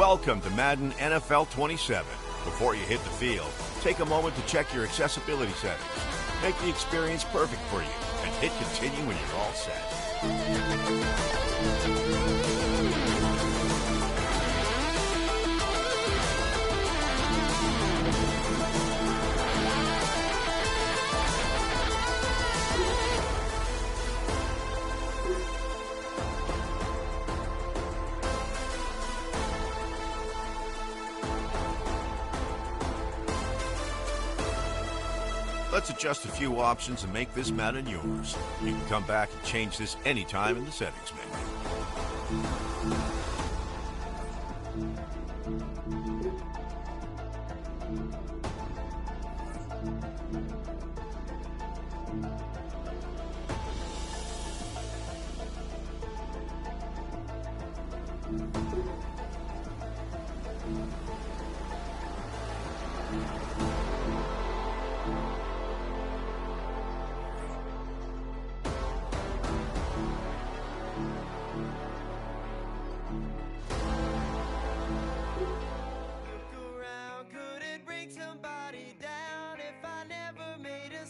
Welcome to Madden NFL 27. Before you hit the field, take a moment to check your accessibility settings. Make the experience perfect for you and hit continue when you're all set. Let's adjust a few options and make this Madden yours. You can come back and change this anytime in the settings menu.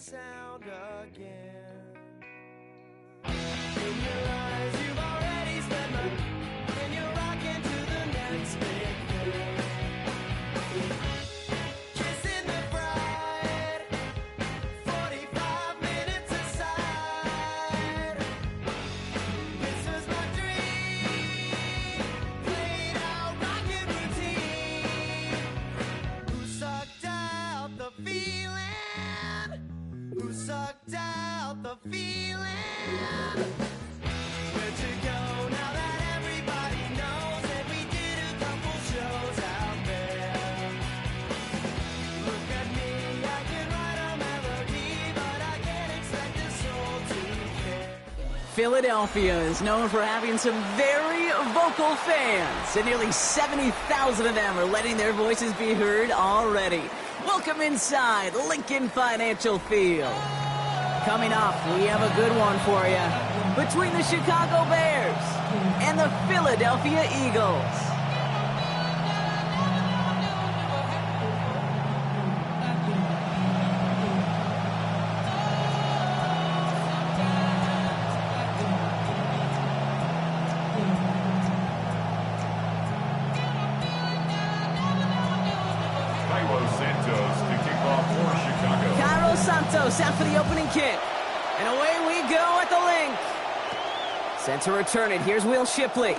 Sound again. In your eyes, you've already spent my, and you're rocking to the next big thing. Kissing the bride, 45 minutes aside. This was my dream, played out rocking routine. Who sucked out the feeling? Who sucked out the feeling? Where'd you go now that everybody knows that we did a couple shows out there? Look at me, I can write a melody, but I can't expect a soul to care. Philadelphia is known for having some very vocal fans, and nearly 70,000 of them are letting their voices be heard already. Welcome inside Lincoln Financial Field. Coming up, we have a good one for you between the Chicago Bears and the Philadelphia Eagles. Santos out for the opening kick. And away we go at the link. Set to return it. Here's Will Shipley.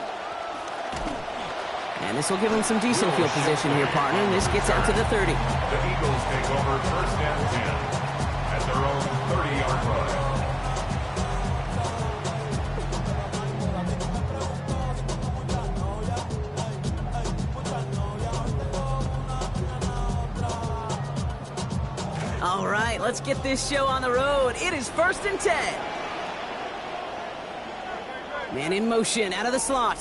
And this will give him some decent field position here, partner. And this gets out to the 30. The Eagles take over first and 10 at their own 30-yard line. All right, let's get this show on the road. It is first and 10. Man in motion, out of the slot.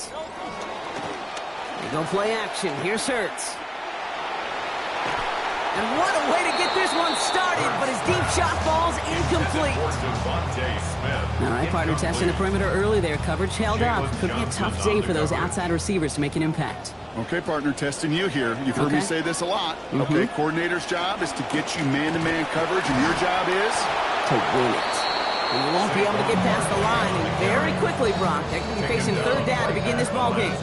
They go play action. Here's Hurts. And what a way to get this one started, but his deep shot falls incomplete. All right, partner, testing the perimeter early there. Coverage held up. Could be a tough day for those outside receivers to make an impact. Okay, partner, testing you here. You've heard me say this a lot. Okay, coordinator's job is to get you man-to-man coverage, and your job is to win it. And you won't be able to get past the line, and very quickly, Brock, they're going to be facing third down to begin this ball game.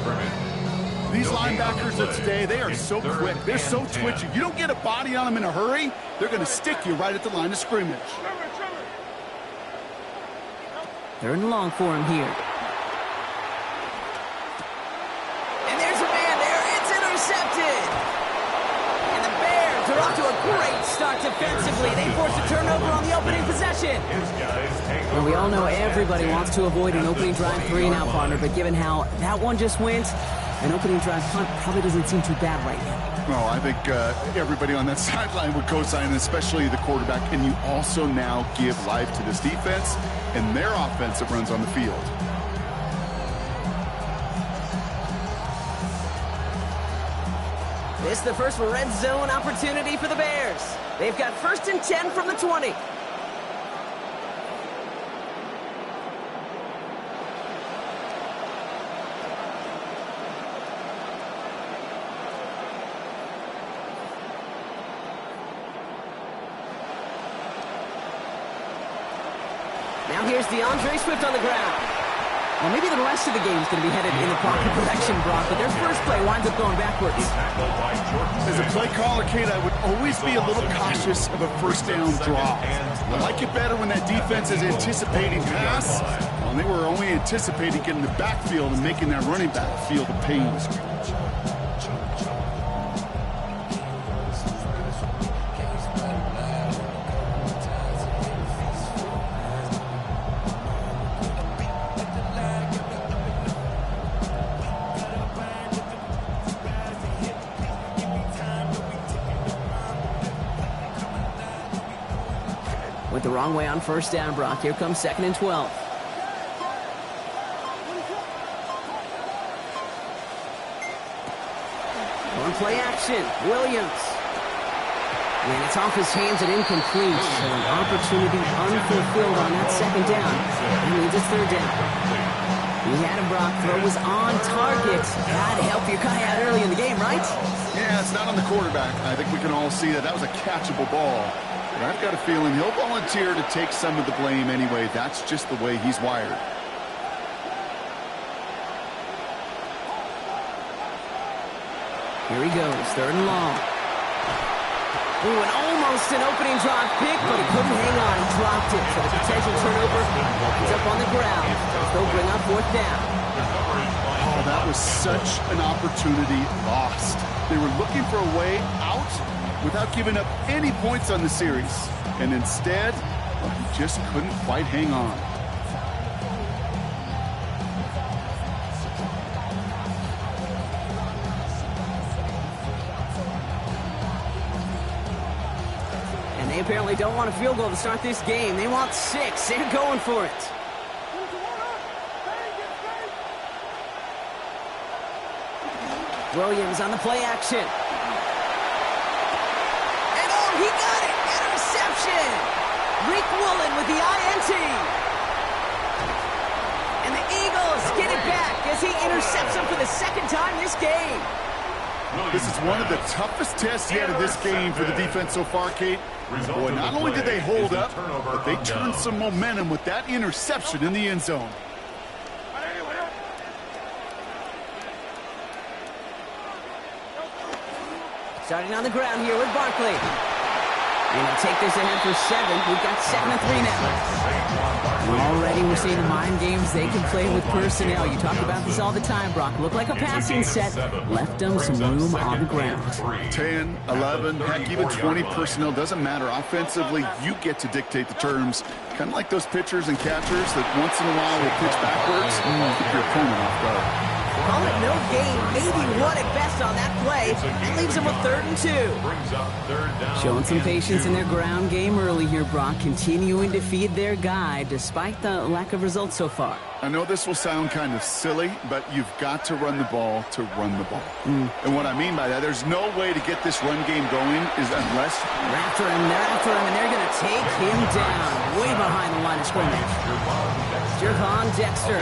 These linebackers of today, they are so quick. They're so twitchy. You don't get a body on them in a hurry, they're going to stick you right at the line of scrimmage. Third and long for him here. And there's a man there. It's intercepted. And the Bears are off to a great start defensively. They force a turnover on the opening possession. Well, we all know everybody wants to avoid an opening drive 3 now, partner, but given how that one just went, an opening drive punt probably doesn't seem too bad right now. Well, I think everybody on that sideline would co-sign, especially the quarterback. And you also now give life to this defense and their offense that runs on the field. This is the first red zone opportunity for the Bears. They've got first and 10 from the 20. Now here's DeAndre Swift on the ground. Well, maybe the rest of the game is going to be headed in the proper direction, Brock, but their first play winds up going backwards. As a play caller, Kate, I would always be a little cautious of a first down draw. I like it better when that defense is anticipating pass. When they were only anticipating getting the backfield and making that running back feel the pain. Went the wrong way on first down, Brock. Here comes 2nd and 12. On play action, Williams. And it's off his hands and incomplete. So an opportunity unfulfilled on that 2nd down. That means it's 3rd down. He had him, Brock. Throw was on target. Gotta help your guy out early in the game, right? Yeah, it's not on the quarterback. I think we can all see that that was a catchable ball. But I've got a feeling he'll volunteer to take some of the blame anyway. That's just the way he's wired. Here he goes, 3rd and long. Ooh, and almost an opening drop pick, but he couldn't hang on. He dropped it, so the potential turnover ends up on the ground. They'll bring up 4th down. Oh, that was such an opportunity lost. They were looking for a way out without giving up any points on the series. And instead, well, he just couldn't quite hang on. And they apparently don't want a field goal to start this game. They want 6. They're going for it. Williams on the play action. And oh, he got it! Interception! Rick Woolen with the INT. And the Eagles get it back as he intercepts him for the 2nd time this game. This is one of the toughest tests yet of this game for the defense so far, Kate. Boy, not only did they hold up, but they turned some momentum with that interception in the end zone. Starting on the ground here with Barkley. And they'll take this ahead for 7. We've got 2nd and 3 now. And already we're seeing the mind games they can play with personnel. You talk about this all the time, Brock. Looked like a passing set. Left them some room on the ground. 10, 11, heck, even 20 personnel. Doesn't matter. Offensively, you get to dictate the terms. Kind of like those pitchers and catchers that once in a while will pitch backwards and keep your opponent off guard. Call it no gain, maybe one at best on that play. That leaves them with 3rd and 2. Showing some patience in their ground game early here, Brock. Continuing to feed their guy despite the lack of results so far. I know this will sound kind of silly, but you've got to run the ball to run the ball. And what I mean by that, there's no way to get this run game going is unless... They're after him, and they're going to take him down way behind the line of scrimmage. Jervon Dexter.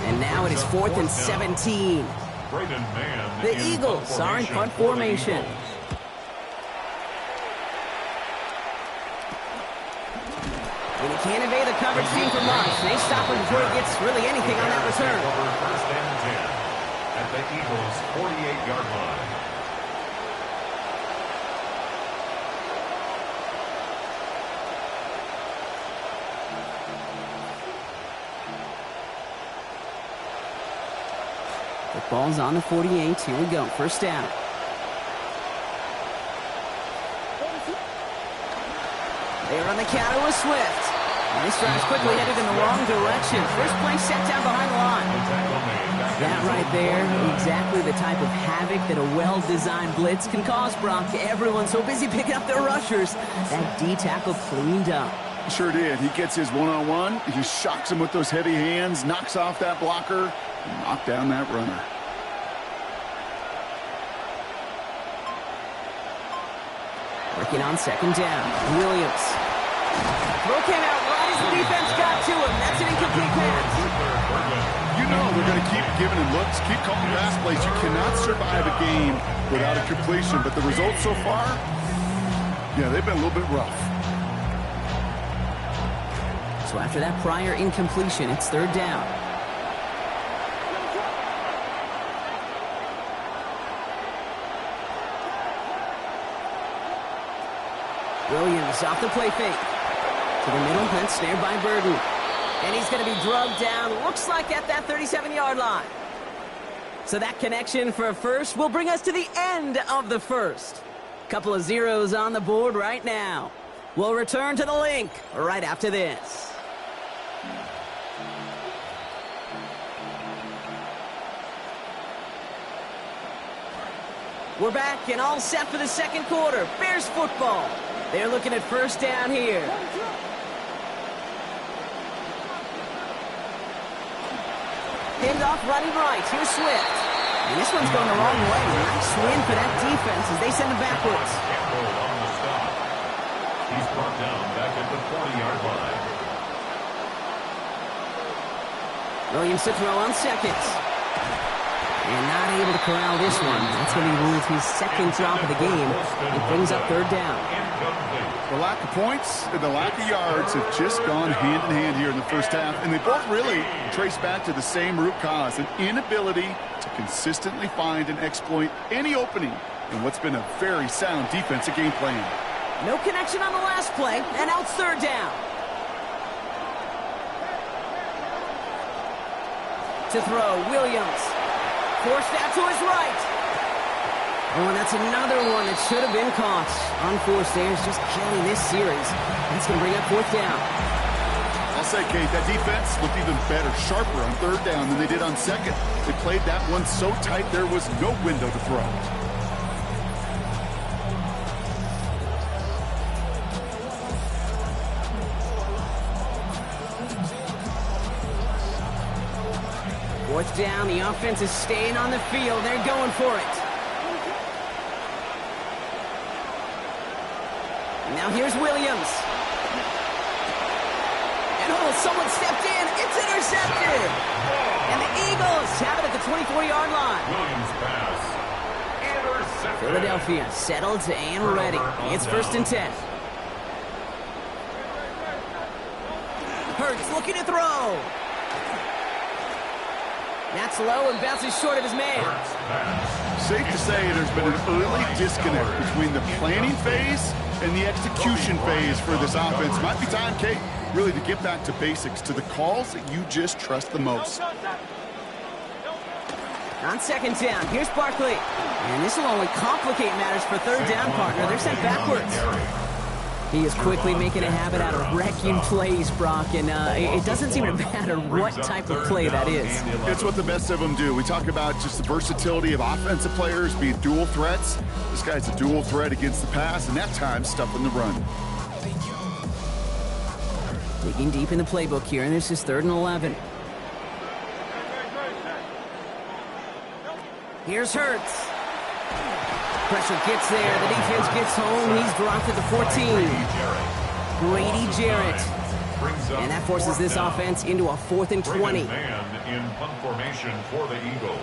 And now it is 4th and 17. The Eagles are in punt formation. And he can't evade the coverage team for much. They stop him before he gets really anything on that return. First and 10 at the Eagles' 48-yard line. The ball's on the 48. Here we go. 1st down. They're on the counter with Swift. And this drive's quickly headed in the wrong direction. First play set down behind the line. That right there, exactly the type of havoc that a well-designed blitz can cause, Brock. Everyone's so busy picking up their rushers. That D-tackle cleaned up. Sure did. He gets his one-on-one. He shocks him with those heavy hands, knocks off that blocker, and knocked down that runner. Working on 2nd down. Williams. Throw came out right as the defense got to him. That's an incomplete pass. You know they're going to keep giving him looks, keep calling pass plays. You cannot survive a game without a completion. But the results so far, yeah, they've been a little bit rough. So after that prior incompletion, it's third down. Williams off the play fake. To the middle, then snared by Burden. And he's going to be drugged down, looks like at that 37-yard line. So that connection for a first will bring us to the end of the first. Couple of zeros on the board right now. We'll return to the link right after this. We're back and all set for the second quarter. Bears football. They're looking at first down here. Pinned off running right. Here's Swift. And this one's going the wrong way. Nice win for that defense as they send him backwards. Campbell on the stop. He's brought down back at the 40-yard line. Williams to throw on second. And not able to corral this one. That's going to be ruled his second drop of the game. It brings up third down. The lack of points and the lack of yards have just gone hand in hand here in the first half, and they both really trace back to the same root cause, an inability to consistently find and exploit any opening in what's been a very sound defensive game plan. No connection on the last play, and out third down. To throw, Williams. Forced out to his right. Oh, and that's another one that should have been caught. Unforced errors just killing this series. That's going to bring up fourth down. I'll say, Kate, that defense looked even better, sharper on third down than they did on second. They played that one so tight there was no window to throw. Fourth down, the offense is staying on the field. They're going for it. Now here's Williams. And oh, someone stepped in. It's intercepted. And the Eagles have it at the 24-yard line. Williams pass. Intercepted. Philadelphia settled and ready. It's first and 10. Hurts looking to throw. That's low and bounces short of his man. Safe to say there's been an early disconnect between the planning phase and the execution phase for this offense. Might be time, Kate, really to get back to basics, to the calls that you just trust the most. On second down, here's Barkley. And this will only complicate matters for third down, partner. They're sent backwards. He is quickly making a habit out of wrecking plays, Brock, and it doesn't seem to matter what type of play that is. It's what the best of them do. We talk about just the versatility of offensive players being dual threats. This guy's a dual threat against the pass, and that time stuffing the run. Digging deep in the playbook here, and this is 3rd and 11. Here's Hurts. Pressure gets there. The defense gets home. He's dropped at the 14. Grady Jarrett. And that forces this offense into a 4th and 20. Man in punt formation for the Eagles.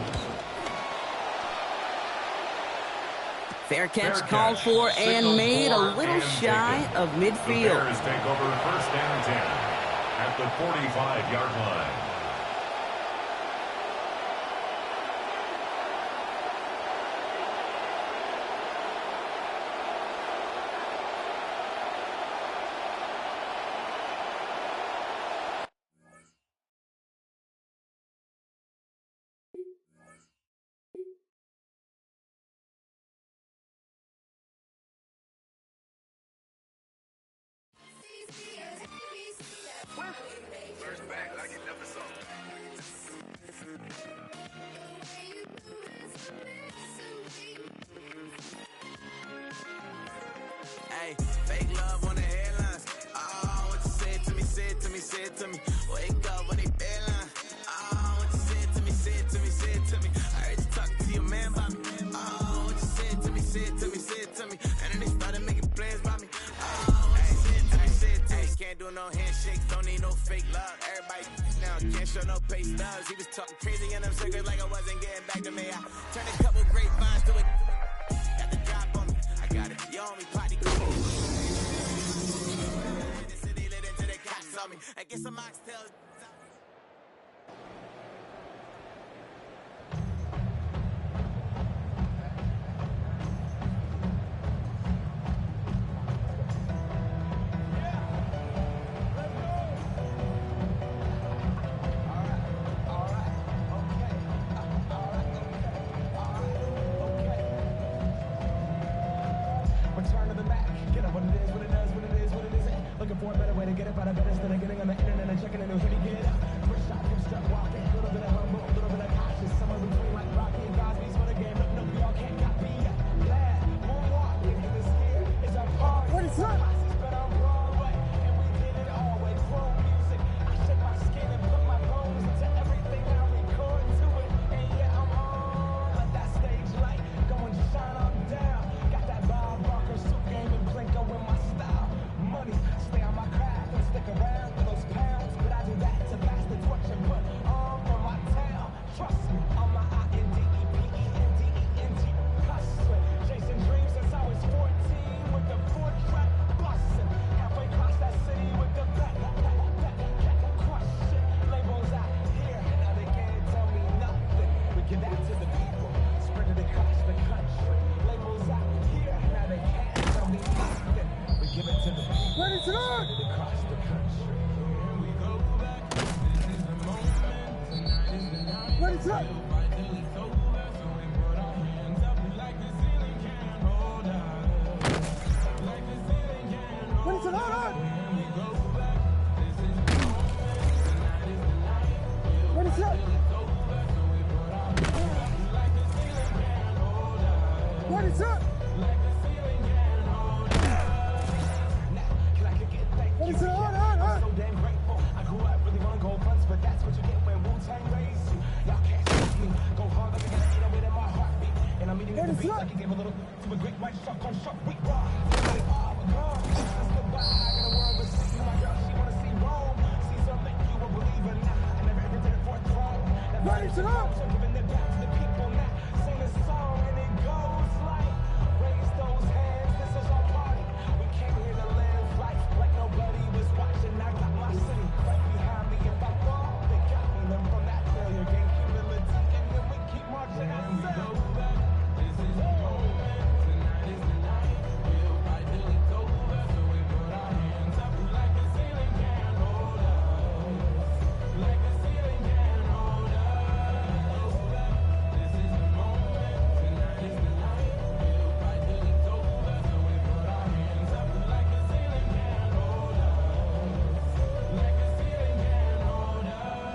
Fair catch called for and made a little shy of The midfield. Bears take over first and 10 at the 45-yard line. Hey, fake love on the headlines. Oh, what you said to me, said to me, said to me. Wake up when they bedline. Oh, what you said to me, said to me, said to me. I heard you talking to your man about me. Oh, what you said to me, said to me, said to me. And then they started making plans by me. Oh, what you said to me, said to me. Can't do no handshakes, don't need no fake love. Everybody now can't show no pay stubs. He was talking crazy in them circles like I wasn't getting back to me. I turned a couple grapevines to a got the drop on me. I got it. You owe me potty. Me. I guess some oxtail. Return to the Mac. Get up what it is, what it does, what it is, what it isn't. Looking for a better way to get it, but I bet instead of getting on the internet and checking a new hoodie, get it up. First shot from strut walking, a little bit of humble, a little bit of cautious. Somewhere between like Rocky and Cosby's for the game. No, y'all can't copy ya. Glad, moonwalking in this year. It's our party. What is up? But on Broadway, and we did it always. Chrome music. I shake my skin and put my bones into everything I record to it. And yeah, I'm on. Let that stage light go and shine on down. Got that Bob Barker suit game and Plinko in my style. Money, stay on my craft and stick around for those pounds. But I do that to pass the torch and put on for my town. Trust me, on my INDEPENDENT. Hustling, chasing dreams since I was 14 with the 4-track bustin'. Halfway across that city with the back. Crush it, labels out here. Now they can't tell me nothing. We give that to the people, spread it across the country. Labels out here. Now they can't tell me nothing. We give it to the people, spread it across the country. Here we go back. This is the moment. Tonight is the night. What is up? Till it's over, so we put our hands up like the ceiling can't hold us. Like the ceiling can't hold us. What is it? Hold on. Here we go back. This is the moment. Tonight is the night. What is up? Till it's over, so we put our hands up like the ceiling can't hold us. What is up? Like the ceiling can't hold us. Now, can I kick it? Thank you. What is it? Hold on. I'm so damn grateful. I grew up really on gold fronts, but that's what you get when Wu-Tang raised you. Y'all can't stop me. Go hard like I got it in my heartbeat. And I'm eating the beat like you gave a little to a great white shark on shark week. Raw. Everybody all gone. Just goodbye. I got a world to see. My girl, she wanna see Rome. See something you will believe or not. I never ever did it for a throne. What is it up? So giving it back to the people now. Sing a song and it goes like, raise those hands. This is our party. We came here to live life like nobody was watching. I got my city right behind me. If I fall, they got me. Learn from that failure, gain humility, and then we keep marching ourselves. This is the moment. Tonight is the night. We'll fight till it's over, so we put our hands up like the ceiling can't hold us. Like the ceiling can't hold us. This is the moment. Tonight is the night. We'll fight till it's over, so we put our hands up like the ceiling can't hold us. Like the ceiling can't hold us.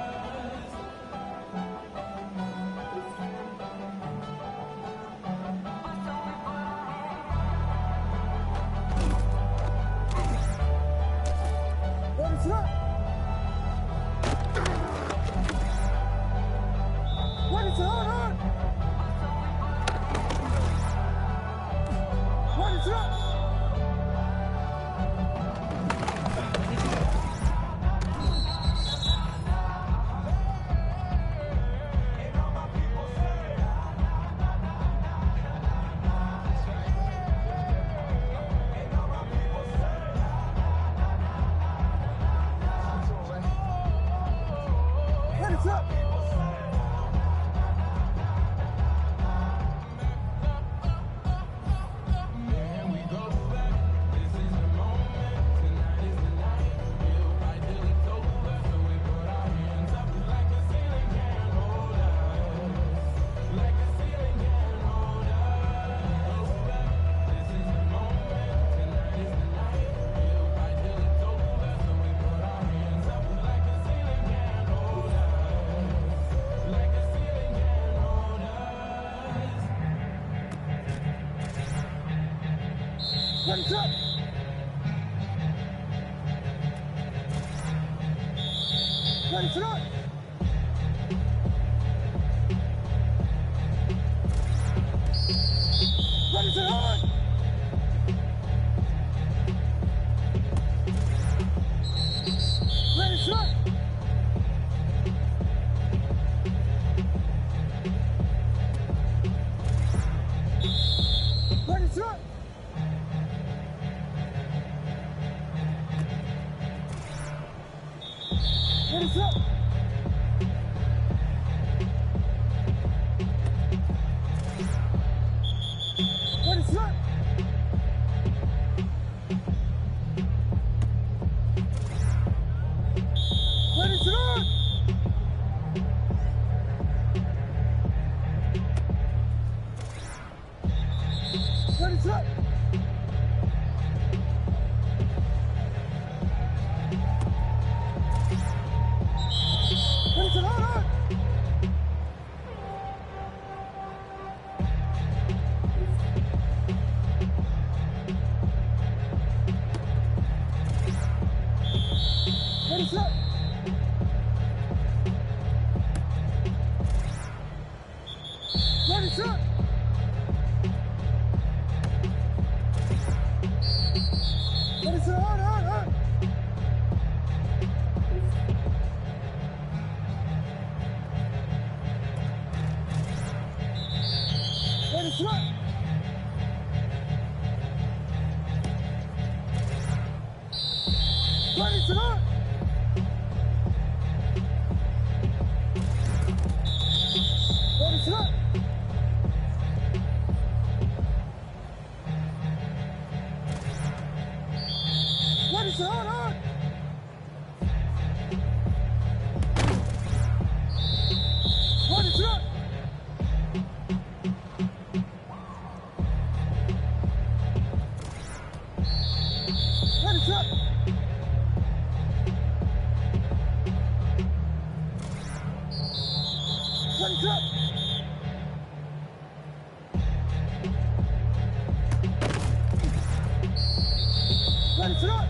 What is up? What is it? Hold on. What is up? And all my people say, and all my people say, what is up? Here we go back. This is the moment. Tonight is the night. We'll fight till it's over, so we put our hands up like the ceiling can't hold us. Like the ceiling can't hold us. This is the moment. Tonight is the night. We'll fight till it's over, so we put our hands up like the ceiling can't hold us. Like the ceiling can't hold us. What is up? What is it up? What is it on? What is it up? What is it up? Ready, set. Ready, set. Ready, set. Ready, set. Ready, set, hold on. Ready, set. Ready, set. Ready, set, hold on. Ready, set. Ready, set. Ready, set. Ready, set, hold on. Ready, set. Ready, set. Ready, set. Ready, set.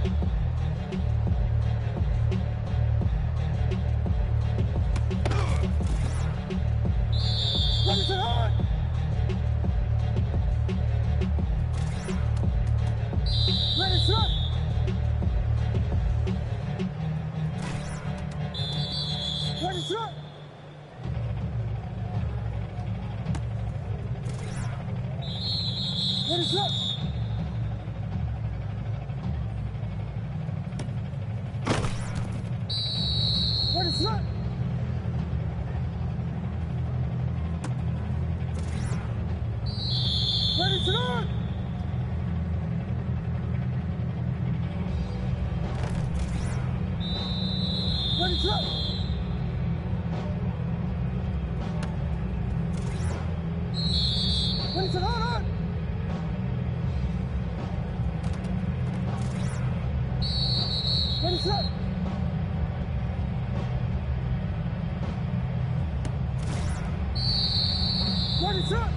Ready, set, hold. Ready, set. Ready, set. Ready, set. Ready, set. Ready, set. Ready, set. Ready, set, hold on. Ready, set. Ready, set.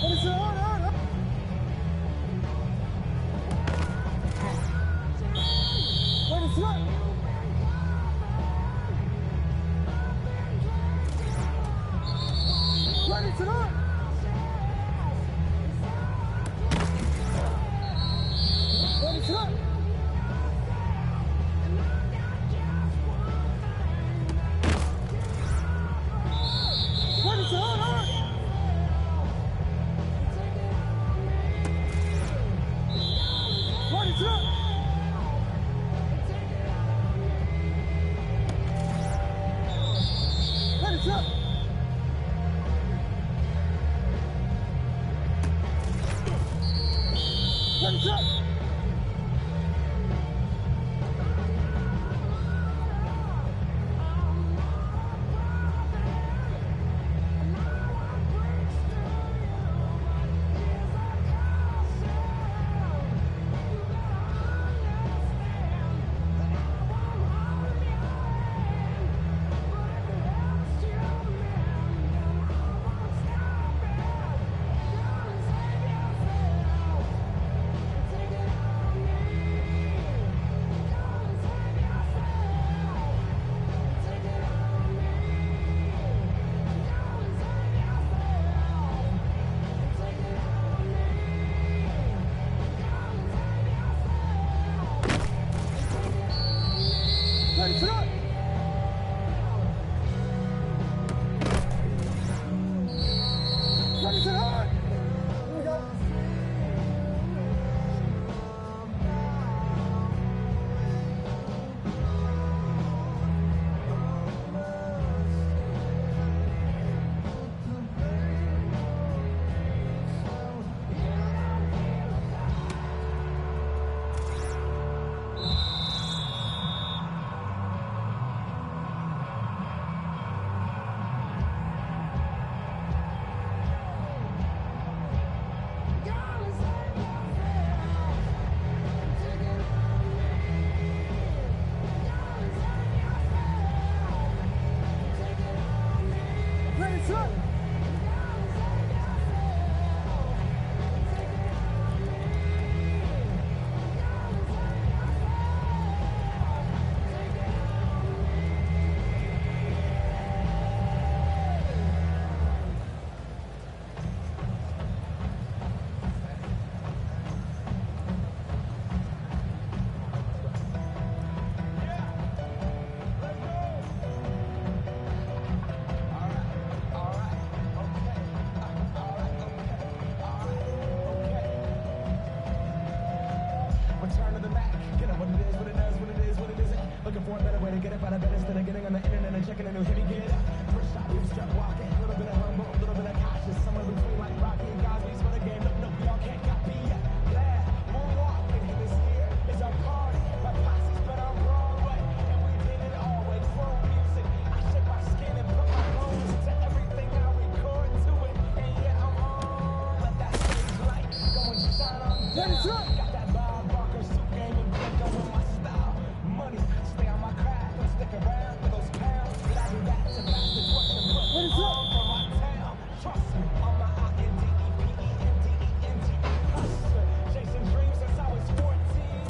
Ready, set, hold on. Ready, set. Ready, set, hold. Ready, set. Ready, set, hold on. Ready, set. Ready, set. Ready, set. for a better way to get up out of bed instead of getting on the internet and checking a new hit. Get up. First shot, you start walking. A little bit of humble, a little bit of cautious. Somewhere between like Rocky and Cosby's for the game. Nope, nope, y'all can't copy yet. Yeah, moonwalking. And this here is our party. My posse's been on Broadway. And we did it all with chrome music. I shed my skin and put my bones into everything I record to it. And yeah, I'm on. Let that stage light go and shine on down. Got that Bob Barker suit game and Blinko with my style. Money, stay on my craft. Don't stick around for those pounds. But I do that to fast as work and put on for my town. Trust me, on my INDEPENDENT hustler. Chasing dreams since I was 14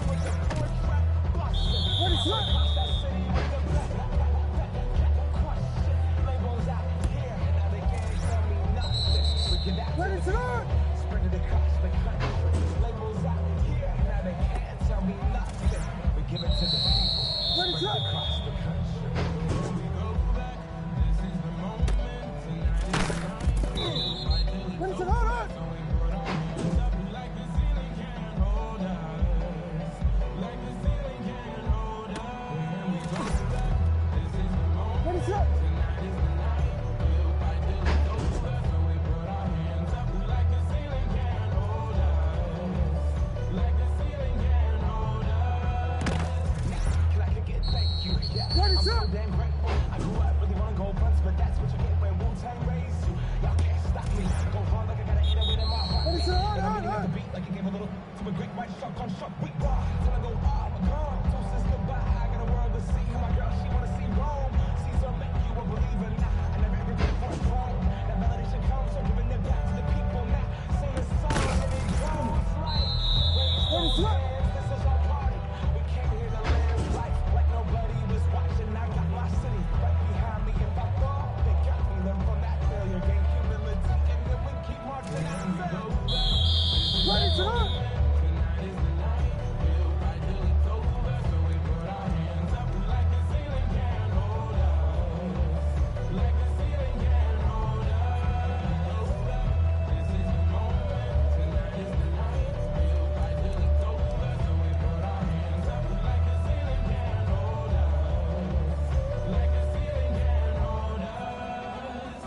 with the four track bustin'. Across that city with the black crush shit. Labels out here, now they can't tell me nothing. We give that to the people, spread it across the country. Labels out here, now they can't tell me nothing. We give it to the people, spread it across the country. Here we go back, this is the moment. Tonight is the night. What is it? Hold on! So we put our hands up like the ceiling can't hold us. Like the ceiling can't hold us. Here we go back, this is the moment. What is it? Tonight is the night. Little by little, it's over. So we put our hands up like the ceiling can't hold us. Like the ceiling can't hold us. Can I kick it? Thank you. Yeah, I'm so damn grateful. I grew up really wanting gold buns, but that's what you get when Wu-Tang raised you. Y'all can't stop me. Go hard like I gotta eat it in my heart. And I'm eating at the beat like it gave a little to a great white shark on shark. We raw till I go off. Gone. Deuces goodbye. I got a world to see. My girl, she wanna see Rome. Caesar make you a believer. Nah, I never ever did for a throne. That validation comes from giving it back to the people. Now sing a song and it goes like raise those hands. This is our party. We came here to live life like nobody was watching. I got my city right behind me. If I fall, they got me. Learn from that failure, gain humility, and then we keep marching. That's it. What is it? Tonight is the night. Little by little, it's over. So we put our hands up like the ceiling can't hold us. Like the ceiling can't hold us. This is the moment. Tonight is the night. Little by little, it's over. So we put our hands up like the ceiling can't hold us. Like the ceiling can't hold us.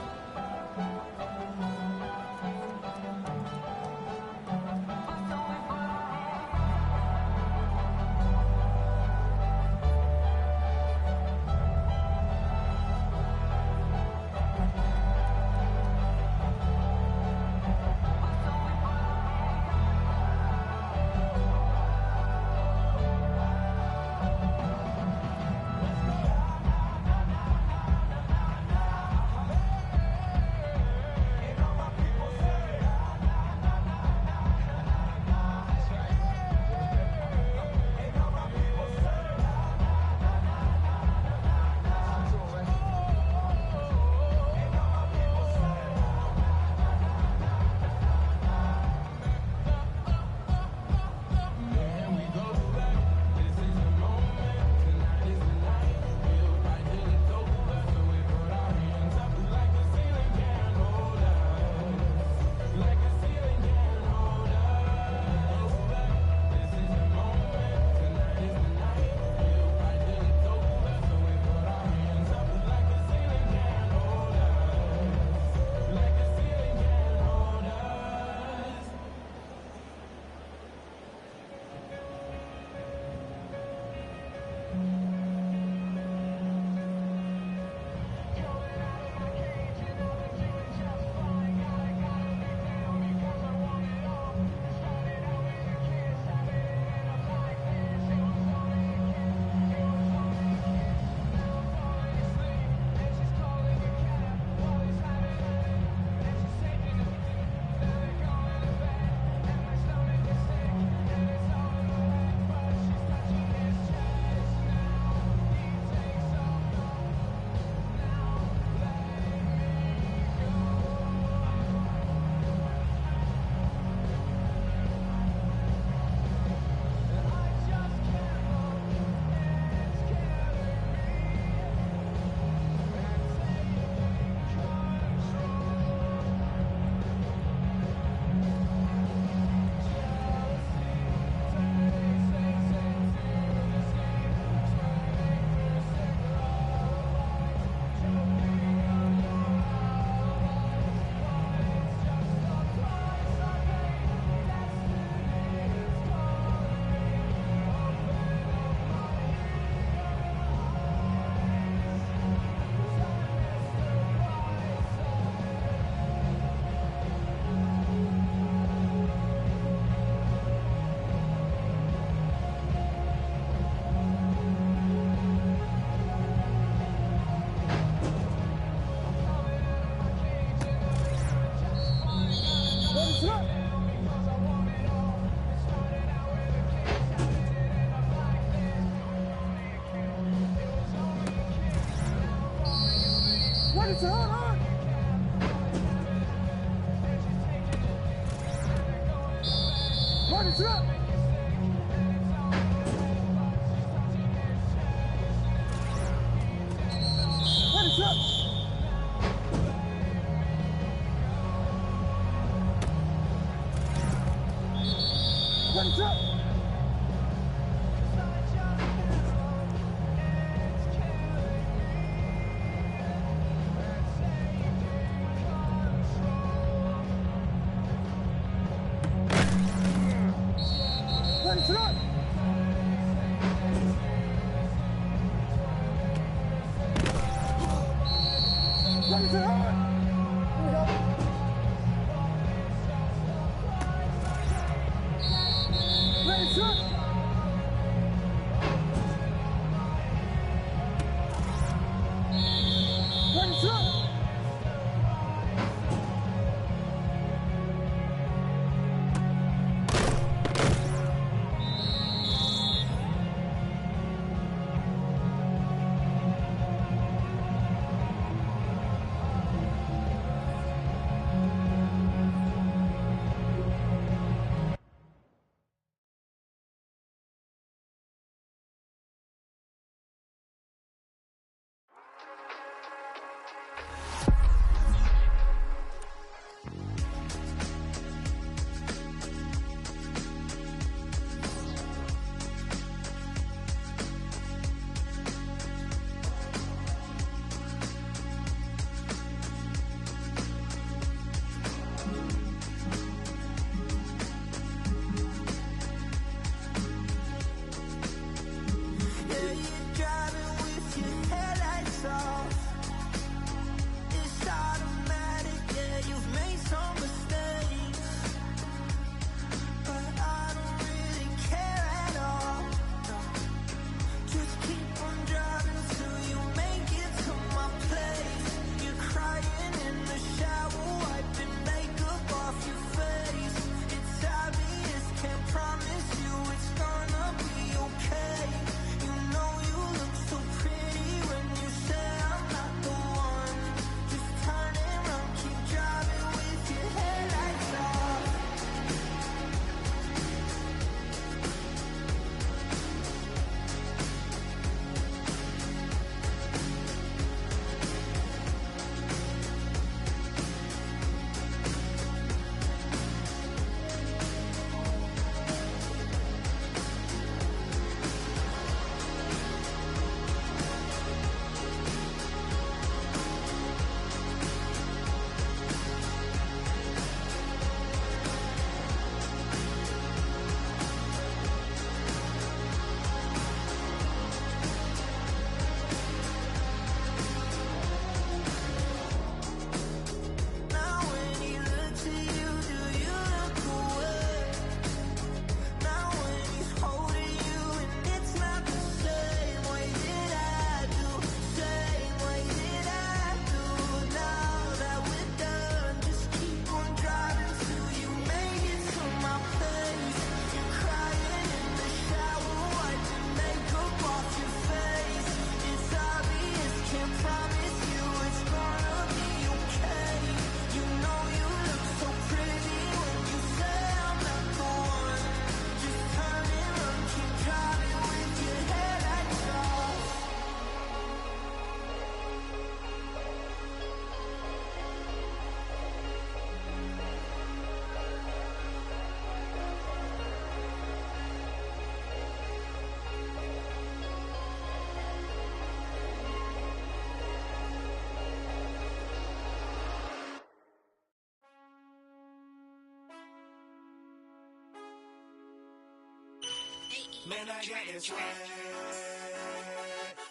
Man, I got this swag.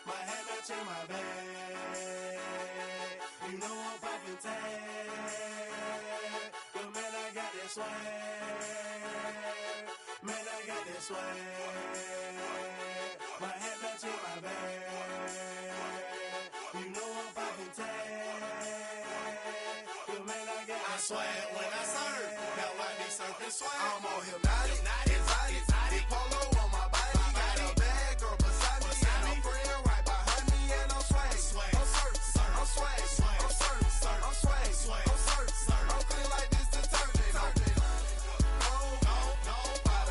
My head matching my bag. You know I'm poppin' tag. But man, I got this swag. Man, I got this swag. My head matching my bag. You know I'm poppin' tag. But man, I got this swag. When I serve, now I be surfing swag. I'm on hypnotic, exotic, polo on my body. Got a bad girl beside me, and a friend right behind me, and I'm swag. I'm surf, I'm swag, I'm surf, I'm swag, I'm surf, I'm clean like this detergent. No, by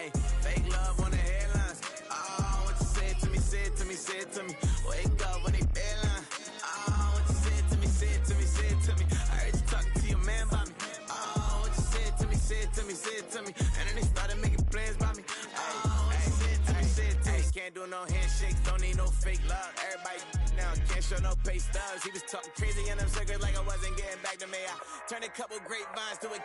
Hey, fake love on the headlines. Oh, what you said to me, said to me, said to me. Wake up when they bedline. Oh, what you said to me, said to me, said to me. I heard you talking to your man about me. Oh, what you said to me, said to me, said to me. And then they started making plans by me. Oh, what you said to me, said to me. Can't do no handshakes, don't need no fake love. Everybody now can't show no pay stubs. He was talking crazy in them circles like I wasn't getting back to me. I turned a couple grapevines to a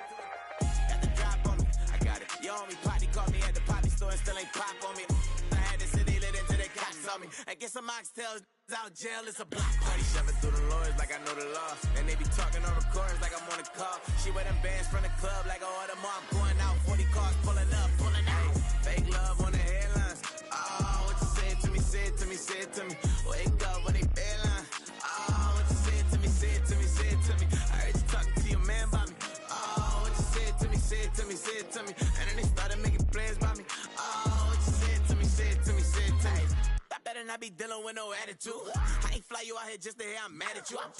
got the drop on me. I got it. Yo, homie Potty called me at the poppy store and still ain't pop on me. I had the city lit until they cops on me. I get some oxtails out jail, it's a block party. Shoving through the lawyers like I know the law. And they be talking on recordings like I'm on a call. She wear them bands from the club like I order more. I'm going out, 40 cars pulling up, pulling out. Fake love on the headlines. Oh, what you said to me, said to me, said to me. Wake up when they bedline. Oh, what you said to me, said to me, said to me. I heard you talking to your man about me. Oh, what you said to me, said to me, said to me. And then they started making plans by me. Oh, what you said to me, said to me, said to me. I better not be dealing with no attitude. I ain't fly you out here just to hear I'm mad at you. I'm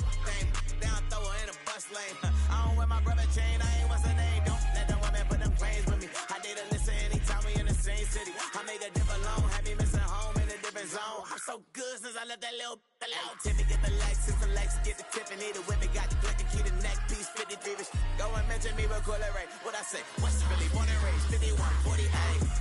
down, throw her in a bus lane. I don't wear my brother chain, I ain't what's her name. Don't let them women put them claims with me. I date a listen anytime we in the same city. I make a dip alone, have me missing home in a different zone. I'm so good since I left that little Tippy, get the Lexus, the Lex, get the Tiffany, the whip, got the Glick, and keep the neck piece, 53. Go and mention me, real cool, right? What I say? What's really born and raised? 51, 48.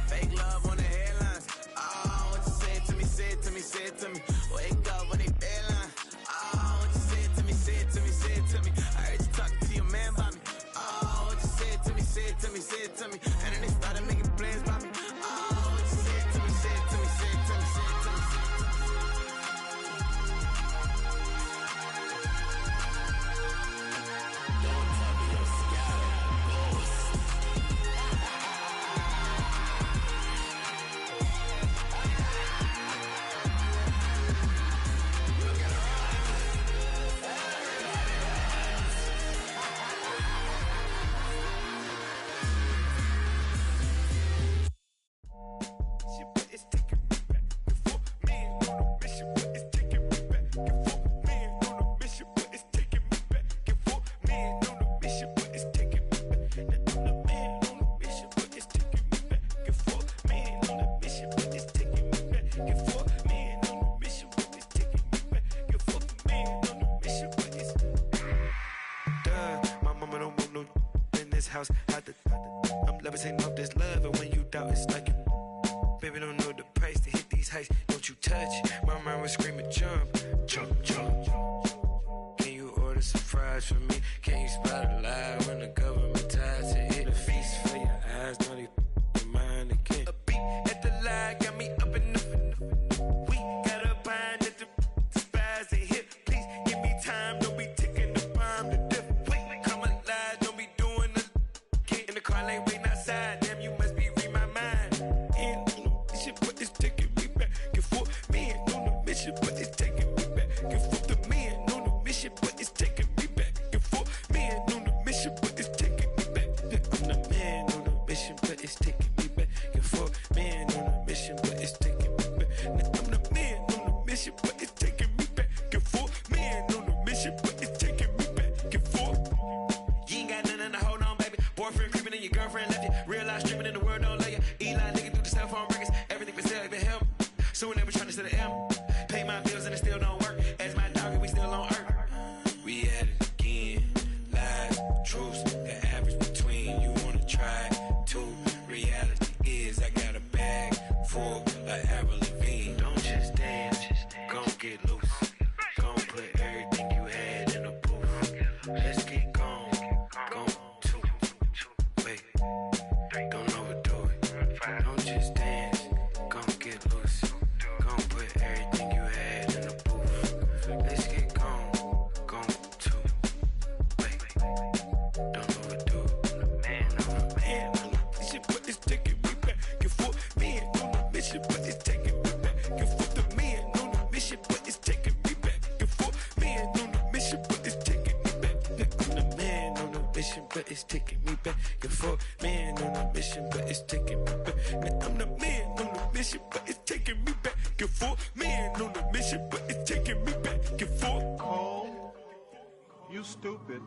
Fake love on the headlines. Oh, what you said to me, said to me, said to me. Wake up when they bedline. Oh, what you said to me, said to me, said to me. I heard you talking to your man about me. Oh, what you said to me, said to me, said to me. And then they started making plans by me. Oh, what you said to me, said to me, said to me, said to me. I'm levitating off this love, and when you doubt, it's like it. Baby, don't know the price to hit these heights. Don't you touch? My mind was screaming, jump, jump, jump. Can you order some fries for me? Can you spot a lie when the government ties to hit a feast for your eyes? Don't even your mind again. A beat at the line got me up in the. We got a bind at the spies and hip. Please give me time. Don't be ticking the bomb to death. Wait, come alive. Don't be doing the. In the car lane waiting outside. Damn, you must be reading my mind. And this shit, but it's taking me back and forth. Me ain't on the mission, but it's taking me back and forth. The me ain't on the mission, but it's taking me back and forth. Me ain't on the mission, but it's taking me back. I'm the man on the mission, but it's taking me back and forth. Man on the mission, but it's taking me back. Now I'm the man on the mission, but it's taking me back and forth. Man on the mission, but it's taking me back and forth. You ain't got nothing to hold on, baby. Boyfriend creeping in your girlfriend left you. Real life streaming in the world don't let you. Eli looking through the cell phone records. Everything for sale, even help. So whenever trying to set an M. Pay my bills and it still don't work. As my dog and we still on earth. We at it again. Lies, truths, the average between. You wanna try to. Reality is I got a bag full of Avril Lavigne. Don't just dance, gon' get loose. Gon' put everything you had in a booth. Let's get gone, to. Wait, don't overdo it. Don't just dance, gon' get loose. Gon' put everything you had in a booth. Let's get gone, to. Wait, don't overdo it. Man, on the mission, but it's taking me back and forth. Man on the mission, but it's taking me back and forth. The man on the mission, but it's taking me back and forth. Man on the mission, but it's taking me back. I'm the man on the mission, but it's taking me back and forth. Man on the mission, but it's taking me back. Now I'm the man on the mission, but it's taking me back and forth. Man on the mission, but it's taking me back and forth. Cole, you stupid.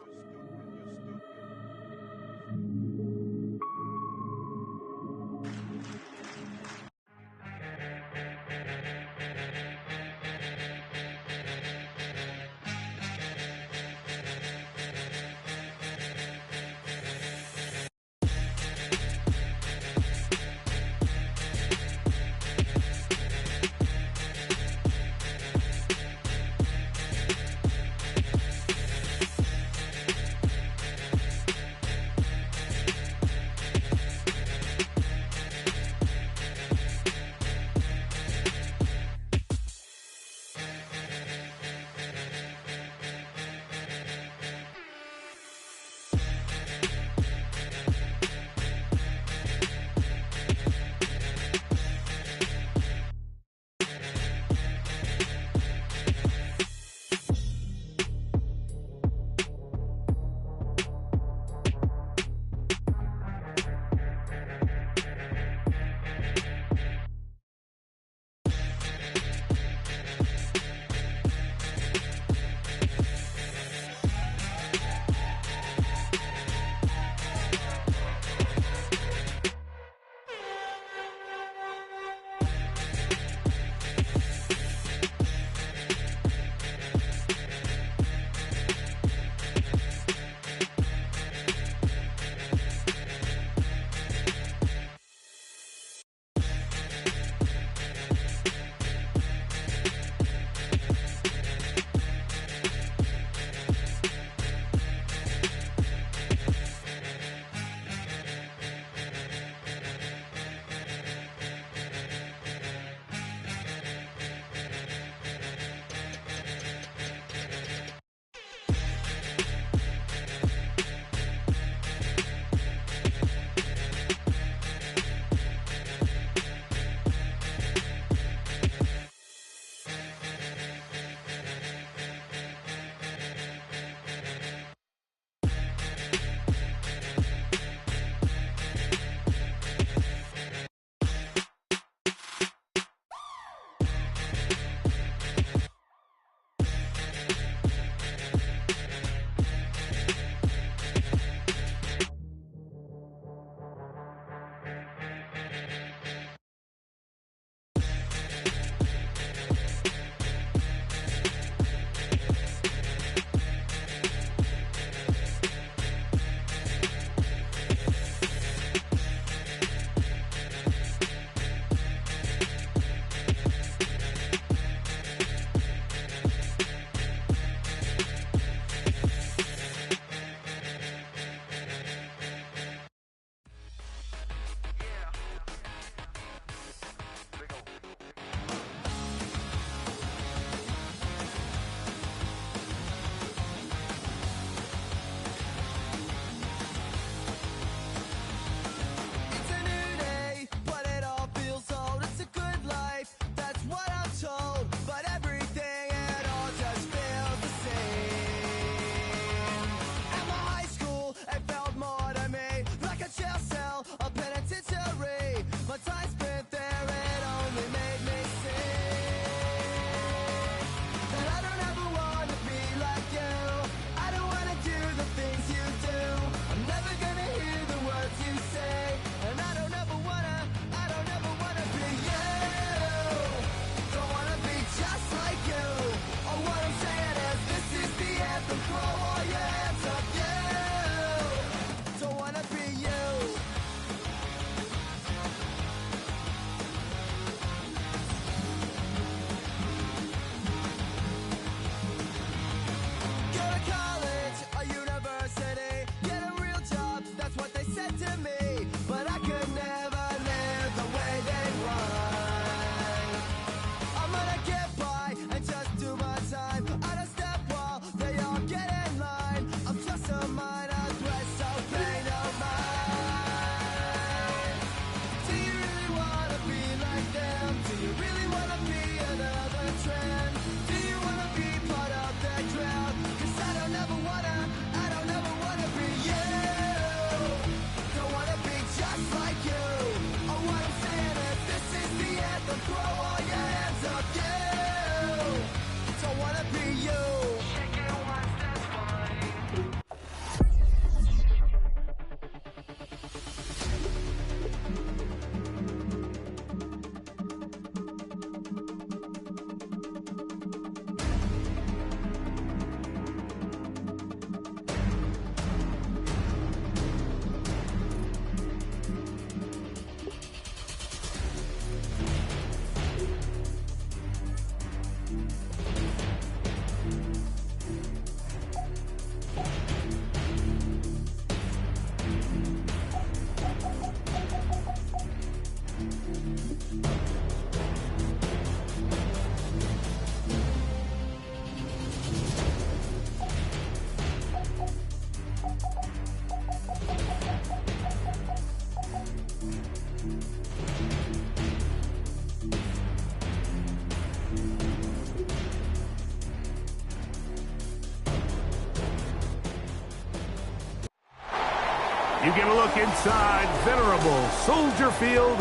You get a look inside venerable Soldier Field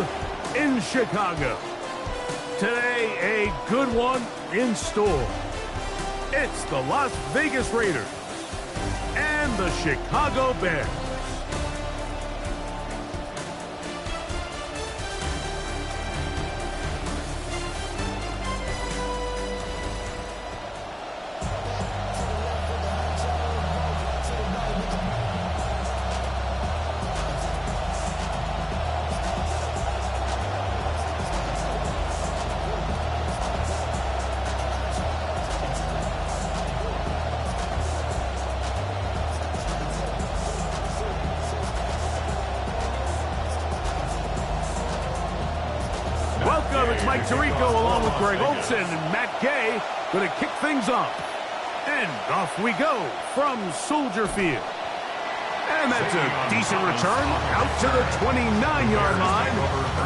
in Chicago. Today, a good one in store. It's the Las Vegas Raiders and the Chicago Bears. Welcome, it's Mike Tirico along with Greg Olson and Matt Gay going to kick things off. And off we go from Soldier Field. And that's a decent return out to the 29-yard line.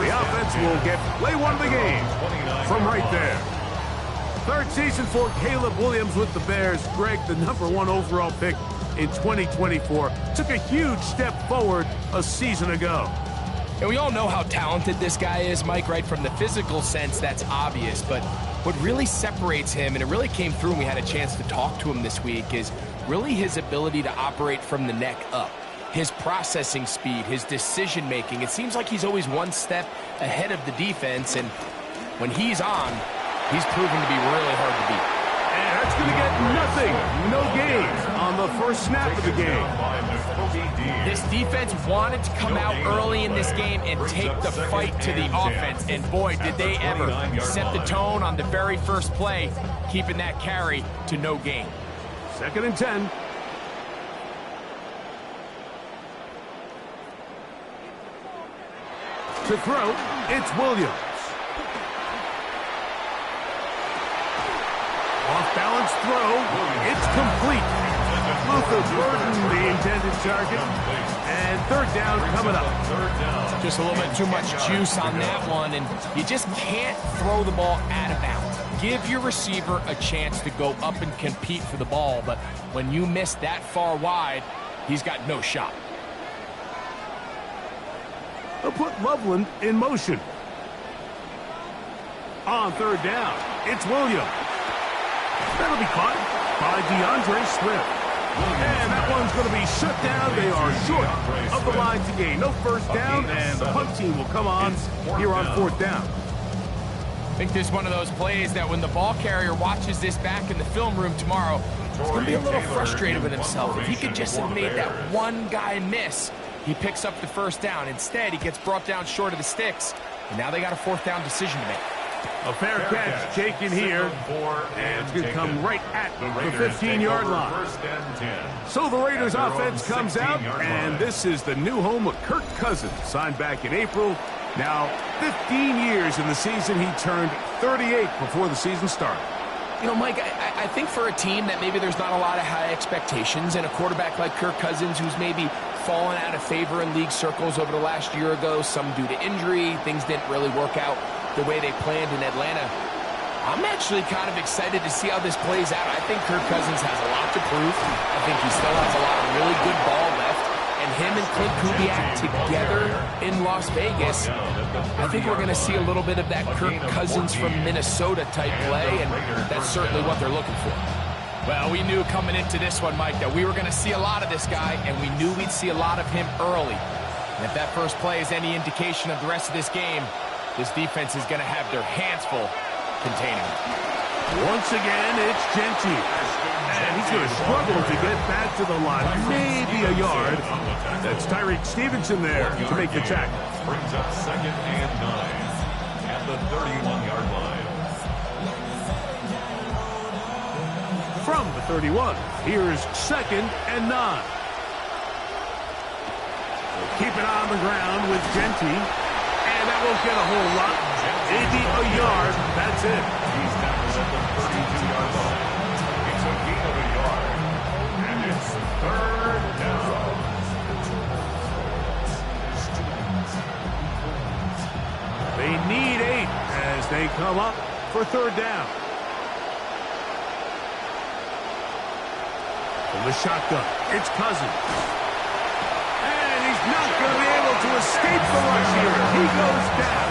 The offense will get play one of the game from right there. Third season for Caleb Williams with the Bears. Greg, the #1 overall pick in 2024, took a huge step forward a season ago. And we all know how talented this guy is, Mike, right? From the physical sense, that's obvious. But what really separates him, and it really came through when we had a chance to talk to him this week, is really his ability to operate from the neck up. His processing speed, his decision-making. It seems like he's always one step ahead of the defense, and when he's on, he's proven to be really hard to beat. And that's going to get nothing. No gains on the first snap of the game. This defense wanted to come out early in this game and take the fight to the offense. And boy, did they ever set the tone on the very first play, keeping that carry to no gain. 2nd and 10. To throw, it's Williams. Off-balance throw, it's complete. Luther Burton, the intended target, and 3rd down coming up. Just a little bit too much juice on that one, and you just can't throw the ball out of bounds. Give your receiver a chance to go up and compete for the ball, but when you miss that far wide, he's got no shot. They'll put Loveland in motion. On 3rd down, it's Williams. That'll be caught by DeAndre Swift. And that one's going to be shut down. They are short of the line to gain. No first down, and the punt team will come on here on 4th down. I think this is one of those plays that when the ball carrier watches this back in the film room tomorrow, he's going to be a little frustrated with himself. If he could just have made that one guy miss, he picks up the first down. Instead, he gets brought down short of the sticks, and now they got a 4th down decision to make. A fair catch taken here, and it's going to come right at the 15-yard line. So the Raiders offense comes out, and this is the new home of Kirk Cousins, signed back in April. Now, 15 years in the season. He turned 38 before the season started. You know, Mike, I think for a team that maybe there's not a lot of high expectations, and a quarterback like Kirk Cousins who's maybe fallen out of favor in league circles over the last year ago, some due to injury, things didn't really work out the way they planned in Atlanta. I'm actually kind of excited to see how this plays out. I think Kirk Cousins has a lot to prove. I think he still has a lot of really good ball left. And him and Clint Kubiak together in Las Vegas, I think we're going to see a little bit of that Kirk Cousins from Minnesota type play, and that's certainly what they're looking for. Well, we knew coming into this one, Mike, that we were going to see a lot of this guy, and we knew we'd see a lot of him early. And if that first play is any indication of the rest of this game, this defense is going to have their hands full containing him. Once again, it's Genty. And he's going to struggle to get back to the line. Maybe a yard. That's Tyreek Stevenson there to make the tackle. Brings up 2nd and 9 at the 31-yard line. From the 31, here's 2nd and 9. Keep it on the ground with Genty. And that won't get a whole lot. Maybe a yard. That's it. He's down at the 32-yard line. It's a gain of a yard. And it's 3rd down. They need 8 as they come up for 3rd down. From the shotgun, it's Cousins. And he's not going to be able to escape the rush here. He goes down.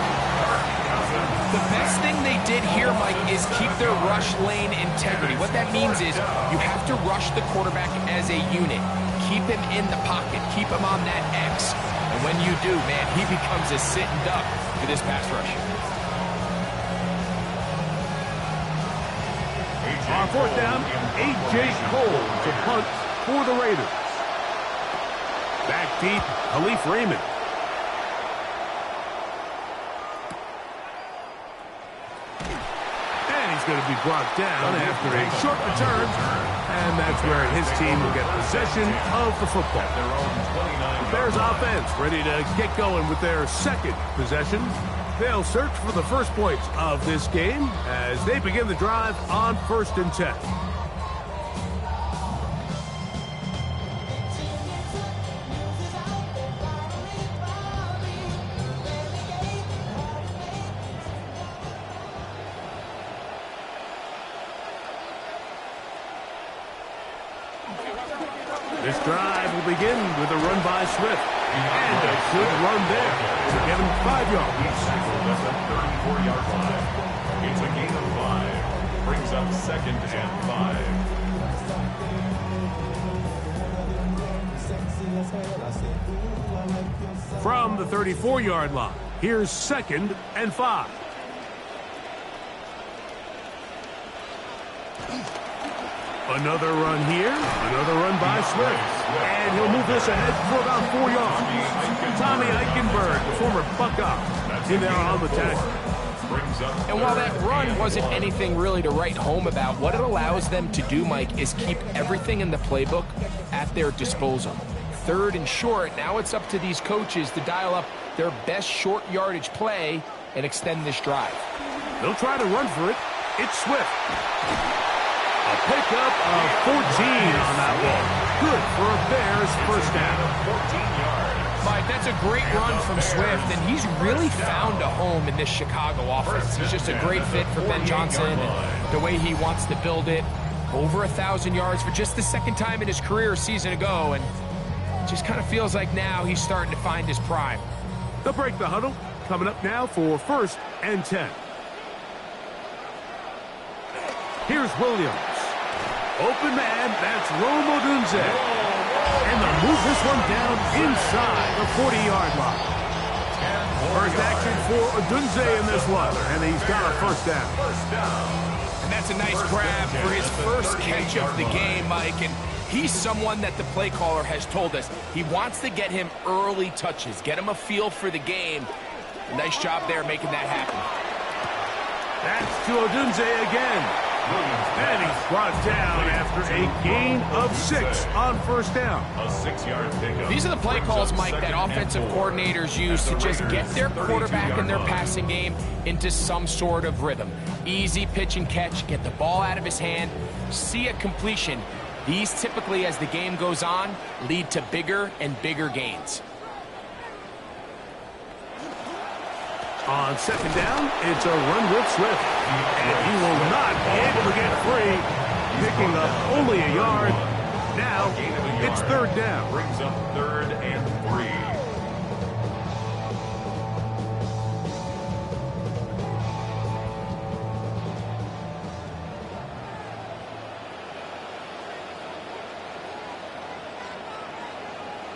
The best thing they did here, Mike, is keep their rush lane integrity. What that means is you have to rush the quarterback as a unit. Keep him in the pocket. Keep him on that X. And when you do, man, he becomes a sitting duck for this pass rush. On fourth down, A.J. Cole to punt for the Raiders. Back deep, Khalif Raymond. He's going to be brought down after a short return, and that's where his team will get possession of the football. Bears offense ready to get going with their second possession. They'll search for the first points of this game as they begin the drive on 1st and 10. This drive will begin with a run by Swift. And a good run there to get him 5 yards. That's a 34-yard line. It's a gain of 5. Brings up 2nd and 5. From the 34-yard line, here's 2nd and 5. Another run here, another run by Swift. And he'll move this ahead for about 4 yards. Tommy Eichenberg, the former Buckeye, in there on the tackle. And while that run wasn't anything really to write home about, what it allows them to do, Mike, is keep everything in the playbook at their disposal. 3rd and short, now it's up to these coaches to dial up their best short yardage play and extend this drive. They'll try to run for it. It's Swift. A pickup of 14 on that one. Good for a Bears first down. 14 yards. Mike, that's a great run from Swift, and he's really found a home in this Chicago offense. He's just a great fit for Ben Johnson and the way he wants to build it. Over 1,000 yards for just the 2nd time in his career a season ago, and it just kind of feels like now he's starting to find his prime. They'll break the huddle. Coming up now for 1st and 10. Here's Williams. Open man, that's Rome Odunze. And they'll move this one down inside the 40-yard line. First action for Odunze in this one, and he's got a first down. And that's a nice grab for his first catch of the game, Mike. And he's someone that the play caller has told us he wants to get him early touches, get him a feel for the game. Nice job there making that happen. That's to Odunze again. And he's brought down after a gain of 6 on first down. A 6-yard pickup. These are the play calls, Mike, that offensive coordinators use to just get their quarterback and their passing game into some sort of rhythm. Easy pitch and catch, get the ball out of his hand, see a completion. These typically, as the game goes on, lead to bigger and bigger gains. On 2nd down, it's a run with Swift. And he will not be able to get free, picking up only a yard. Now, it's 3rd down. Brings up 3rd and 3.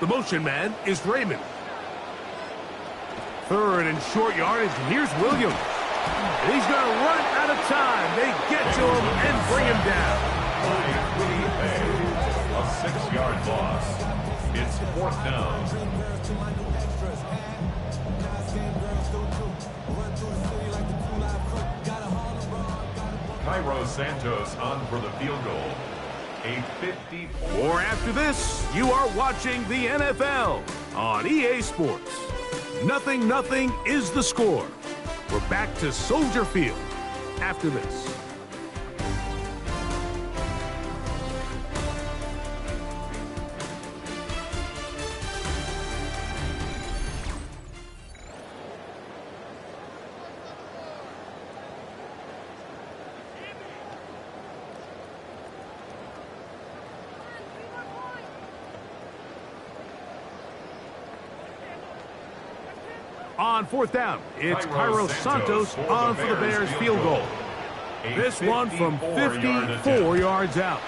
The motion man is Raymond. 3rd and short yardage, and here's Williams. And he's going to run out of time. They get to him and bring him down. A 6-yard loss. It's 4th down. Cairo Santos on for the field goal. A 54. Or after this, you are watching the NFL on EA Sports. 0-0 is the score. We're back to Soldier Field after this. On fourth down, it's Cairo Santos on for the Bears field goal. This one from 54 yards out.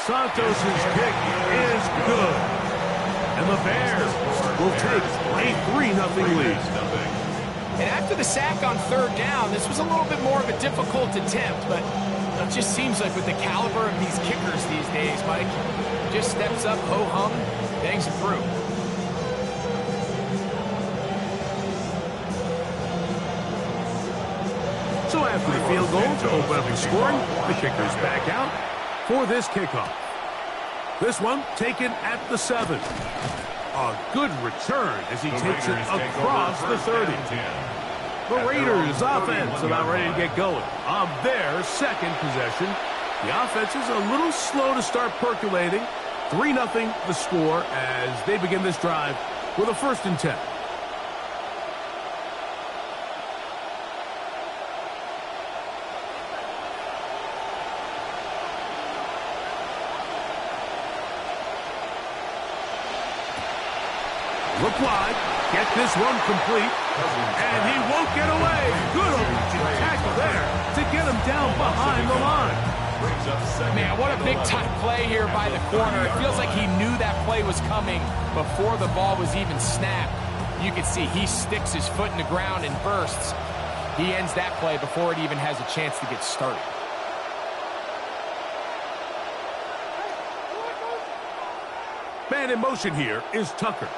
Santos' kick is good. And the Bears will take a 3-0 lead. And after the sack on third down, this was a little bit more of a difficult attempt, but it just seems like with the caliber of these kickers these days, Mike, just steps up, ho-hum, bangs it through. So after the field goal to open up the scoring, the kicker's back out for this kickoff. This one taken at the 7. A good return as he takes it across the 30. The Raiders offense about ready to get going on their second possession. The offense is a little slow to start percolating. 3-0 the score as they begin this drive with a 1st and 10. Look wide, get this one complete, and he won't get away. Good tackle there to get him down behind the line. Man, what a big-time play here by the corner. It feels like he knew that play was coming before the ball was even snapped. You can see he sticks his foot in the ground and bursts. He ends that play before it even has a chance to get started. Man in motion here is Tucker.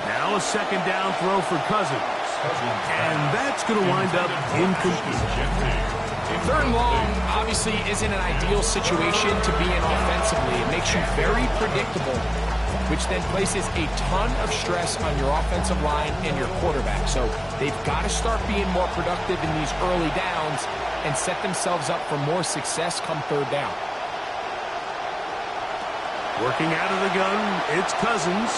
Now a 2nd down throw for Cousins. And that's going to wind up incomplete. 3rd and long obviously isn't an ideal situation to be in offensively. It makes you very predictable, which then places a ton of stress on your offensive line and your quarterback. So they've got to start being more productive in these early downs and set themselves up for more success come 3rd down. Working out of the gun, it's Cousins.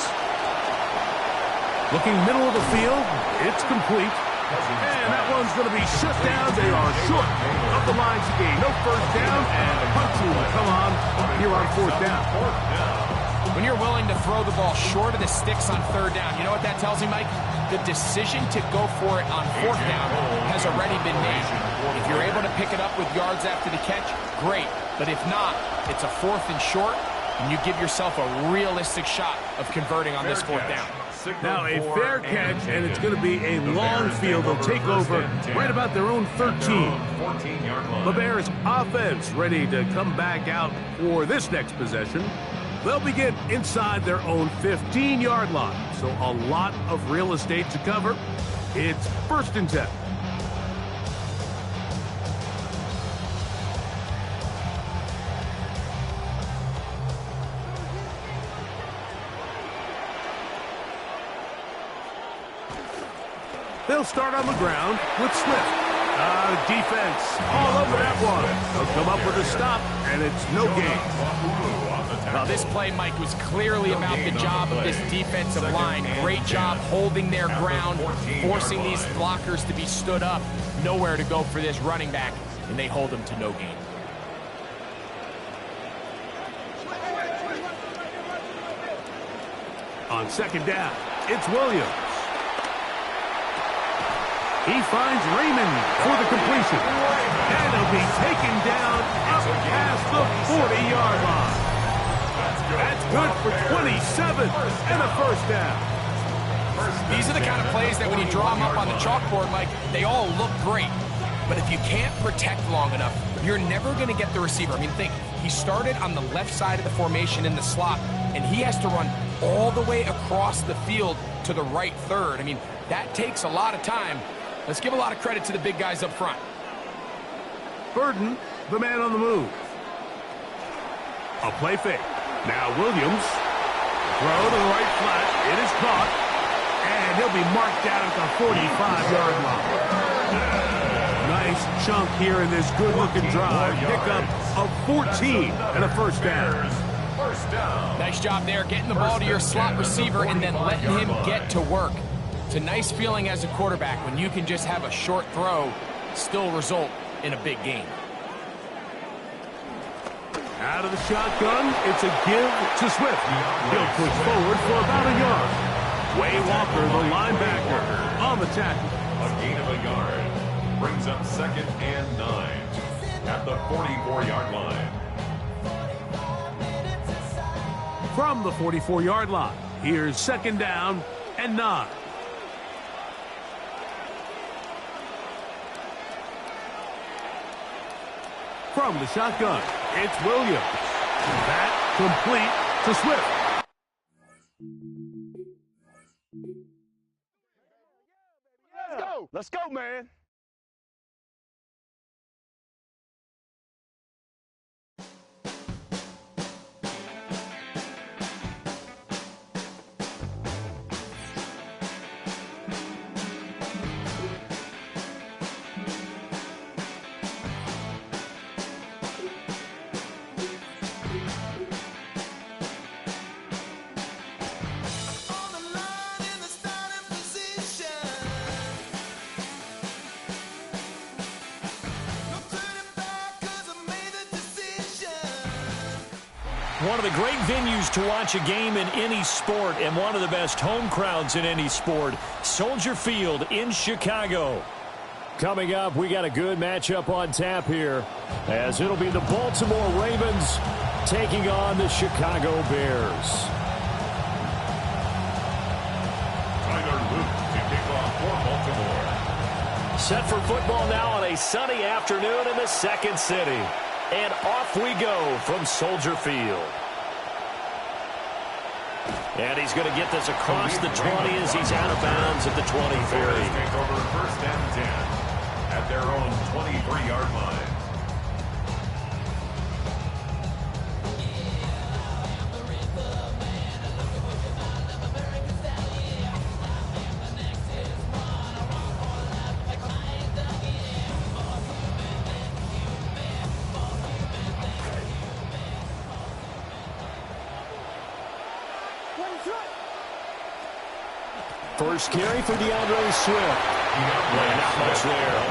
Looking middle of the field, it's complete. And that one's going to be shut down. They are short of the line to gain. No 1st down, and a punch will come on here on 4th down. When you're willing to throw the ball short of the sticks on 3rd down, you know what that tells me, Mike? The decision to go for it on 4th down has already been made. If you're able to pick it up with yards after the catch, great. But if not, it's a 4th and short, and you give yourself a realistic shot of converting on this 4th down. Now a fair catch, and it's going to be a long field. They'll take over right about their own 13. The Bears offense ready to come back out for this next possession. They'll begin inside their own 15-yard line. So a lot of real estate to cover. It's 1st and 10. They'll start on the ground with Swift. Defense all over that one. They'll come up with a stop, and it's no gain. Now, this play, Mike, was clearly about the job of this defensive line. Great job holding their ground, forcing these blockers to be stood up. Nowhere to go for this running back, and they hold him to no gain. On 2nd down, it's Williams. He finds Raymond for the completion. And he'll be taken down up past the 40-yard line. That's good for 27 and a 1st down. These are the kind of plays that when you draw them up on the chalkboard, Mike, they all look great. But if you can't protect long enough, you're never going to get the receiver. I mean, think, he started on the left side of the formation in the slot, and he has to run all the way across the field to the right 3rd. I mean, that takes a lot of time. Let's give a lot of credit to the big guys up front. Burden, the man on the move. A play fake. Now Williams. Throw to the right flat. It is caught. And he'll be marked down at the 45-yard line. Nice chunk here in this good-looking drive. Pickup of 14 and a 1st down. Nice job there, getting the ball to your slot receiver and then letting him get to work. It's a nice feeling as a quarterback when you can just have a short throw still result in a big gain. Out of the shotgun, it's a give to Swift. He'll push forward for about a yard. Way Walker, the linebacker, on the tackle. A gain of a yard brings up 2nd and 9 at the 44-yard line. From the 44-yard line, here's 2nd down and 9. From the shotgun, it's Williams. That complete to Swift. Let's go, man. On the line in the starting position. No turning back 'cause I made the decision. One of the great venues to watch a game in any sport and one of the best home crowds in any sport, Soldier Field in Chicago. Coming up, we got a good matchup on tap here as it'll be the Baltimore Ravens taking on the Chicago Bears. Tyler Luke to kick off for Baltimore. Set for football now on a sunny afternoon in the second city. And off we go from Soldier Field. And he's going to get this across the 20 as he's out of bounds at the 23. Bears take over 1st and 10 at their own 23-yard line. First carry for DeAndre Swift. Yeah, not much there.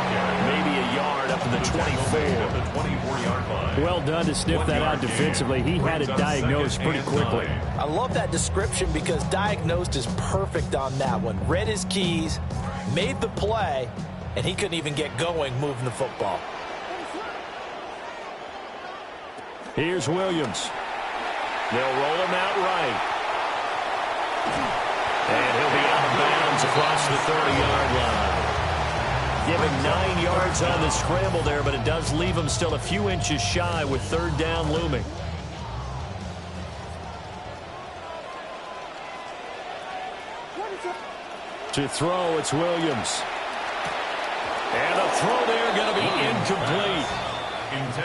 Maybe a yard up to the 24. At the 24-yard line. Well done to sniff that out defensively. He had it diagnosed pretty quickly. I love that description because diagnosed is perfect on that one. Read his keys, made the play, and he couldn't even get going moving the football. Here's Williams. They'll roll him out right. And he'll be out of bounds across the 30-yard line. Giving 9 yards on the scramble there, but it does leave him still a few inches shy with 3rd down looming. To throw, it's Williams. And a throw there going to be incomplete.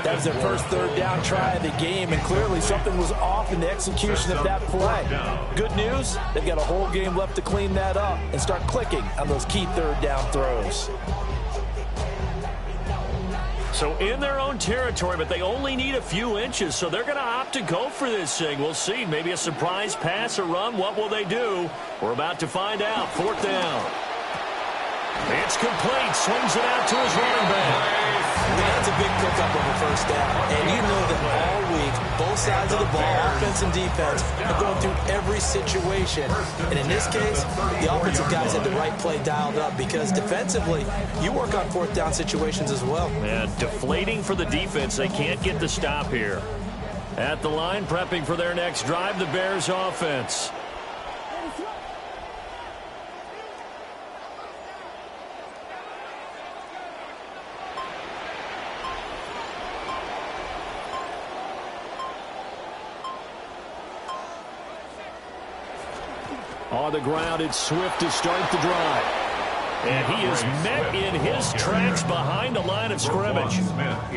That was their first 3rd down try of the game, and clearly something was off in the execution of that play. Good news, they've got a whole game left to clean that up and start clicking on those key 3rd down throws. So in their own territory, but they only need a few inches, so they're going to opt to go for this thing. We'll see. Maybe a surprise pass or run. What will they do? We're about to find out. 4th down. It's complete. Swings it out to his running back. That's a big pickup of a 1st down. And you know that all week, both sides of the ball, offense and defense, are going through every situation. And in this case, the offensive guys had the right play dialed up because defensively, you work on 4th down situations as well. Yeah, deflating for the defense. They can't get the stop here. At the line, prepping for their next drive, the Bears offense. On the ground, it's Swift to start the drive. And he is met in his tracks behind the line of scrimmage.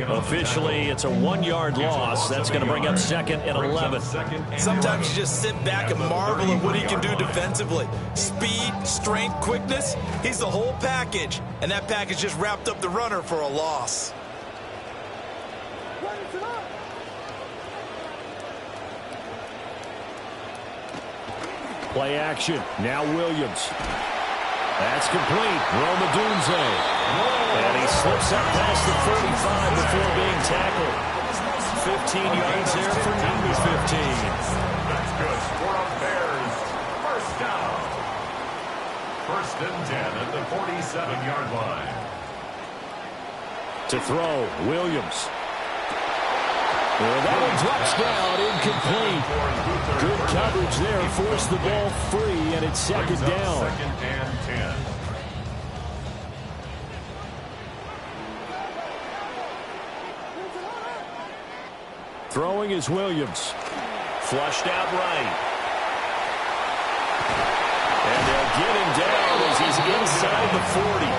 Officially, it's a 1-yard loss. That's going to bring up 2nd and 11. Sometimes you just sit back and marvel at what he can do defensively. Speed, strength, quickness, he's the whole package. And that package just wrapped up the runner for a loss. Play action. Now Williams. That's complete. Roma Dunze. And he slips up past the 45 before being tackled. yards there for number 15. That's good for a Bears first down. First and 10 at the 47-yard line. To throw, Williams. And that one drops down, incomplete. Good coverage there, forced the ball free, and it's second down. Second and 10. Throwing is Williams. Flushed out right. And they'll get him down as he's inside the 40.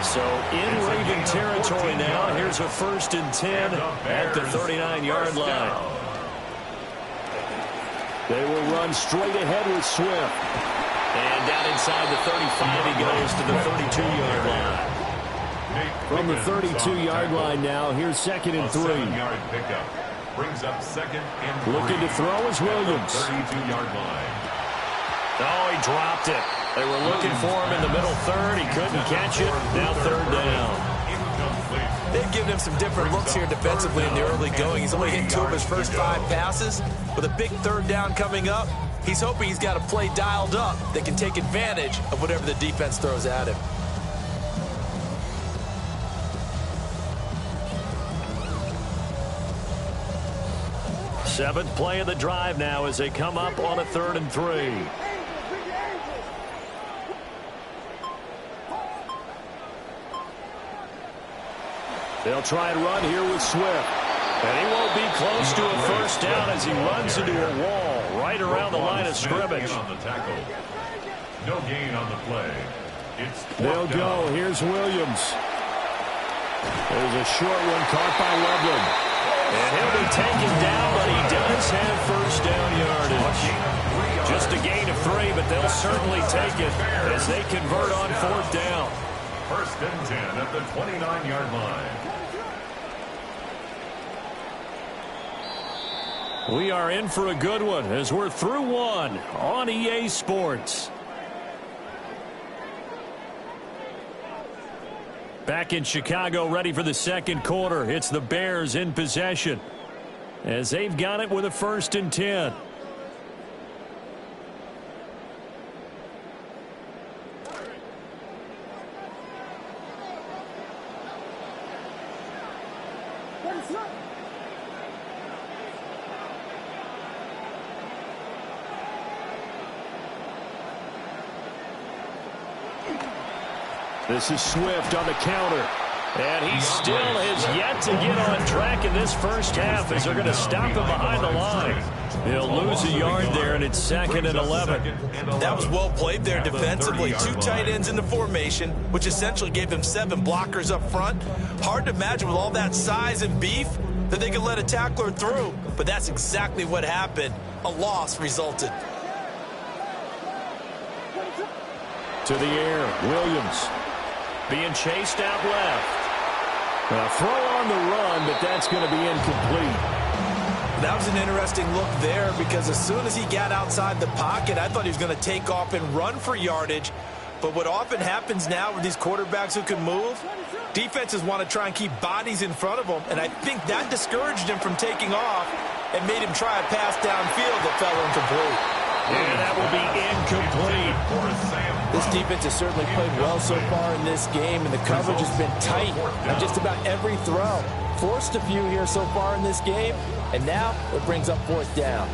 So in Raven territory now. Here's a first and 10 at the 39-yard line. They will run straight ahead with Swift. And down inside the 35 he goes to the 32-yard line. From the 32-yard line now, here's second and 3. 7-yard pickup. Brings up second and 3. Looking to throw is Williams. 32-yard line. Oh, he dropped it. They were looking for him in the middle third. He couldn't catch it. Now third down. They've given him some different looks here defensively in the early going. He's only hit 2 of his first 5 passes. With a big third down coming up, he's hoping he's got a play dialed up that can take advantage of whatever the defense throws at him. Seventh play of the drive now as they come up on a 3rd and 3. They'll try and run here with Swift. And he won't be close to a first down as he runs into a wall right around the line of scrimmage. On the tackle. No gain on the play. It's They'll go. Here's Williams. There's a short one caught by Loveland. And he'll be taken down, but he does have first down yardage. Just a gain of 3, but they'll certainly take it as they convert on 4th down. First and 10 at the 29-yard line. We are in for a good one as we're through one on EA Sports. Back in Chicago, ready for the second quarter. It's the Bears in possession as they've got it with a first and 10. This is Swift on the counter. And he still has yet to get on track in this first half as they're going to stop him behind the line. He'll lose a yard there, and it's 2nd and 11. That was well played there defensively. 2 tight ends in the formation, which essentially gave them 7 blockers up front. Hard to imagine with all that size and beef that they could let a tackler through. But that's exactly what happened. A loss resulted. To the air, Williams. Being chased out left. A throw on the run, but that's going to be incomplete. That was an interesting look there because as soon as he got outside the pocket, I thought he was going to take off and run for yardage. But what often happens now with these quarterbacks who can move, defenses want to try and keep bodies in front of them, and I think that discouraged him from taking off and made him try a pass downfield that fell incomplete. And that will be incomplete. This defense has certainly played well so far in this game, and the coverage has been tight on just about every throw. Forced a few here so far in this game, and now it brings up 4th down.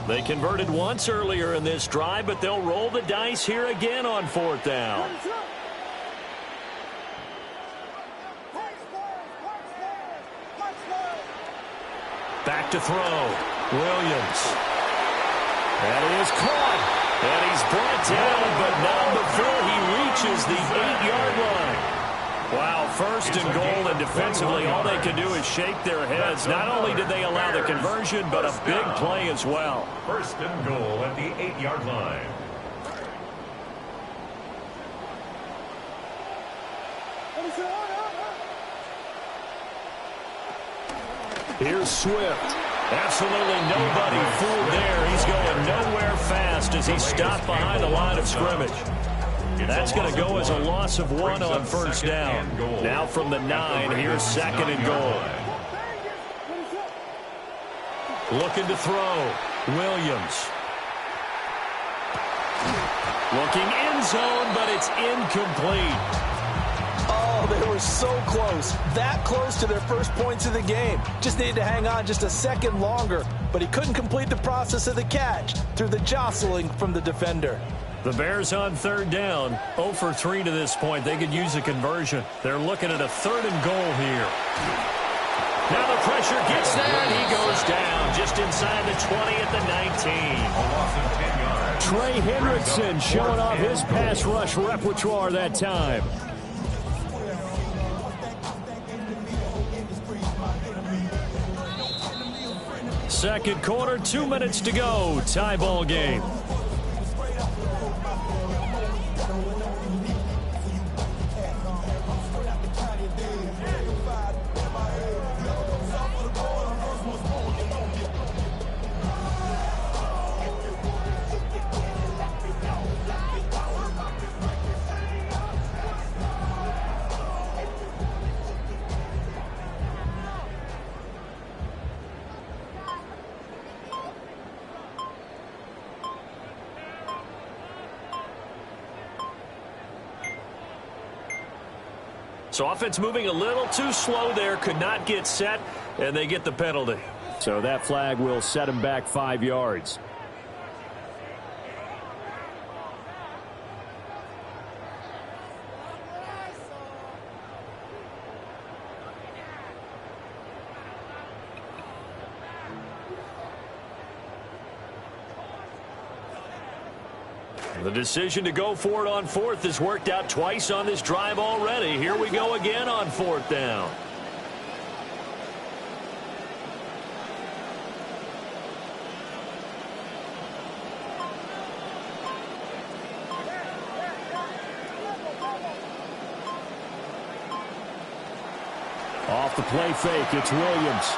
They converted once earlier in this drive, but they'll roll the dice here again on 4th down. Back to throw. Williams. And it is caught. And he's brought down, but not before he reaches the 8-yard line. Wow, first and goal, and defensively all they can do is shake their heads. Not only did they allow the conversion, but a big play as well. First and goal at the 8-yard line. Here's Swift. Absolutely nobody fooled there. He's going nowhere fast as he's stopped behind the line of scrimmage. That's going to go as a loss of 1 on first down. Now from the 9, here's 2nd and goal. Looking to throw. Williams. Looking end zone, but it's incomplete. Oh, they were so close. That close to their first points of the game. Just needed to hang on just a second longer, but he couldn't complete the process of the catch through the jostling from the defender. The Bears on third down, 0 for 3 to this point. They could use a conversion. They're looking at a 3rd and goal here. Now the pressure gets there, and he goes down just inside the 20 at the 19. Trey Hendrickson showing off his pass rush repertoire that time. Second quarter, 2 minutes to go. Tie ball game. So offense moving a little too slow there, could not get set, and they get the penalty. So that flag will set him back 5 yards. The decision to go for it on 4th has worked out twice on this drive already. Here we go again on 4th down. Off the play fake, it's Williams.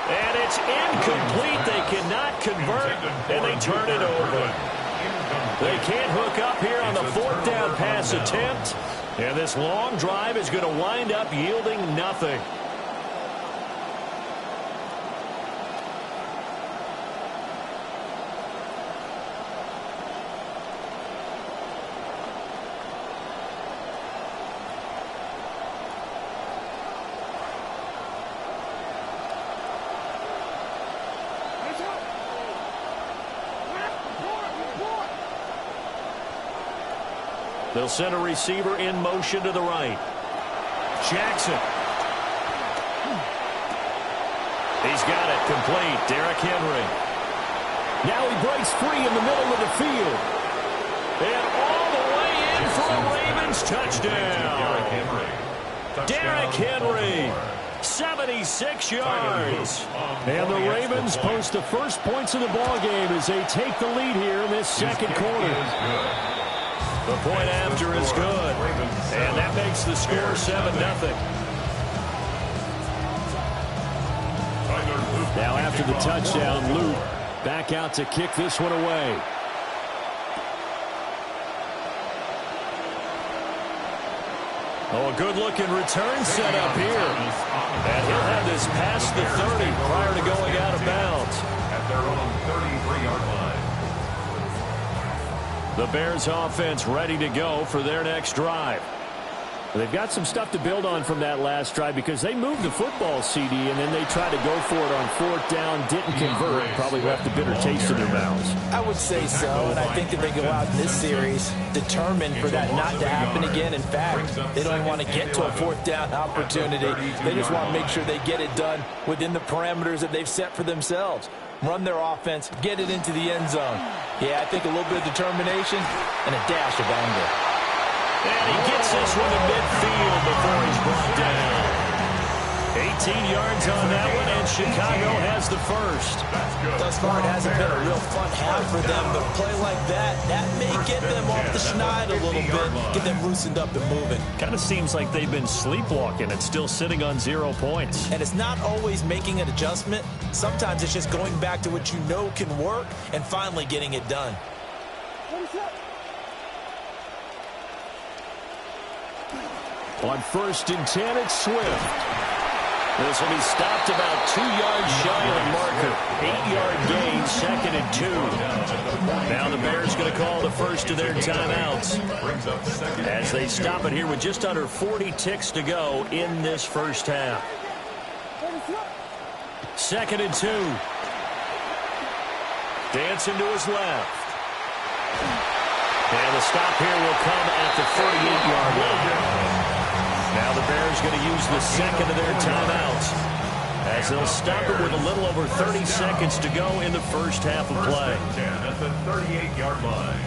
And it's incomplete. They cannot convert, and they turn it over. They can't hook up here on the 4th down pass attempt. And this long drive is going to wind up yielding nothing. They'll send a receiver in motion to the right. Jackson. He's got it complete. Derrick Henry. Now he breaks free in the middle of the field. And all the way in for a Ravens touchdown. Derrick Henry. 76 yards. And the Ravens post the first points of the ball game as they take the lead here in this second quarter. The point after is good, and that makes the score 7-0. Now after the touchdown, Luke back out to kick this one away. Oh, a good-looking return set up here. And he'll have this past the 30 prior to going out of bounds. At their own 33-yard line. The Bears offense ready to go for their next drive. They've got some stuff to build on from that last drive because they moved the football, CD, and then they tried to go for it on 4th down, didn't convert, probably left a bitter taste in their mouths. I would say so, and I think that they go out in this series determined for that not to happen again. In fact, they don't even want to get to a 4th down opportunity. They just want to make sure they get it done within the parameters that they've set for themselves. Run their offense, get it into the end zone. Yeah, I think a little bit of determination and a dash of anger. And he gets this one to midfield before he's brought down. 18 yards on that one, and Chicago has the first. Thus far, it hasn't been a real fun half for them, but a play like that may get them off the schneid a little bit, get them loosened up and moving. Kind of seems like they've been sleepwalking and still sitting on 0 points. And it's not always making an adjustment. Sometimes it's just going back to what you know can work and finally getting it done. On 1st and 10, it's Swift. This will be stopped about 2 yards shy of the marker. 8-yard gain, 2nd and 2. Now the Bears going to call the first of their timeouts as they stop it here with just under 40 ticks to go in this first half. 2nd and 2. Dancing to his left. And the stop here will come at the 48-yard line. Now the Bears going to use the second of their timeouts as they'll stop it with a little over 30 seconds to go in the first half of play. At the 38-yard line.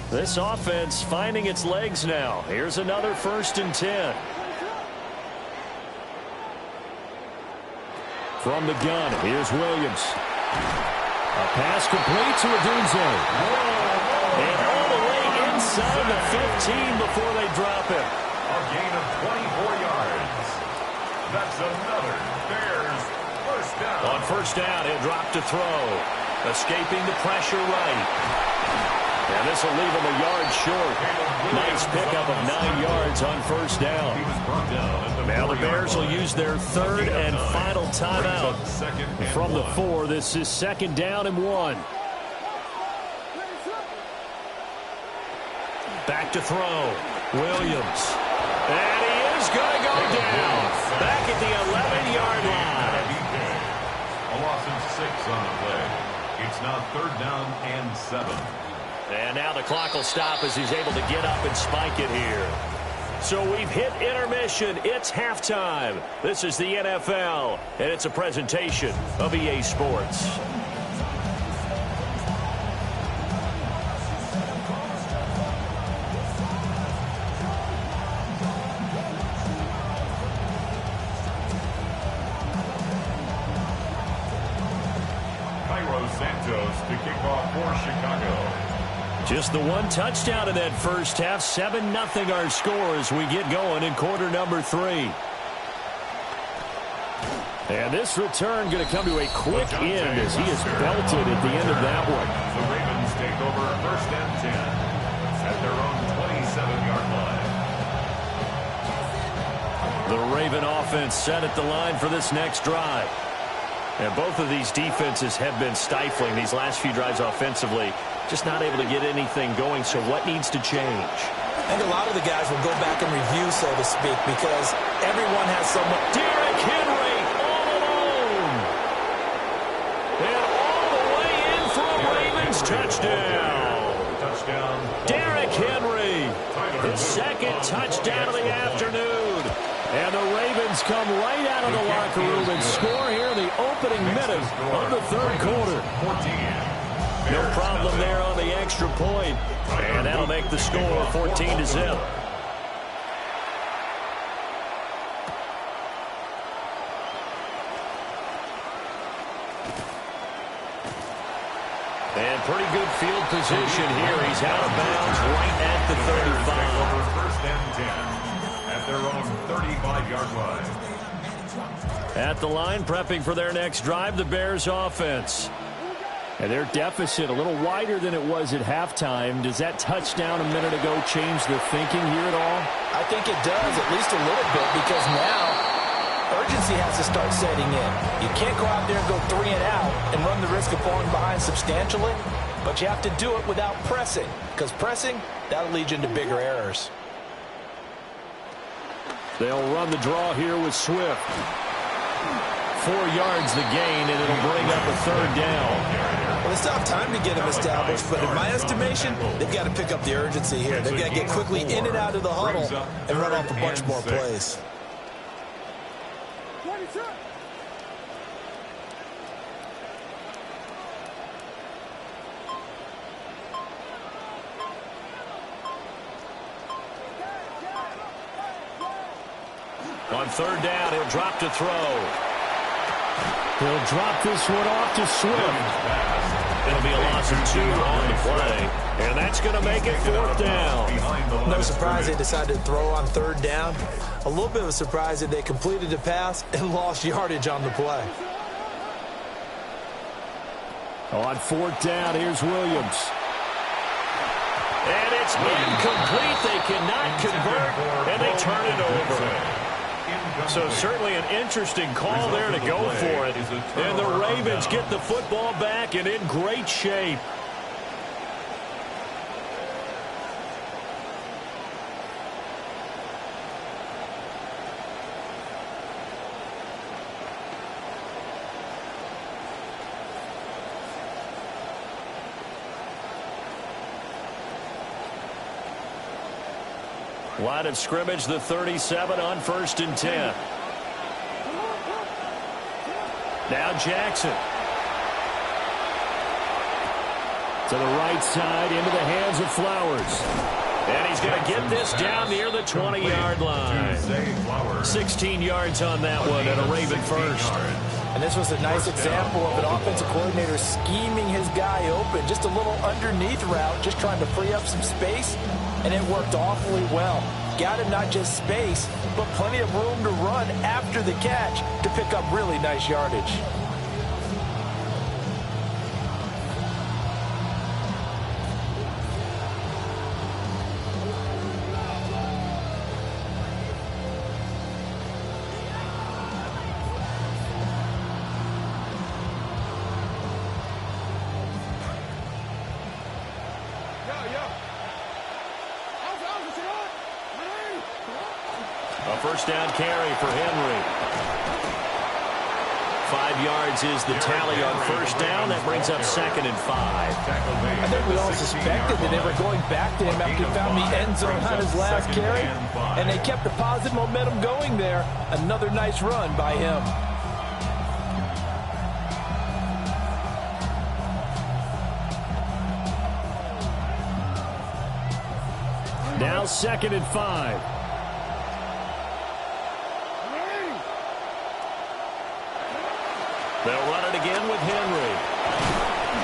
This offense finding its legs now. Here's another 1st and 10. From the gun, here's Williams. A pass complete to Odunze. And all the way inside the 15 before they drop him. A gain of 24 yards. That's another Bears first down. On first down, he'll drop to throw. Escaping the pressure right. And this will leave him a yard short. Nice pickup of 9 yards on first down. Now the Bears will use their 3rd and final timeout. From the 4, this is 2nd down and 1. Back to throw. Williams. And he is going to go down. Back at the 11-yard line. A loss of 6 on the play. It's now 3rd down and 7. And now the clock will stop as he's able to get up and spike it here. So we've hit intermission. It's halftime. This is the NFL, and it's a presentation of EA Sports. Santos to kick off for Chicago. Just the one touchdown in that first half. 7-0 our score as we get going in quarter number 3. And this return going to come to a quick end as he is belted at the end of that one. The Ravens take over 1st and 10 at their own 27-yard line. The Raven offense set at the line for this next drive. And both of these defenses have been stifling these last few drives offensively. Just not able to get anything going, so what needs to change? I think a lot of the guys will go back and review, so to speak, because everyone has someone. Derrick Henry all alone. And all the way in for a Ravens touchdown. Derrick Henry, his 2nd touchdown of the afternoon. And the Ravens come right out of the locker room and score here in the opening minute of the 3rd quarter. No problem there on the extra point. And that'll make the score 14-0. And pretty good field position here. He's out of bounds right at the 35. 1st and 10 at their own 35-yard line. At the line, prepping for their next drive, the Bears offense. And their deficit a little wider than it was at halftime. Does that touchdown a minute ago change the thinking here at all? I think it does, at least a little bit, because now urgency has to start setting in. You can't go out there and go 3 and out and run the risk of falling behind substantially, but you have to do it without pressing, because pressing, that'll lead you into bigger errors. They'll run the draw here with Swift. 4 yards the gain, and it'll bring up a 3rd down. Well, they still have time to get him established, but in my estimation, they've got to pick up the urgency here. They've got to get quickly in and out of the huddle and run off a bunch more plays. On 3rd down, he'll drop to throw. He'll drop this one off to Swift. It'll be a loss of 2 on the play, and that's going to make it 4th down. No surprise they decided to throw on 3rd down. A little bit of a surprise that they completed the pass and lost yardage on the play. On 4th down, here's Williams. And it's It's incomplete. They cannot convert, and they turn it over. So certainly an interesting call there to go for it. And the Ravens get the football back and in great shape. Line of scrimmage, the 37 on 1st and 10. Now Jackson. To the right side, into the hands of Flowers. And he's going to get this down near the 20-yard line. 16 yards on that one, and a Raven first. And this was a nice example of an offensive coordinator scheming his guy open. Just a little underneath route, just trying to free up some space, and it worked awfully well. Got him not just space, but plenty of room to run after the catch to pick up really nice yardage. First down carry for Henry. 5 yards is the tally on first down. That brings up 2nd and 5. I think we all suspected that they were going back to him after he found the end zone on his last carry, and they kept the positive momentum going there. Another nice run by him. Now 2nd and 5. They'll run it again with Henry.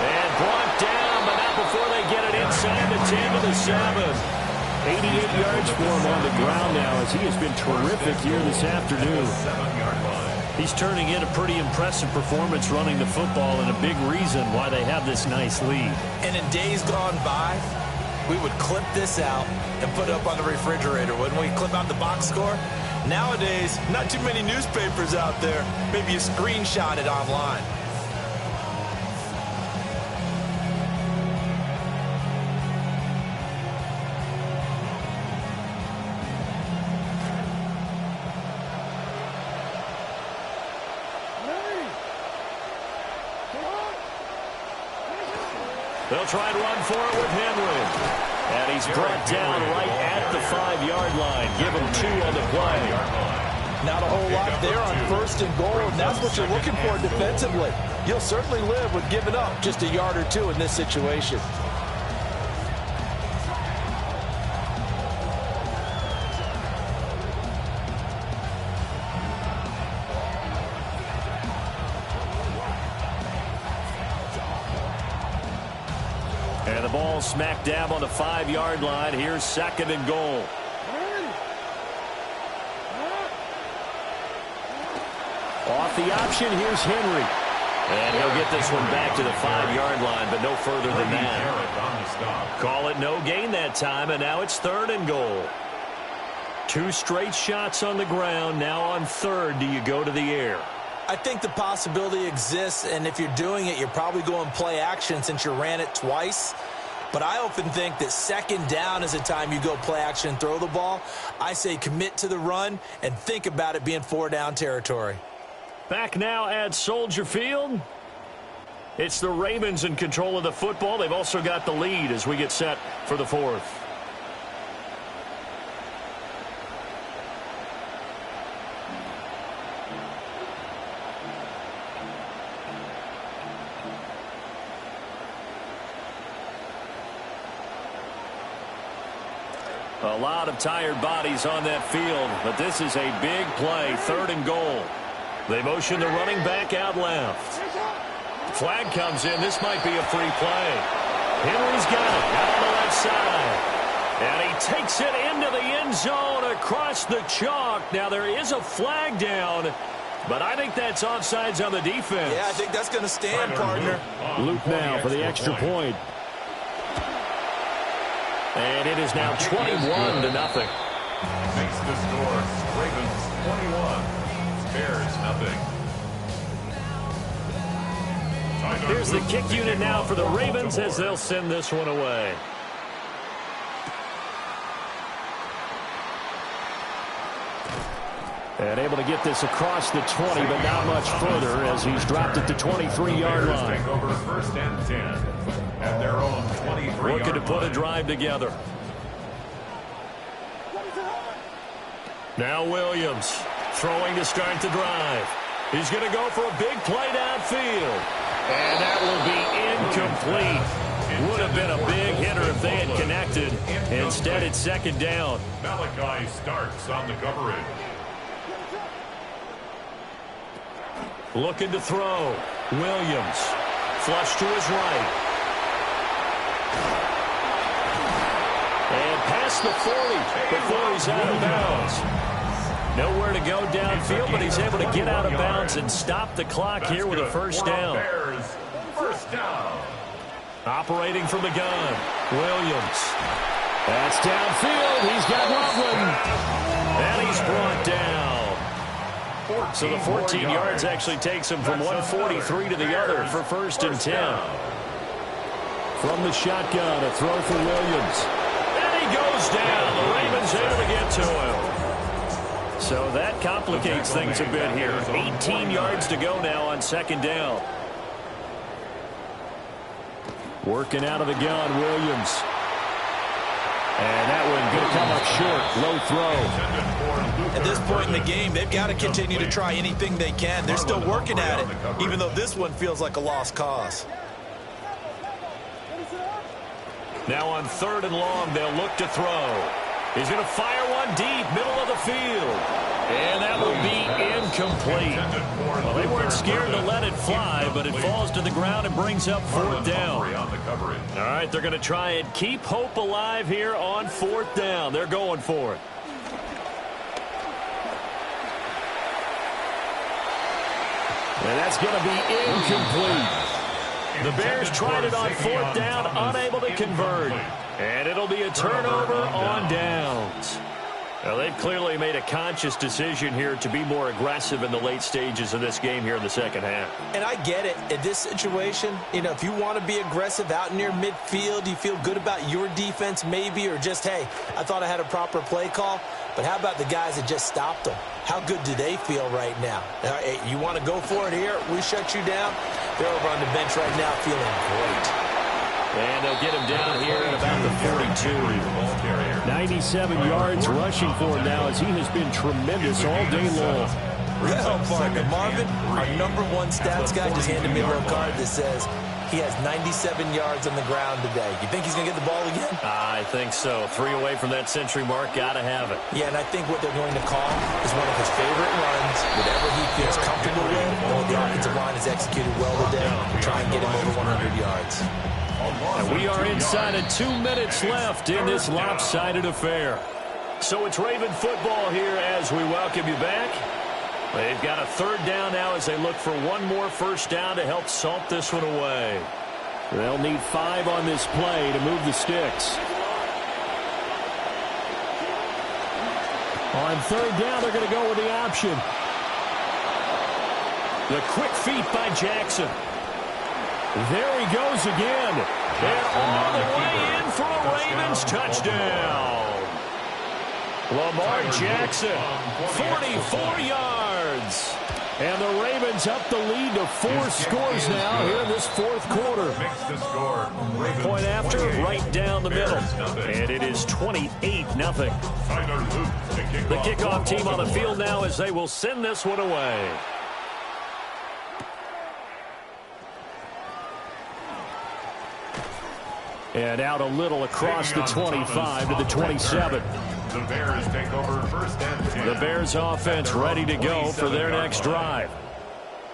And brought down, but not before they get it inside the 10 to the 7. 88 yards for him on the ground now as he has been terrific here this afternoon. He's turning in a pretty impressive performance running the football and a big reason why they have this nice lead. And in days gone by, we would clip this out and put it up on the refrigerator. Wouldn't we clip out the box score? Nowadays, not too many newspapers out there. Maybe you screenshot it online. They'll try and run for it with Henry. And he's brought down right at the 5-yard line. Give him 2 on the play. Not a whole lot there on 1st and goal, and that's what you're looking for defensively. You'll certainly live with giving up just a yard or 2 in this situation. And the ball smack dab on the 5-yard line. Here's 2nd and goal. Off the option, here's Henry. And he'll get this one back to the 5-yard line, but no further than that. Call it no gain that time, and now it's 3rd and goal. 2 straight shots on the ground. Now on 3rd, do you go to the air? I think the possibility exists, and if you're doing it, you're probably going play action since you ran it twice. But I often think that 2nd down is the time you go play action and throw the ball. I say commit to the run and think about it being 4-down territory. Back now at Soldier Field. It's the Ravens in control of the football. They've also got the lead as we get set for the 4th. A lot of tired bodies on that field, but this is a big play, 3rd and goal. They motion the running back out left. Flag comes in. This might be a free play. Henry's got it out on the left side. And he takes it into the end zone across the chalk. Now there is a flag down, but I think that's offsides on the defense. Yeah, I think that's going to stand, partner. Luke now for the extra point. And it is now 21-0. Makes the score Ravens 21, Bears nothing. Here's the kick unit now for the Ravens as they'll send this one away. And able to get this across the 20, but not much further as he's dropped it to 23-yard line. Take over first and 10 at their own 23-yard line. Looking to put a drive together. Now Williams throwing to start the drive. He's going to go for a big play downfield. And that will be incomplete. Would have been a big hitter if they had connected. Instead, it's second down. Malachi starts on the coverage. Looking to throw. Williams. Flush to his right. And past the 40 before he's out of bounds. Nowhere to go downfield, but he's able to get out of bounds and stop the clock here with a first down. First down. Operating from the gun. Williams. That's downfield. He's got Loveland. And he's brought down. So the 14 yards actually takes him from 143 to the other for first and 10. From the shotgun, a throw for Williams. And he goes down. The Ravens able to get to him. So that complicates things a bit here. 18 yards to go now on second down. Working out of the gun, Williams. And that one going to come up short. Low throw. At this point in the game, they've got to continue to try anything they can. They're still working at it, even though this one feels like a lost cause. Now on third and long, they'll look to throw. He's going to fire one deep, middle of the field. And that will be incomplete. Well, they weren't scared to let it fly, but it falls to the ground and brings up fourth down. All right, they're going to try and keep hope alive here on fourth down. They're going for it. And that's going to be incomplete. The Bears tried it on fourth down, unable to convert. And it'll be a turnover on downs. Now, they've clearly made a conscious decision here to be more aggressive in the late stages of this game here in the second half. And I get it. In this situation, you know, if you want to be aggressive out near midfield, you feel good about your defense maybe, or just, hey, I thought I had a proper play call. But how about the guys that just stopped them? How good do they feel right now? Hey, you want to go for it here? We shut you down? They're over on the bench right now feeling great. And they'll get him down here at about the 42. 97 yards rushing for him now as he has been tremendous all day long. Well, partner, Marvin, our #1 stats guy, just handed me a little card that says he has 97 yards on the ground today. You think he's going to get the ball again? I think so. 3 away from that century mark. Got to have it. Yeah, and I think what they're going to call is one of his favorite runs, whatever he feels comfortable with, or the offensive line has executed well today, try and get him over 100 yards. And we are inside of 2 minutes left in this lopsided affair. So it's Raven football here as we welcome you back. They've got a third down now as they look for one more first down to help salt this one away. They'll need 5 on this play to move the sticks. On third down, they're going to go with the option. The quick feet by Jackson. There he goes again. And all the way in for a Ravens touchdown. Lamar Jackson, 44 yards. And the Ravens up the lead to 4 scores now here in this fourth quarter. Point after, right down the middle. And it is 28-0. The kickoff team on the field now as they will send this one away. And out a little across the 25 to the 27. The Bears take over first and 10. The Bears offense ready to go for their next drive.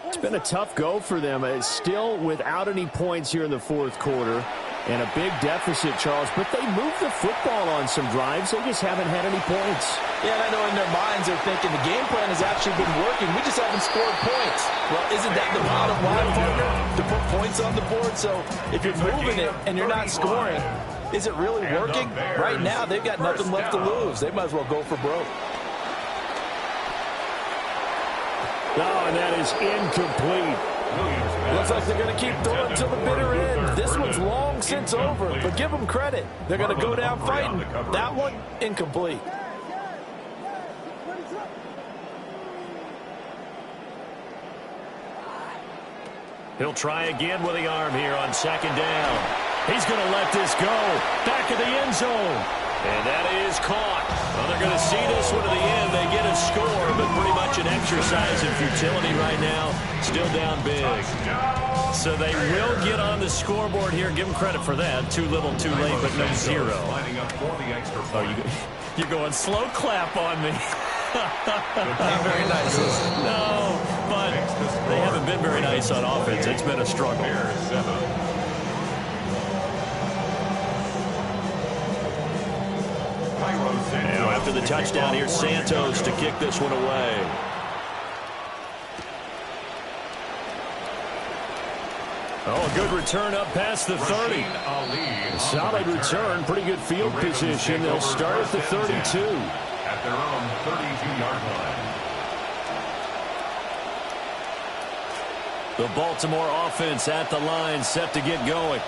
It's been a tough go for them. It's still without any points here in the fourth quarter. And a big deficit, Charles. But they moved the football on some drives. They just haven't had any points. Yeah, and I know in their minds they're thinking the game plan has actually been working. We just haven't scored points. Well, isn't that the bottom line, partner? To put points on the board. So if you're moving it and you're not scoring, Is it really working? Right now, they've got nothing left to lose. They might as well go for broke. Oh, and that is incomplete. Looks like they're going to keep throwing till the bitter end. This one's long since over, but give them credit. They're going to go down fighting. That one, incomplete. He'll try again with the arm here on second down. He's going to let this go. Back of the end zone. And that is caught. Well, they're going to see this one to the end. They get a score, but pretty much an exercise in futility right now. Still down big. So they will get on the scoreboard here. Give them credit for that. Too little, too late, but no zero. Oh, you're going slow clap on me. Very nice. No, but they haven't been very nice on offense. It's been a struggle. Now after the touchdown, here's Santos to kick this one away. Oh, a good return up past the 30. Solid return, pretty good field position. They'll start at the 32. At their own 32-yard line. The Baltimore offense at the line, set to get going.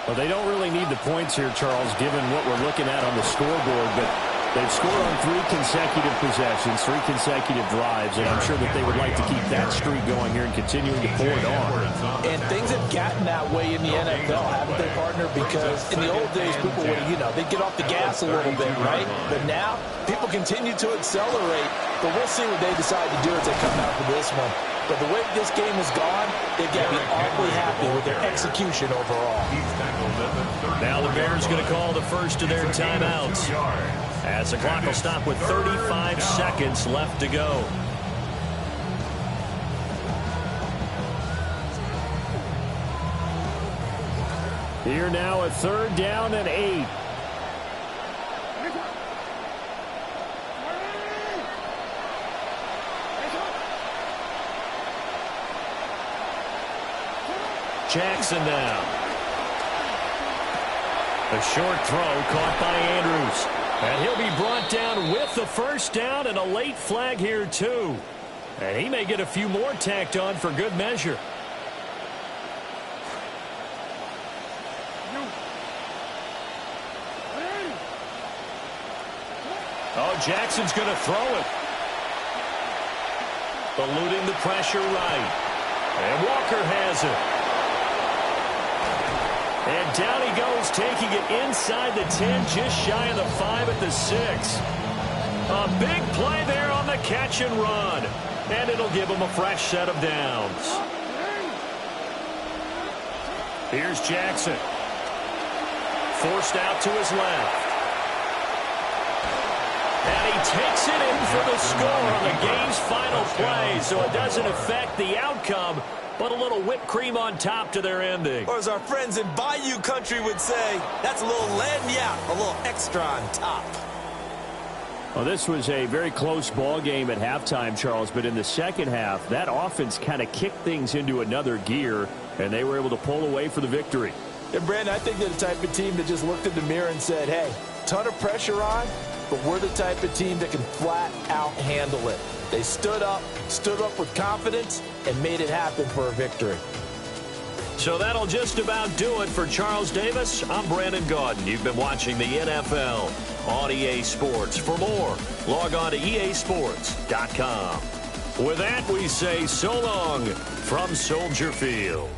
Well, they don't really need the points here, Charles, given what we're looking at on the scoreboard, but they've scored on 3 consecutive possessions, 3 consecutive drives, and I'm sure that they would like to keep that streak going here and continuing to pour it on. And things have gotten that way in the NFL, haven't they, partner? Because in the old days, people would, they'd get off the gas a little bit, right? But now, people continue to accelerate, but we'll see what they decide to do as they come out for this one. But the way this game has gone, they've got to be awfully happy with their execution overall. Now the Bears going to call the first of their timeouts, as the clock will stop with 35 seconds left to go. Here now at 3rd down and 8. Jackson now. A short throw caught by Andrews. And he'll be brought down with the first down and a late flag here too. And he may get a few more tacked on for good measure. Oh, Jackson's going to throw it. Eluding the pressure right. And Walker has it. And down he goes, taking it inside the 10, just shy of the 5 at the 6. A big play there on the catch and run. And it'll give him a fresh set of downs. Here's Jackson. Forced out to his left. And he takes it in for the score on the game's final play, so it doesn't affect the outcome, but a little whipped cream on top to their ending. Or as our friends in Bayou Country would say, that's a little lagniappe, a little extra on top. Well, this was a very close ball game at halftime, Charles, but in the second half, that offense kind of kicked things into another gear, and they were able to pull away for the victory. And, Brandon, I think they're the type of team that just looked in the mirror and said, hey, ton of pressure on, but we're the type of team that can flat out handle it. They stood up with confidence, and made it happen for a victory. So that'll just about do it for Charles Davis. I'm Brandon Gaudin. You've been watching the NFL on EA Sports. For more, log on to easports.com. With that, we say so long from Soldier Field.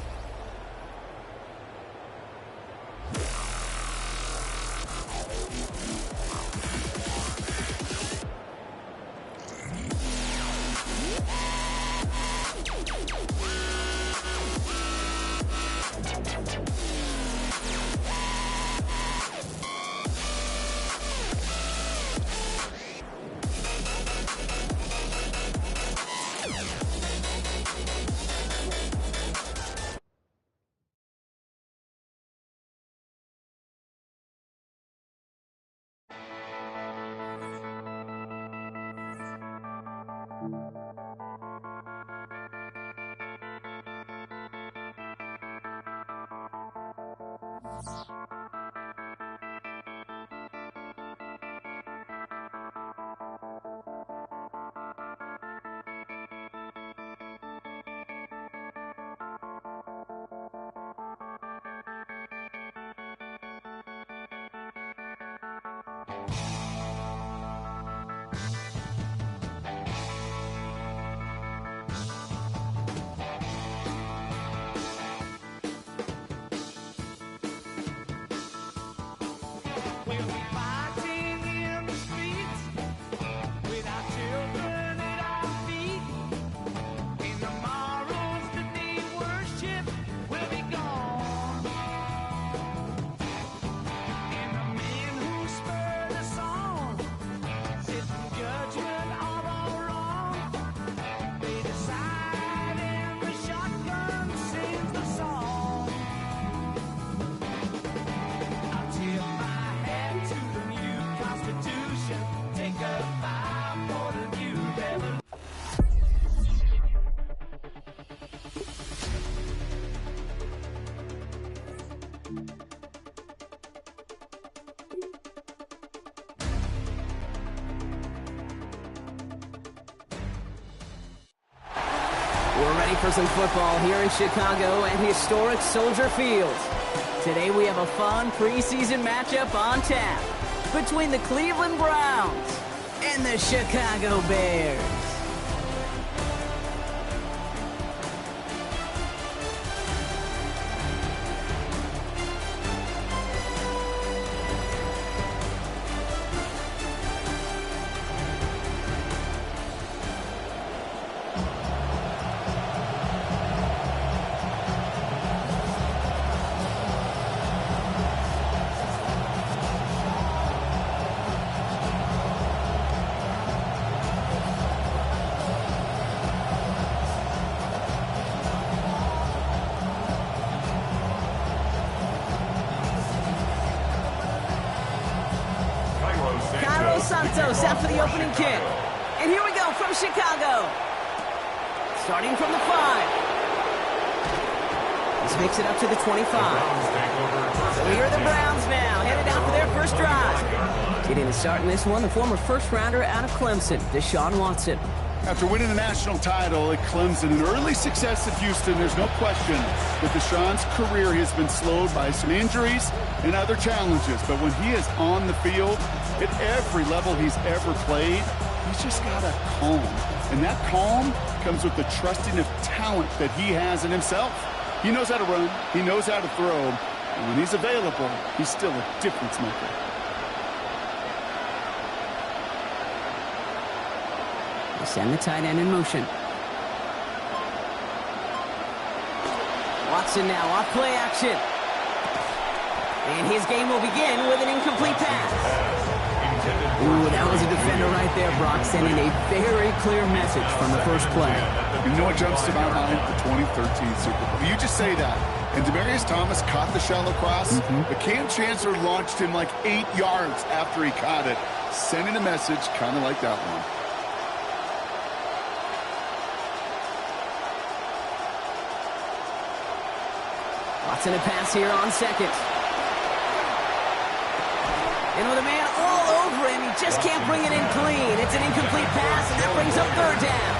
We're ready for some football here in Chicago at historic Soldier Field. Today we have a fun preseason matchup on tap between the Cleveland Browns and the Chicago Bears. Santos out for the opening kick. And here we go from Chicago. Starting from the 5. This makes it up to the 25. So here are the Browns now, headed out for their first drive. Getting a start in this one, the former first-rounder out of Clemson, Deshaun Watson. After winning the national title at Clemson and early success at Houston, there's no question that Deshaun's career has been slowed by some injuries and other challenges. But when he is on the field, at every level he's ever played, he's just got a calm. And that calm comes with the trusting of talent that he has in himself. He knows how to run, he knows how to throw, and when he's available, he's still a difference maker. They send the tight end in motion. Watson now off play action. And his game will begin with an incomplete pass. Ooh, that was a defender right there, Brock, sending a very clear message from the first play. You know what jumps to my mind? The 2013 Super Bowl. You just say that. And Demaryius Thomas caught the shallow cross, but Cam Chancellor launched him like 8 yards after he caught it, sending a message kind of like that one. Watson a pass here on second. And with a man all over him, he just can't bring it in clean. It's an incomplete pass, and that brings up third down.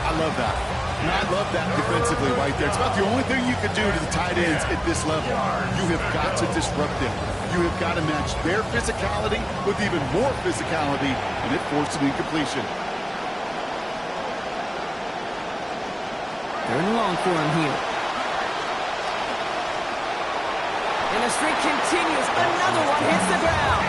I love that. And I love that defensively right there. It's about the only thing you can do to the tight ends at this level. You have got to disrupt them. You have got to match their physicality with even more physicality, and it forced an incompletion. Third and long for him here. And the streak continues. Another one hits the ground.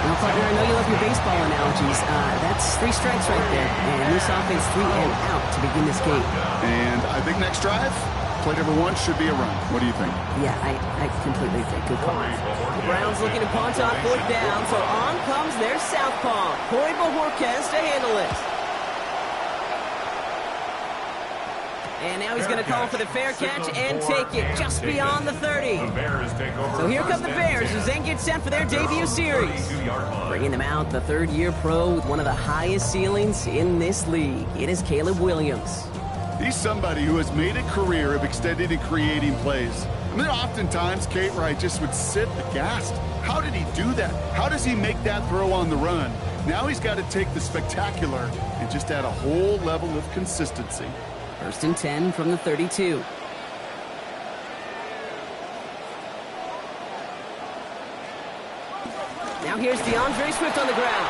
Well, partner, I know you love your baseball analogies. That's 3 strikes right there. And this offense 3 and out to begin this game. And I think next drive, play number 1 should be a run. What do you think? Yeah, I completely think. Good call. The Browns looking to punt on 4th down, so on comes their southpaw, Corey Bojorquez, to handle it. And now he's going to call for the fair catch and take it just beyond the 30. So here come the Bears as they get set for their debut series. Bringing them out, the third-year pro with one of the highest ceilings in this league. It is Caleb Williams. He's somebody who has made a career of extending and creating plays. I mean, oftentimes, Kate Wright just would sit aghast. How did he do that? How does he make that throw on the run? Now he's got to take the spectacular and just add a whole level of consistency. 1st and 10 from the 32. Now here's DeAndre Swift on the ground.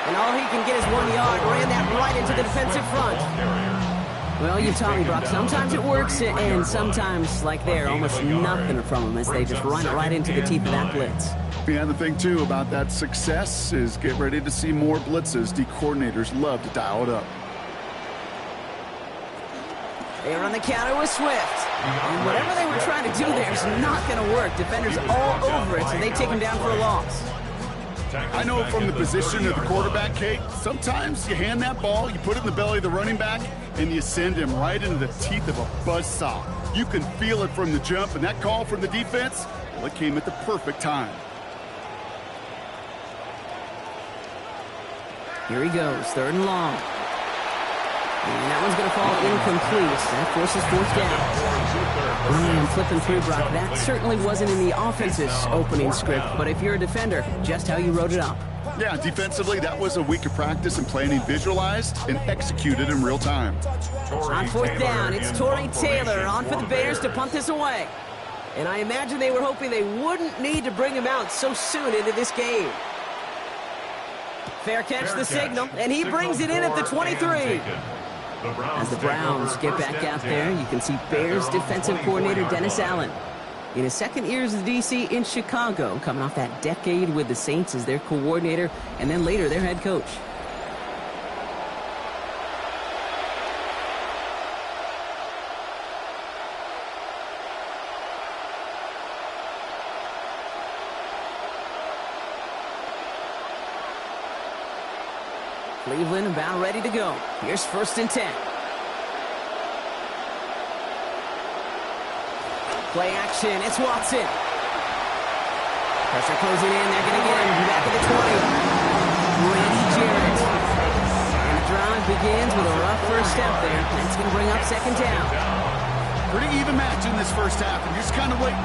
And all he can get is 1 yard. Ran that right into the defensive front. Well, you've taught me, Brock. Sometimes it works, and sometimes, like there, almost nothing from them as they just run it right into the teeth of that blitz. Yeah, the thing, too, about that success is get ready to see more blitzes. D coordinators love to dial it up. They are on the counter with Swift. And whatever they were trying to do there is not going to work. Defenders all over it, so they take him down for a loss. I know from the position of the quarterback, Kate, sometimes you hand that ball, you put it in the belly of the running back, and you send him right into the teeth of a buzzsaw. You can feel it from the jump, and that call from the defense, well, it came at the perfect time. Here he goes, 3rd and long. And that one's going to fall incomplete. That forces 4th down. Flipping through, Brock, that certainly wasn't in the offense's opening script, but if you're a defender, just how you wrote it up. Yeah, defensively, that was a week of practice and planning visualized and executed in real time. On fourth down, it's Torrey Taylor on for the Bears to punt this away. And I imagine they were hoping they wouldn't need to bring him out so soon into this game. Fair catch, the signal, and he brings it in at the 23. As the Browns get back out there, you can see Bears defensive coordinator Dennis Allen in his second year as the DC in Chicago, coming off that decade with the Saints as their coordinator and then later their head coach. Cleveland about ready to go. Here's 1st and 10. Play action. It's Watson. Pressure closing in. They're going to get him back at the 20. Randy Jarrett. And the drive begins with a rough first step there. That's going to bring up 2nd down. Pretty even match in this first half, and you're just kind of waiting.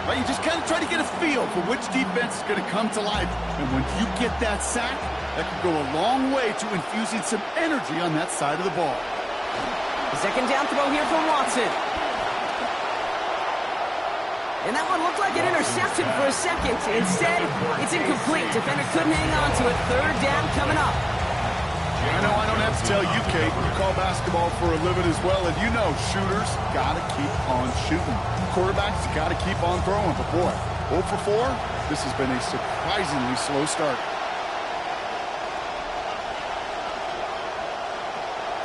Right? You just kind of try to get a feel for which defense is going to come to life. And when you get that sack, that could go a long way to infusing some energy on that side of the ball. The 2nd down throw here from Watson. And that one looked like an interception for a second. Instead, it's incomplete. Defender couldn't hang on to it. 3rd down coming up. I know I don't have to tell you, Kate. You call basketball for a living as well, and you know shooters got to keep on shooting. Quarterbacks got to keep on throwing. But boy, 0 for 4, this has been a surprisingly slow start.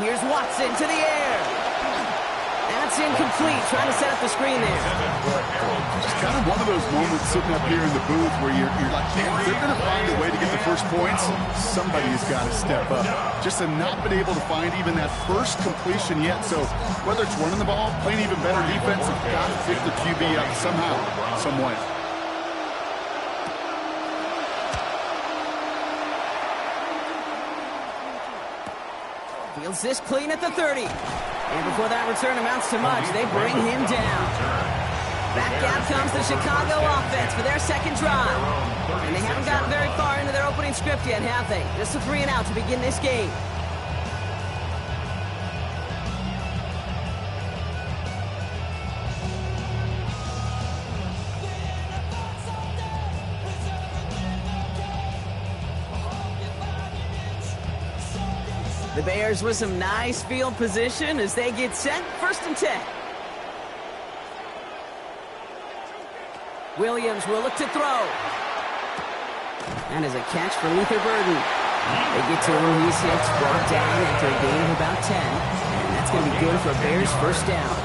Here's Watson to the air. That's incomplete. Trying to set up the screen there. It's kind of one of those moments sitting up here in the booth where you're like, man, if they're going to find a way to get the first points, somebody's got to step up. Just have not been able to find even that first completion yet. So whether it's running the ball, playing even better defense, they've got to pick the QB up somehow, some way. Fields this clean at the 30. And before that return amounts to much, they bring him down. Back out comes the Chicago offense for their 2nd drive. And they haven't gotten very far into their opening script yet, have they? Just a 3 and out to begin this game. The Bears with some nice field position as they get set. 1st and 10. Williams will look to throw. That is a catch for Luther Burden. They get to him. He's hit, brought down after a gain of about 10. And that's going to be good for Bears' 1st down.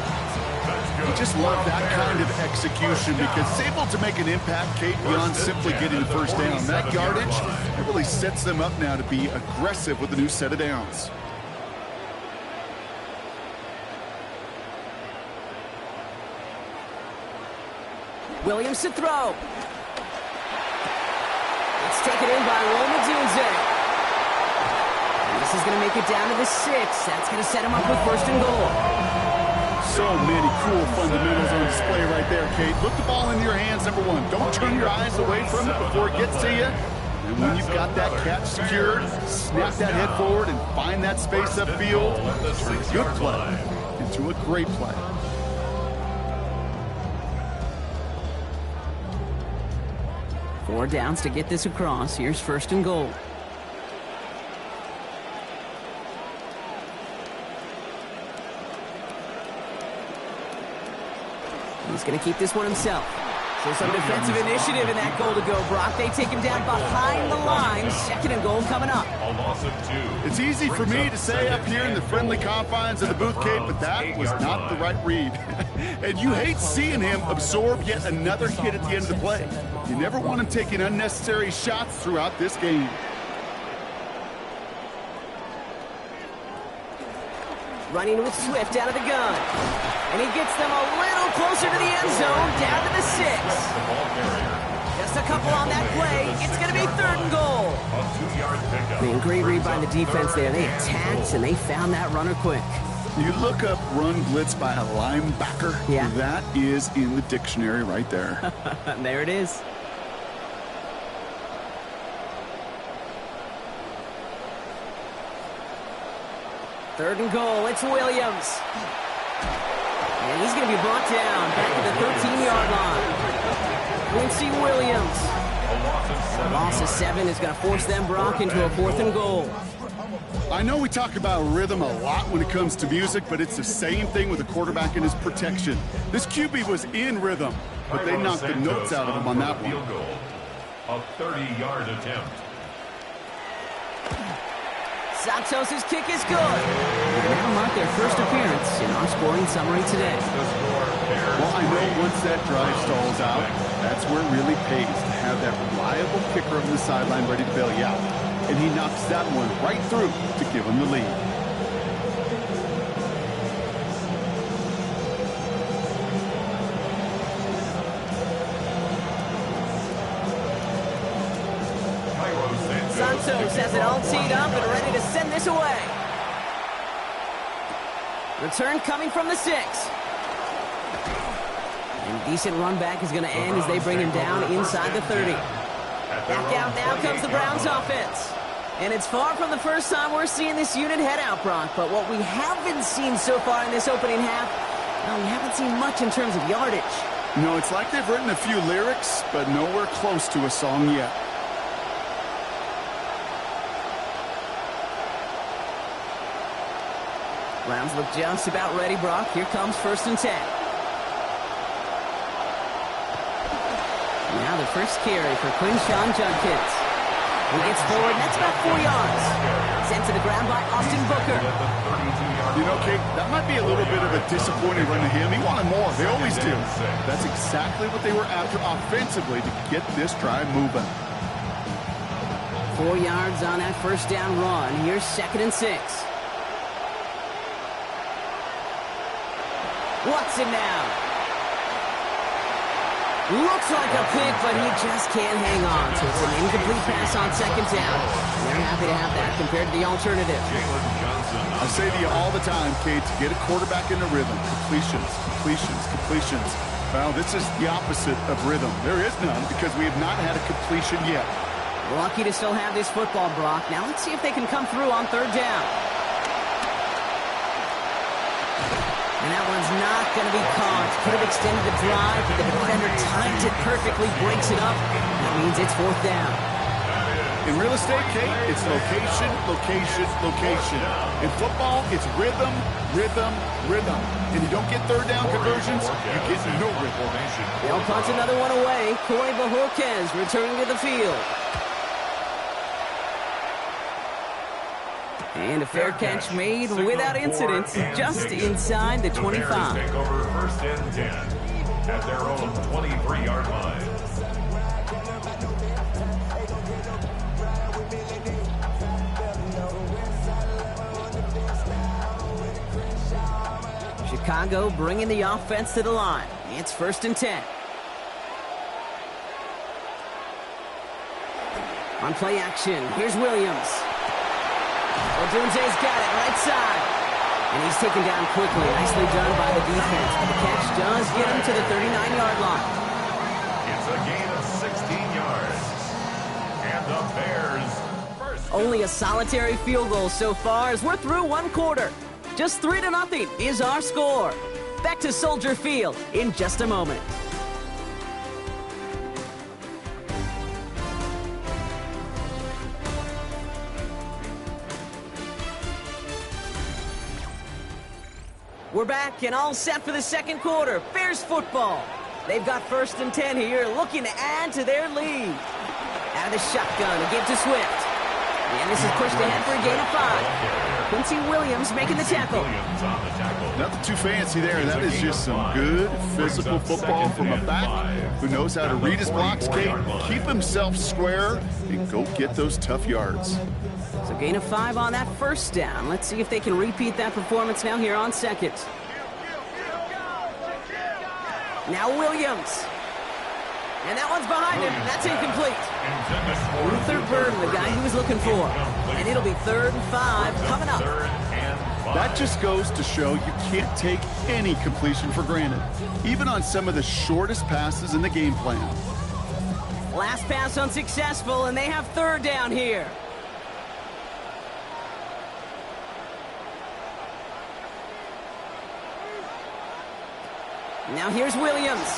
You just love that kind of execution because it's able to make an impact, Kate, beyond simply getting the 1st down. That yardage, it really sets them up now to be aggressive with a new set of downs. Williams to throw. It's taken in by Womadunze. This is going to make it down to the 6. That's going to set him up with 1st and goal. So many cool fundamentals on display right there, Kate. Put the ball in your hands, number 1. Don't turn your eyes away from it before it gets to you. And when you've got that catch secured, snap that head forward and find that space upfield. Turn a good play into a great play. Four downs to get this across. Here's 1st and goal. He's going to keep this one himself. So some defensive initiative in that goal to go, Brock. They take him down behind the line. 2nd and goal coming up. It's easy for me to say up here in the friendly confines of the booth, Kate, but that was not the right read. And you hate seeing him absorb yet another hit at the end of the play. You never want him taking unnecessary shots throughout this game. Running with Swift out of the gun. And he gets them a little closer to the end zone, down to the 6. Just a couple on that play. It's going to be 3rd and goal. Man, great read by the defense there. They attacked, and they found that runner quick. You look up run blitz by a linebacker. Yeah. That is in the dictionary right there. There it is. Third and goal, it's Williams. And he's going to be brought down back at the 13-yard line. Quincy Williams. A loss of 7 is going to force them, Brock, into a 4th and goal. I know we talk about rhythm a lot when it comes to music, but it's the same thing with the quarterback and his protection. This QB was in rhythm, but they knocked the notes out of him on that one. A 30-yard attempt. Santos' kick is good. They now mark their first appearance in our scoring summary today. Well, I know once that drive stalls out, that's where it really pays to have that reliable kicker on the sideline ready to bail you out. And he knocks that one right through to give him the lead. Santos has it all teed up and ready to send this away. Return coming from the 6. And decent run back is going to end as they bring him down inside the 30. Back out now comes the Browns offense. And it's far from the first time we're seeing this unit head out, Brock. But what we haven't seen so far in this opening half, well, we haven't seen much in terms of yardage. No, it's like they've written a few lyrics, but nowhere close to a song yet. Browns look just about ready, Brock. Here comes 1st and 10. Now the first carry for Quinshawn Judkins. He gets forward, and that's about 4 yards. Sent to the ground by Austin Booker. You know, Kate, that might be a little bit of a disappointing run to him. He wanted more. They always do. That's exactly what they were after offensively to get this drive moving. 4 yards on that first down run. Here's 2nd and 6. Watson now. Looks like a pick, but he just can't hang on. So it's an incomplete pass on 2nd down. And they're happy to have that compared to the alternative. I say to you all the time, Kate, to get a quarterback into rhythm, completions, completions, completions. Well, this is the opposite of rhythm. There is none because we have not had a completion yet. Lucky to still have this football, Brock. Now let's see if they can come through on 3rd down. And that one's not going to be caught. Could have extended the drive, but the defender timed it perfectly, breaks it up. That means it's 4th down. In real estate, Kate, it's location, location, location. In football, it's rhythm, rhythm, rhythm. And you don't get 3rd down conversions, you get no rhythm. They'll punch another one away. Corey Bajorquez returning to the field. And a fair catch made without incident, just inside the 25. Take over 1st and 10 at their own 23-yard line. Chicago bringing the offense to the line. It's 1st and 10. On play action, here's Williams. Odunze's got it right side. And he's taken down quickly. Nicely done by the defense. But the catch does get him to the 39-yard line. It's a gain of 16 yards. And the Bears first. Only a solitary field goal so far as we're through 1 quarter. Just 3-0 is our score. Back to Soldier Field in just a moment. We're back and all set for the 2nd quarter. Bears football. They've got 1st and 10 here, looking to add to their lead. Out of the shotgun, a give to Swift. And this is pushed ahead for a gain of 5. Quincy Williams making the tackle. Nothing too fancy there. That is just some good physical football from a back who knows how to read his blocks, Kate, keep himself square, and go get those tough yards. So gain of 5 on that first down. Let's see if they can repeat that performance now here on 2nd. Now Williams. And that one's behind him. That's incomplete. Luther Burden, the guy he was looking for. And it'll be 3rd and 5 coming up. That just goes to show you can't take any completion for granted, even on some of the shortest passes in the game plan. Last pass unsuccessful, and they have 3rd down here. Now here's Williams.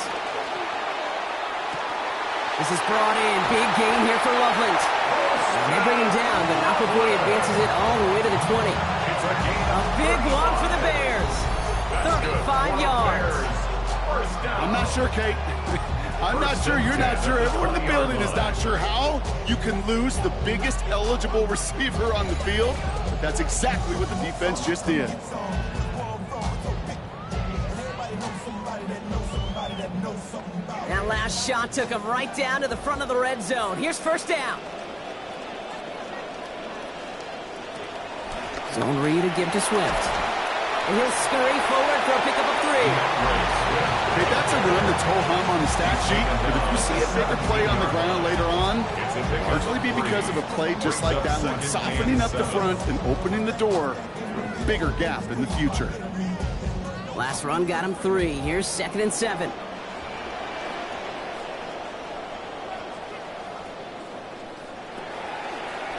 This is brought in. Big gain here for Loveland. They bring him down, but not before he advances it all the way to the 20. A big one for the Bears. 35 yards. I'm not sure, Kate. I'm not sure, you're not sure. Everyone in the building is not sure how you can lose the biggest eligible receiver on the field. But that's exactly what the defense just did. That last shot took him right down to the front of the red zone. Here's first down. Zone read to give to Swift. And he'll scurry forward for a pickup of 3. Okay, that's a run that's ho-hum on the stat sheet, but if you see a bigger play on the ground later on, largely be because of a play just like that one, softening up the front and opening the door for a bigger gap in the future. Last run got him 3. Here's 2nd and 7.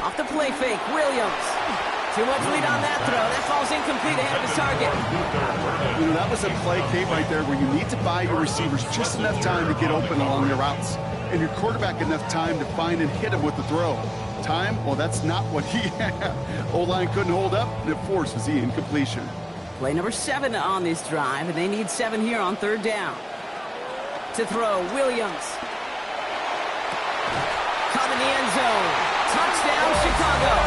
Off the play fake, Williams. Too much lead on that throw. That falls incomplete ahead of his target. You know, that was a play, Kate, right there where you need to buy your receivers just enough time to get open along their routes. And your quarterback enough time to find and hit him with the throw. Time? Well, that's not what he had. O-line couldn't hold up, and it forces the incompletion. Play number 7 on this drive, and they need 7 here on 3rd down. To throw, Williams. Caught in the end zone. Touchdown, Chicago.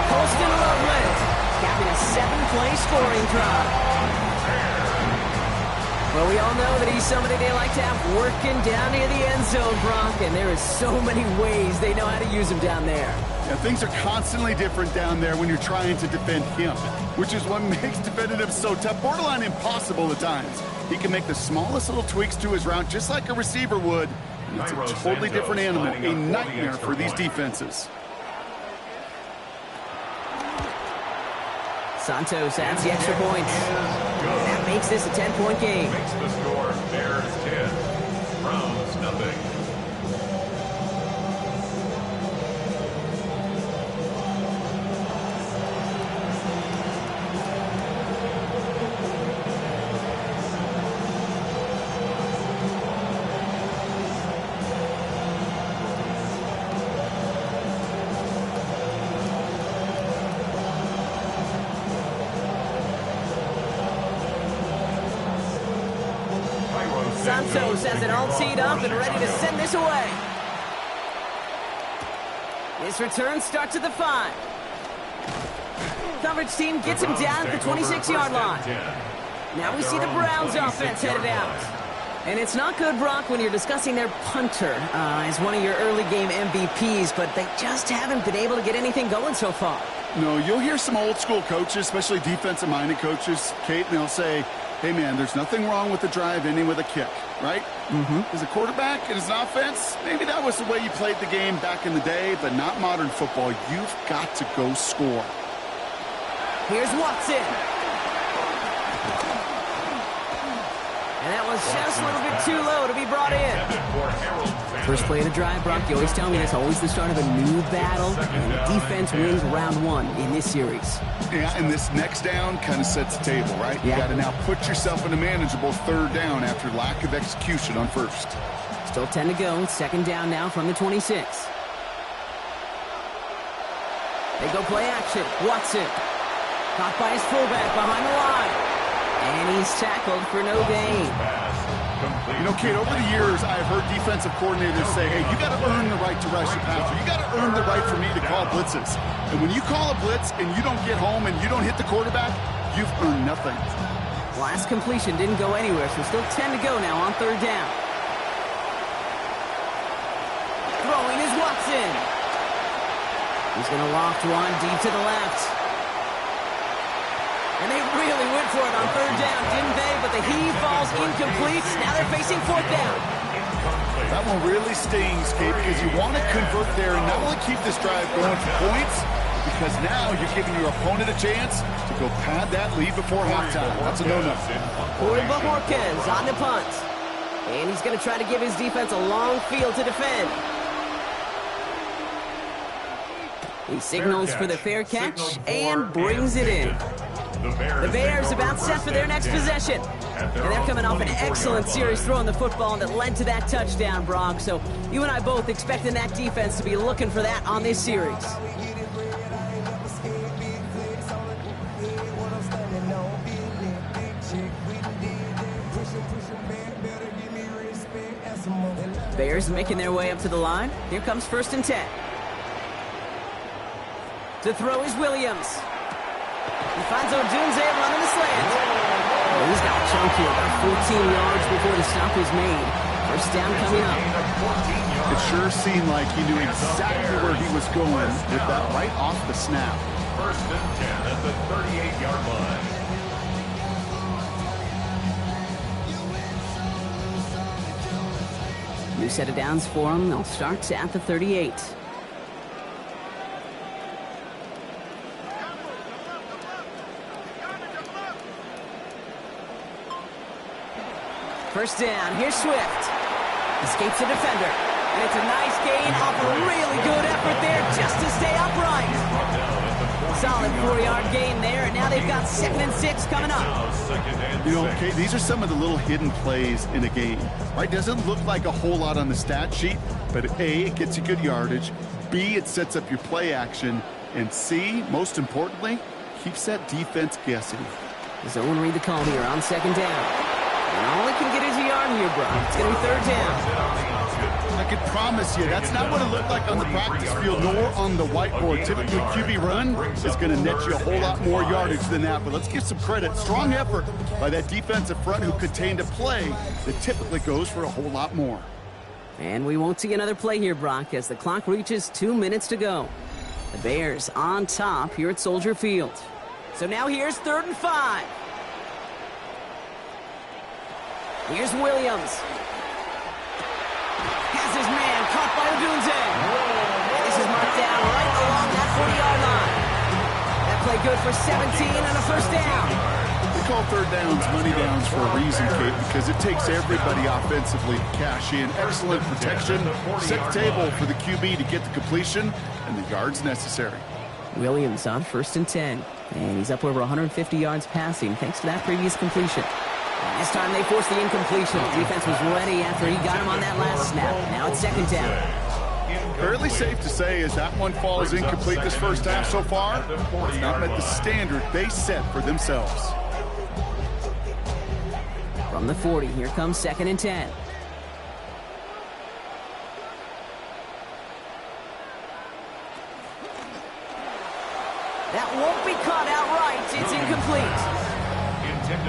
Colston Loveland, capping a 7-play scoring drive. Well, we all know that he's somebody they like to have working down near the end zone, Brock, and there is so many ways they know how to use him down there. Yeah, things are constantly different down there when you're trying to defend him, which is what makes defending him so tough, borderline impossible at times. He can make the smallest little tweaks to his route just like a receiver would. And it's a totally different animal, a nightmare for these defenses. Santos adds the extra points. That makes this a 10-point game. Makes the score Bears 10, Browns nothing. Santos has it all teed up and ready to send this away. This return starts at the 5. Coverage team gets him down at the 26-yard line. Now we see the Browns offense headed out. And it's not good, Brock, when you're discussing their punter as one of your early game MVPs, but they just haven't been able to get anything going so far. No, you'll hear some old school coaches, especially defensive-minded coaches, Kate, and they'll say, hey, man, there's nothing wrong with the drive ending with a kick, right? As a quarterback and as an offense, maybe that was the way you played the game back in the day, but not modern football. You've got to go score. Here's Watson. And that was just a little bit too low to be brought in. First play of the drive, Brock, you always tell me that's always the start of a new battle, and the defense wins round 1 in this series. Yeah, and this next down kind of sets the table, right? You got to now put yourself in a manageable 3rd down after lack of execution on 1st. Still 10 to go. 2nd down now from the 26. They go play action. Watson. Caught by his fullback behind the line. And he's tackled for no gain. You know, Kate, over the years, I've heard defensive coordinators say, hey, you got to earn the right to rush the passer. You got to earn the right for me to call blitzes. And when you call a blitz and you don't get home and you don't hit the quarterback, you've earned nothing. Last completion didn't go anywhere, so still 10 to go now on 3rd down. Throwing is Watson. He's going to loft one deep to the left. And they really went for it on 3rd down, didn't they? But the heave falls incomplete. Now they're facing 4th down. That one really stings, Kate, because you want to convert there and not only keep this drive going for points, because now you're giving your opponent a chance to go pad that lead before halftime. That's a no-no. Corey Bajorquez on the punt. And he's going to try to give his defense a long field to defend. He signals for the fair catch and brings it in. The Bears about set for their next possession. And they're coming off an excellent series throwing the football that led to that touchdown, Brock. So you and I both expecting that defense to be looking for that on this series. Bears making their way up to the line. Here comes 1st and 10. To throw is Williams. He finds Odunze running the slant. He's got a chunk here, about 14 yards before the stop was made. 1st down coming up. It sure seemed like he knew exactly where he was going with that right off the snap. 1st and 10 at the 38-yard line. New set of downs for them. They'll start at the 38. First down. Here's Swift. Escapes the defender. And it's a nice gain off a really good effort there just to stay upright. Solid 4-yard gain there, and now they've got 2nd and 6 coming up. You know, okay, these are some of the little hidden plays in a game, right? Doesn't look like a whole lot on the stat sheet, but A, it gets you good yardage, B, it sets up your play action, and C, most importantly, keeps that defense guessing. Zone read the call here on 2nd down. And all he can get is a yard here, Brock. It's going to be 3rd down. I can promise you, that's not what it looked like on the practice field nor on the whiteboard. Typically, QB run is going to net you a whole lot more yardage than that. But let's give some credit. Strong effort by that defensive front who contained a play that typically goes for a whole lot more. And we won't see another play here, Brock, as the clock reaches 2 minutes to go. The Bears on top here at Soldier Field. So now here's 3rd and 5. Here's Williams. Has his man caught by Odunze. And this is marked down right along that 40-yard line. That play good for 17 and a 1st down. We call 3rd downs money downs for a reason, Kate, because it takes everybody offensively to cash in. Excellent protection. Set the table for the QB to get the completion and the yards necessary. Williams on 1st and 10. And he's up over 150 yards passing thanks to that previous completion. And this time they forced the incompletion. The defense was ready after he got him on that last snap. Now it's 2nd down. Fairly safe to say as that one falls incomplete this first half so far, it's not met the standard they set for themselves. From the 40, here comes 2nd and 10. That won't be caught outright. It's incomplete.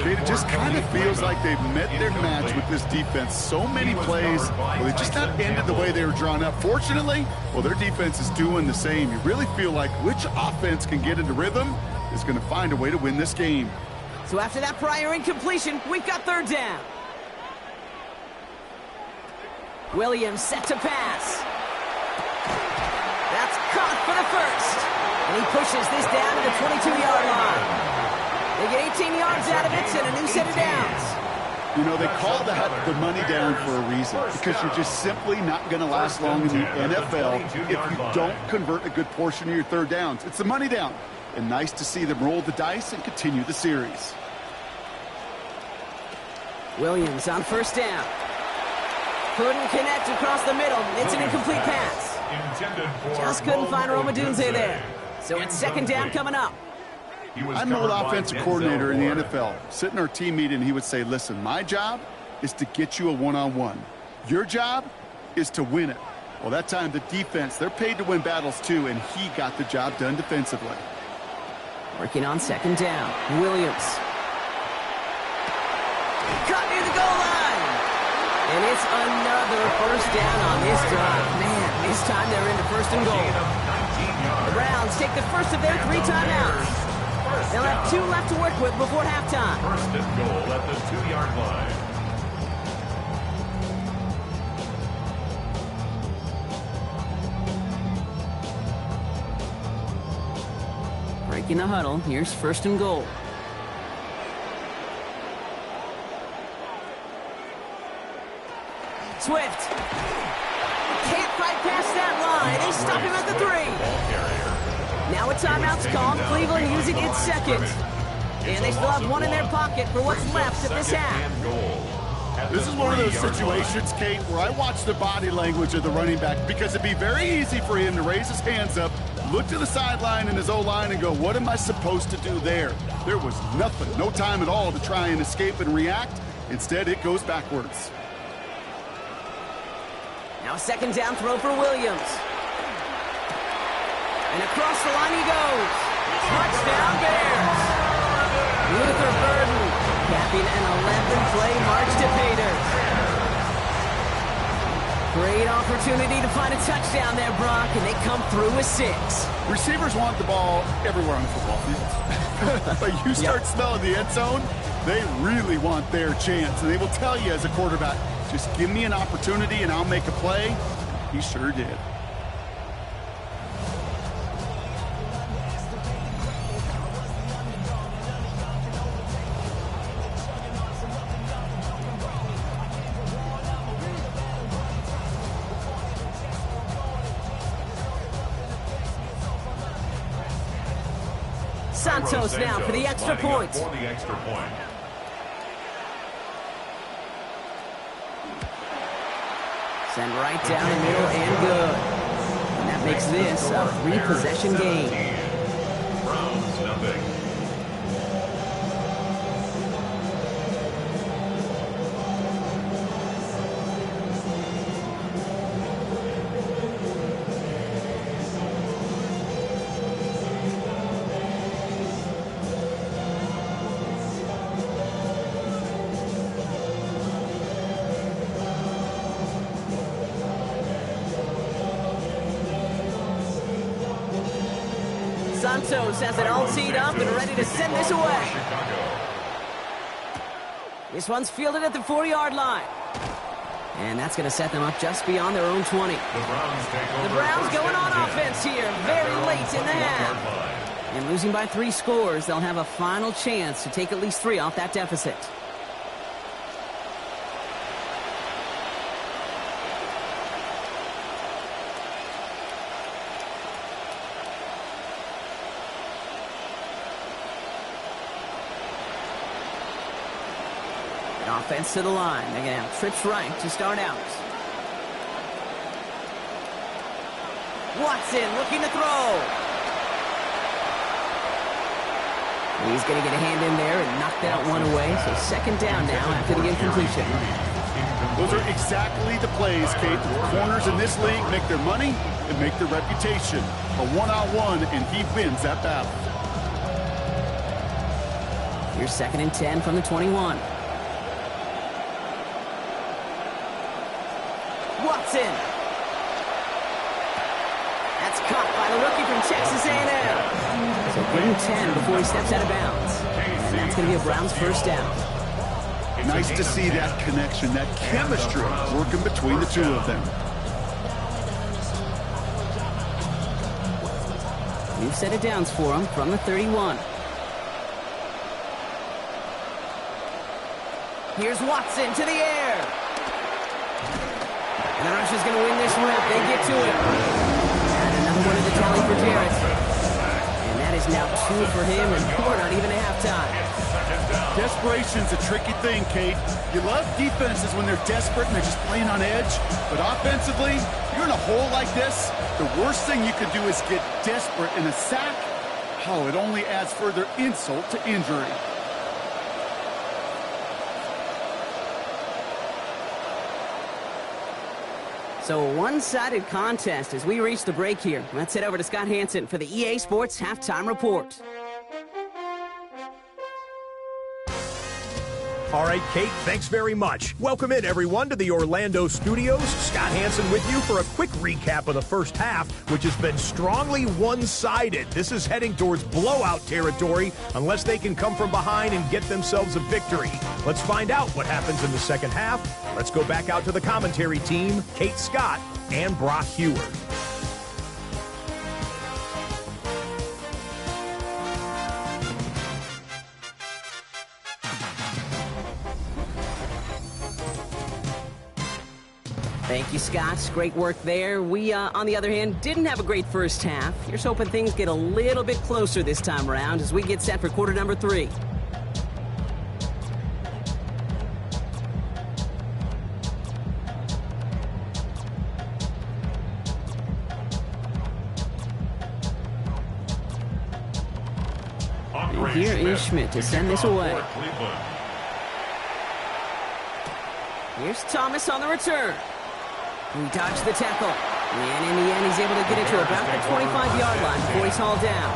It just kind of feels like they've met their match with this defense. So many plays, well, they just not ended the way they were drawn up. Fortunately, well, their defense is doing the same. You really feel like which offense can get into rhythm is going to find a way to win this game. So after that prior incompletion, we've got 3rd down. Williams set to pass. That's caught for the 1st. And he pushes this down to the 22-yard line. They get 18 yards out of it and a new set of downs. You know, they call that the money down for a reason, because you're just simply not going to last long in the NFL if you don't convert a good portion of your 3rd downs. It's the money down. And nice to see them roll the dice and continue the series. Williams on 1st down. Couldn't connect across the middle. It's an incomplete pass. Just couldn't find Rome Odunze there. So it's 2nd down coming up. I'm an old offensive coordinator in the NFL. Sitting in our team meeting, he would say, listen, my job is to get you a one-on-one. Your job is to win it. Well, that time the defense, they're paid to win battles too, and he got the job done defensively. Working on 2nd down. Williams. Cut near the goal line. And it's another 1st down on this drive. Man, this time they're into 1st and goal. The Browns take the first of their 3 timeouts. They'll have 2 left to work with before halftime. 1st and goal at the 2-yard line. Breaking the huddle. Here's 1st and goal. Swift. Can't fight past that line. They stop him at the 3. Now a timeout's called. Cleveland using its 2nd. And they still have one in their pocket for what's left of this half. This is one of those situations, Kate, where I watch the body language of the running back because it'd be very easy for him to raise his hands up, look to the sideline in his O-line and go, what am I supposed to do there? There was nothing, no time at all to try and escape and react. Instead, it goes backwards. Now a second down throw for Williams. And across the line he goes. Touchdown Bears. Luther Burden capping an 11-play march to pay dirt. Great opportunity to find a touchdown there, Brock, and they come through with 6. Receivers want the ball everywhere on the football field. But you start smelling the end zone, they really want their chance. And they will tell you as a quarterback, just give me an opportunity and I'll make a play. He sure did. Santos now for the extra point. Send right down the middle and good. And that makes this a 3-possession game. Browns nothing. Santos has it all teed up and ready to send this away. This one's fielded at the 40-yard line. And that's going to set them up just beyond their own 20. The Browns going on offense here very late in the half. And losing by 3 scores, they'll have a final chance to take at least 3 off that deficit. Offense to the line. They're going to have trips right to start out. Watson looking to throw. He's going to get a hand in there and knock that one away. So second down now after the incompletion. Those are exactly the plays, Kate. Corners in this league make their money and make their reputation. A one-on-one, and he wins that battle. Here's 2nd and 10 from the 21. Watson. That's caught by the rookie from Texas A&M. So give him 10 before he steps out of bounds. And that's going to be a Browns first down. Nice to see that connection, that chemistry working between the two of them. New set of downs for him from the 31. Here's Watson to the air. And the rush is going to win this rep. They get to it. And another one in the tally for Jarrett. And that is now 2 for him, and we're not even at halftime. Desperation's a tricky thing, Kate. You love defenses when they're desperate and they're just playing on edge. But offensively, you're in a hole like this, the worst thing you could do is get desperate in a sack. Oh, it only adds further insult to injury. So a one-sided contest as we reach the break here. Let's head over to Scott Hansen for the EA Sports Halftime Report. All right, Kate, thanks very much. Welcome in, everyone, to the Orlando studios. Scott Hansen with you for a quick recap of the first half, which has been strongly one-sided. This is heading towards blowout territory unless they can come from behind and get themselves a victory. Let's find out what happens in the second half. Let's go back out to the commentary team, Kate Scott and Brock Heward. Thank you, Scott. Great work there. We, on the other hand, didn't have a great first half. Here's hoping things get a little bit closer this time around as we get set for quarter number 3. And here is Schmidt to send this away. Here's Thomas on the return. He dodged the tackle. And in the end, he's able to get it to about the 25-yard line before he's hauled down.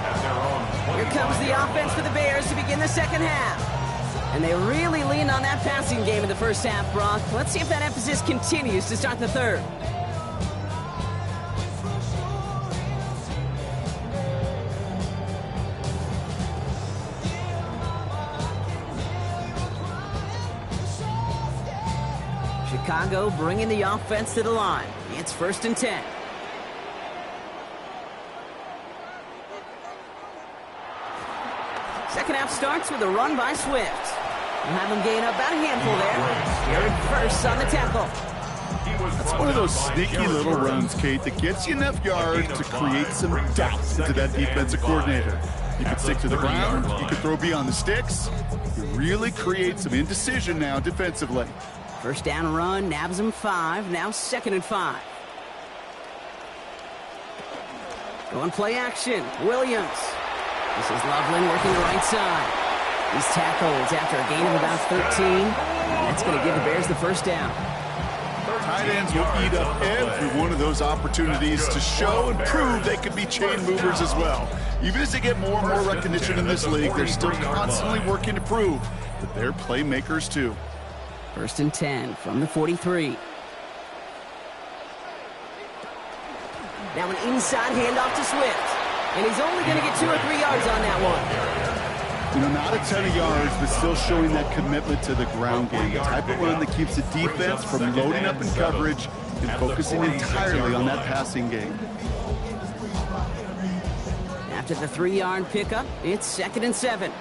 Here comes the offense for the Bears to begin the second half. And they really leaned on that passing game in the first half, Brock. Let's see if that emphasis continues to start the third. Chicago bringing the offense to the line. It's 1st and 10. Second half starts with a run by Swift. We'll have him gain about a handful there. Jared first on the tackle. That's one of those sneaky little runs, Kate, that gets you enough yards to create some doubt into that defensive coordinator. You can stick to the ground. You can throw beyond the sticks. You really create some indecision now defensively. First down run, nabs him 5. Now 2nd and 5. Going play action. Williams. This is Loveland working the right side. He's tackled after a gain of about 13. That's going to give the Bears the first down. Tight ends will eat up every one of those opportunities to show and prove they could be chain movers as well. Even as they get more and more recognition in this league, they're still constantly working to prove that they're playmakers too. 1st and 10 from the 43. Now an inside handoff to Swift. And he's only going to get 2 or 3 yards on that one. You know, not a ton of yards, but still showing that commitment to the ground game. The type of run that keeps the defense from loading up in coverage and focusing entirely on that passing game. After the 3-yard pickup, it's 2nd and 7.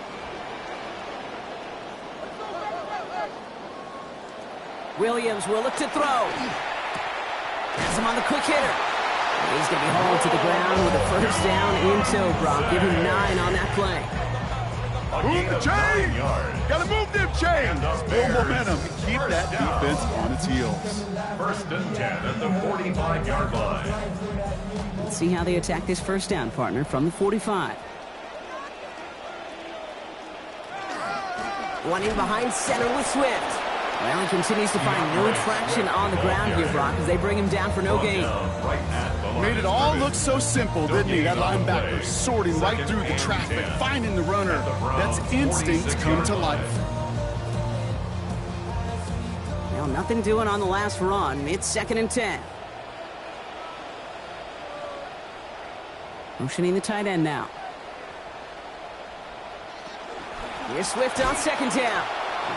Williams will look to throw. Has him on the quick hitter. He's going to be hauled to the ground with a first down in tow, Brock. Give him 9 on that play. Move the chain! Gotta move them chains! Build momentum. Keep that defense on its heels. 1st and 10 at the 45-yard line. Let's see how they attack this first down, partner, from the 45. One in behind center with Swift. Well, he continues to find no traction on the ground here, Brock, as they bring him down for no gain. Made it all look so simple, didn't he? That linebacker sorting right through the traffic, finding the runner. That's instinct come to life. Well, nothing doing on the last run. It's 2nd and 10. Motioning the tight end now. Here's Swift on 2nd down.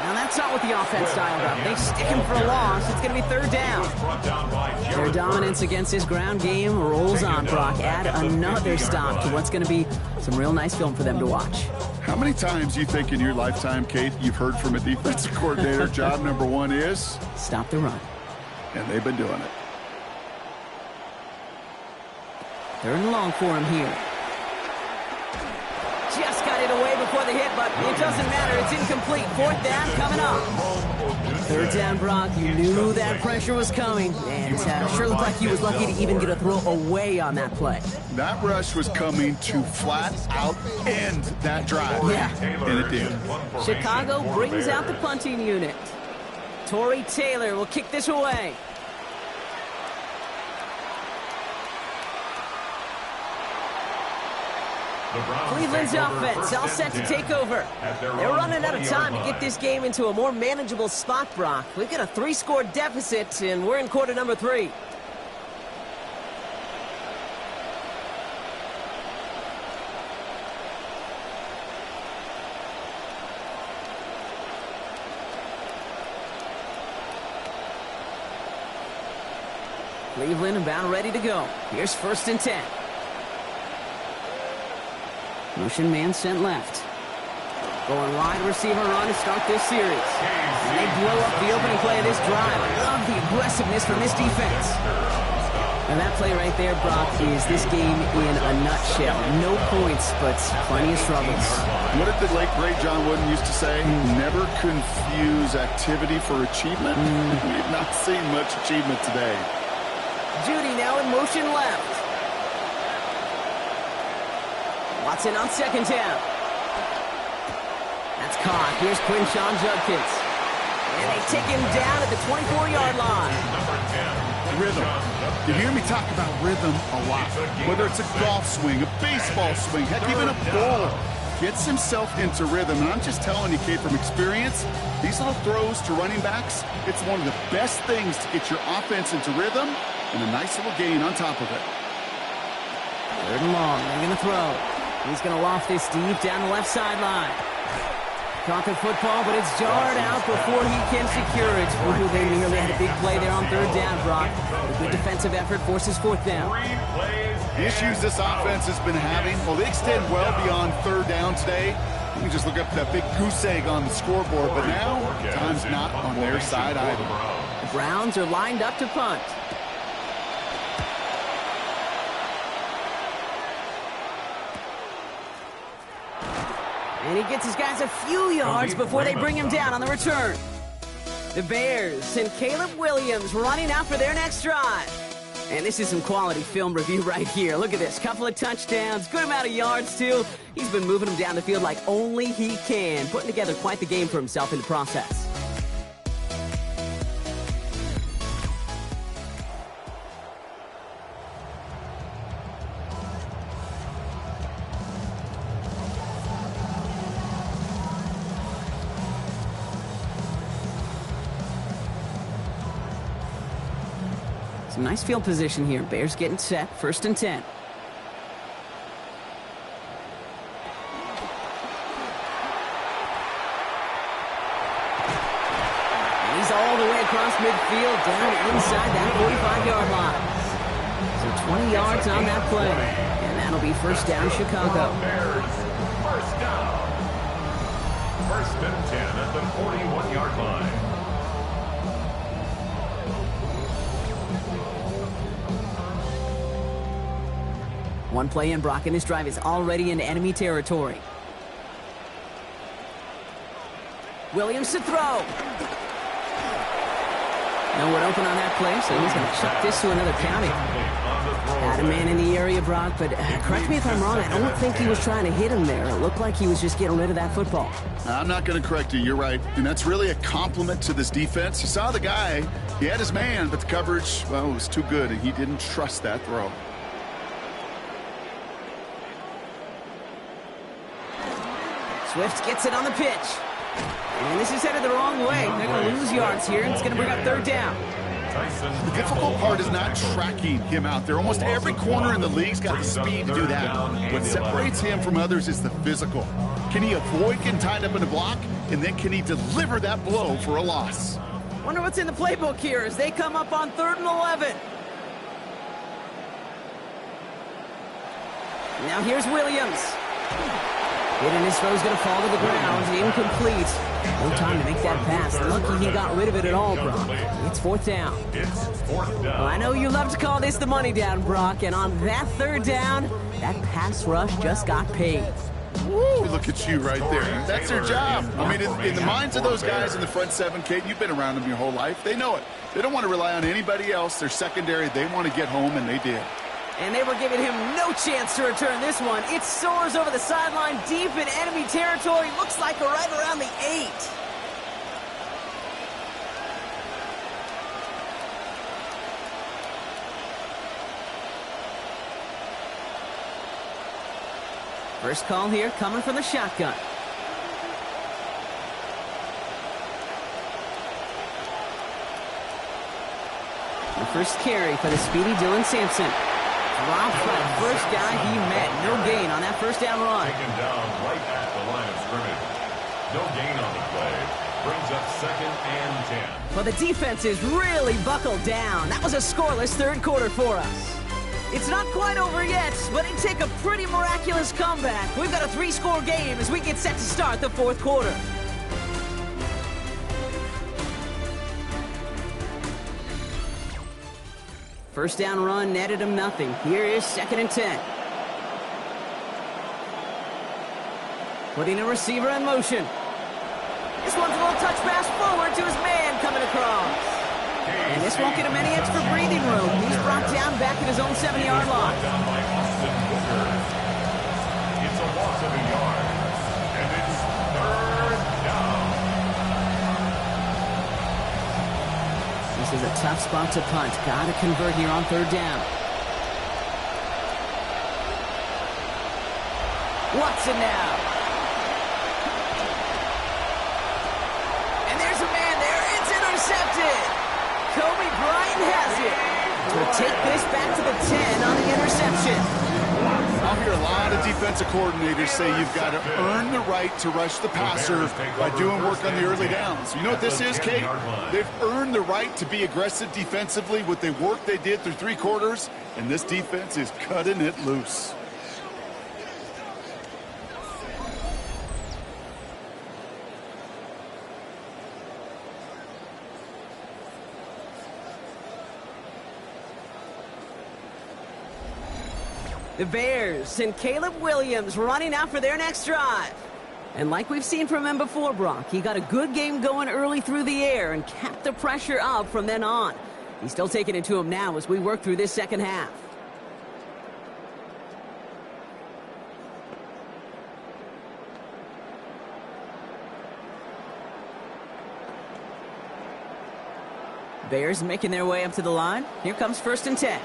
Now that's not what the offense dialed up. They stick him for a loss. It's going to be 3rd down. Their dominance against this ground game rolls on, Brock. Add another stop to what's going to be some real nice film for them to watch. How many times do you think in your lifetime, Kate, you've heard from a defensive coordinator, job number 1 is? Stop the run. And they've been doing it. 3rd and long for him here. Just got it away before the hit, but it doesn't matter. It's incomplete. 4th down coming up. 3rd down, Brock. You knew that pressure was coming, and sure looked like he was lucky to even get a throw away on that play. That rush was coming to flat out end that drive. Yeah. And it did. Chicago brings out the punting unit. Torrey Taylor will kick this away. Cleveland's offense all set to take over. They're running out of time to get this game into a more manageable spot, Brock. We've got a 3-score deficit, and we're in quarter number 3. Cleveland about ready to go. Here's 1st and 10. Motion man sent left. Going wide receiver run to start this series. And they blow up the opening play of this drive. I love the aggressiveness from this defense. And that play right there, Brock, is this game in a nutshell. No points, but plenty of struggles. What did the late great John Wooden used to say? Never confuse activity for achievement. We've not seen much achievement today. Judy now in motion left. Watson on 2nd down. That's caught. Here's Quinshawn Judkins. And they take him down at the 24-yard line. Rhythm. You hear me talk about rhythm a lot. Whether it's a golf swing, a baseball swing, heck, even a bowler. Gets himself into rhythm. And I'm just telling you, kid, from experience, these little throws to running backs, it's one of the best things to get your offense into rhythm and a nice little gain on top of it. Third and long. They're going to throw. He's going to loft this deep down the left sideline. Talking football, but it's jarred out before he can secure it. Ooh, they nearly had a big play there on third down, Brock. A good defensive effort forces fourth down. The issues this offense has been having, well, they extend well beyond third down today. You can just look up that big goose egg on the scoreboard, but now time's not on their side either. The Browns are lined up to punt. And he gets his guys a few yards before they bring him down on the return. The Bears send Caleb Williams running out for their next drive. And this is some quality film review right here. Look at this. Couple of touchdowns, good amount of yards, too. He's been moving them down the field like only he can, putting together quite the game for himself in the process. Some nice field position here. Bears getting set. 1st and 10. And he's all the way across midfield, down inside that 45-yard line. So 20 yards on that play. And that'll be 1st down, Chicago. Bears, 1st down. 1st and 10 at the 41-yard line. One play in, Brock, and this drive is already in enemy territory. Williams to throw. No one open on that play, so he's going to chuck this to another county. Had a man in the area, Brock, but correct me if I'm wrong, I don't think he was trying to hit him there. It looked like he was just getting rid of that football. I'm not going to correct you. You're right. And that's really a compliment to this defense. You saw the guy. He had his man, but the coverage, well, it was too good, and he didn't trust that throw. Swift gets it on the pitch. And this is headed the wrong way. They're going to lose yards here, and it's going to bring up 3rd down. The difficult part is not tracking him out there. Almost every corner in the league's got the speed to do that. What separates him from others is the physical. Can he avoid getting tied up in a block? And then can he deliver that blow for a loss? Wonder what's in the playbook here as they come up on 3rd and 11. Now here's Williams. And his throw's going to fall to the ground. Incomplete. No time to make that pass. Lucky he got rid of it at all, Brock. It's 4th down. Well, I know you love to call this the money down, Brock. And on that 3rd down, that pass rush just got paid. Woo, look at you right there. That's their job. I mean, in the minds of those guys in the front 7, Kate, you've been around them your whole life. They know it. They don't want to rely on anybody else. They're secondary. They want to get home, and they did. And they were giving him no chance to return this one. It soars over the sideline deep in enemy territory. Looks like right around the 8. First call here coming from the shotgun. The first carry for the speedy Dylan Sampson. Dropped by the first guy he met. No gain on that 1st down run. Taken down right at the line of scrimmage. No gain on the play. Brings up 2nd and 10. Well, the defense is really buckled down. That was a scoreless 3rd quarter for us. It's not quite over yet, but it'd take a pretty miraculous comeback. We've got a 3-score game as we get set to start the 4th quarter. First down run netted him nothing. Here is 2nd and 10. Putting a receiver in motion. This one's a little touch pass forward to his man coming across. And this won't get him any extra breathing room. He's brought down back at his own 7-yard line. It's a loss of a yard. This is a tough spot to punt. Got to convert here on third down. Watson now. And there's a man there. It's intercepted. Kobe Bryant has it. We'll take this back to the 10 on the interception. I'll hear a lot of defensive coordinators say you've got to earn the right to rush the passer by doing work on the early downs. You know what this is, Kate? They've earned the right to be aggressive defensively with the work they did through 3 quarters, and this defense is cutting it loose. The Bears and Caleb Williams running out for their next drive. And like we've seen from him before, Brock, he got a good game going early through the air and kept the pressure up from then on. He's still taking it to him now as we work through this second half. Bears making their way up to the line. Here comes 1st and 10.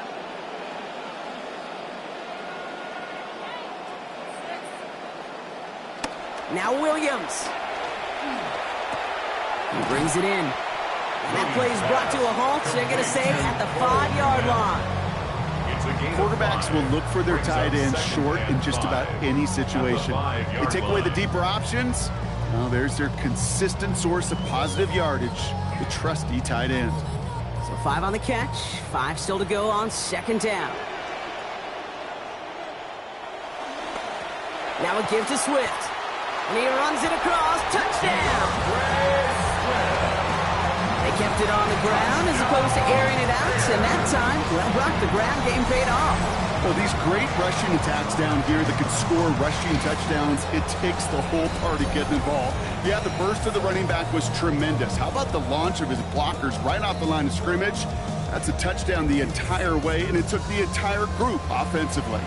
Now Williams. He brings it in. And that play is brought to a halt, they're going to say, at the 5-yard line. Quarterbacks will look for their tight ends short in just about any situation. They take away the deeper options. Well, there's their consistent source of positive yardage, the trusty tight end. So 5 on the catch, 5 still to go on 2nd down. Now a give to Swift. And he runs it across. Touchdown! They kept it on the ground as opposed to airing it out. And that time, well, Brock, the ground game paid off. Well, these great rushing attacks down here that could score rushing touchdowns, it takes the whole party getting involved. Yeah, the burst of the running back was tremendous. How about the launch of his blockers right off the line of scrimmage? That's a touchdown the entire way, and it took the entire group offensively.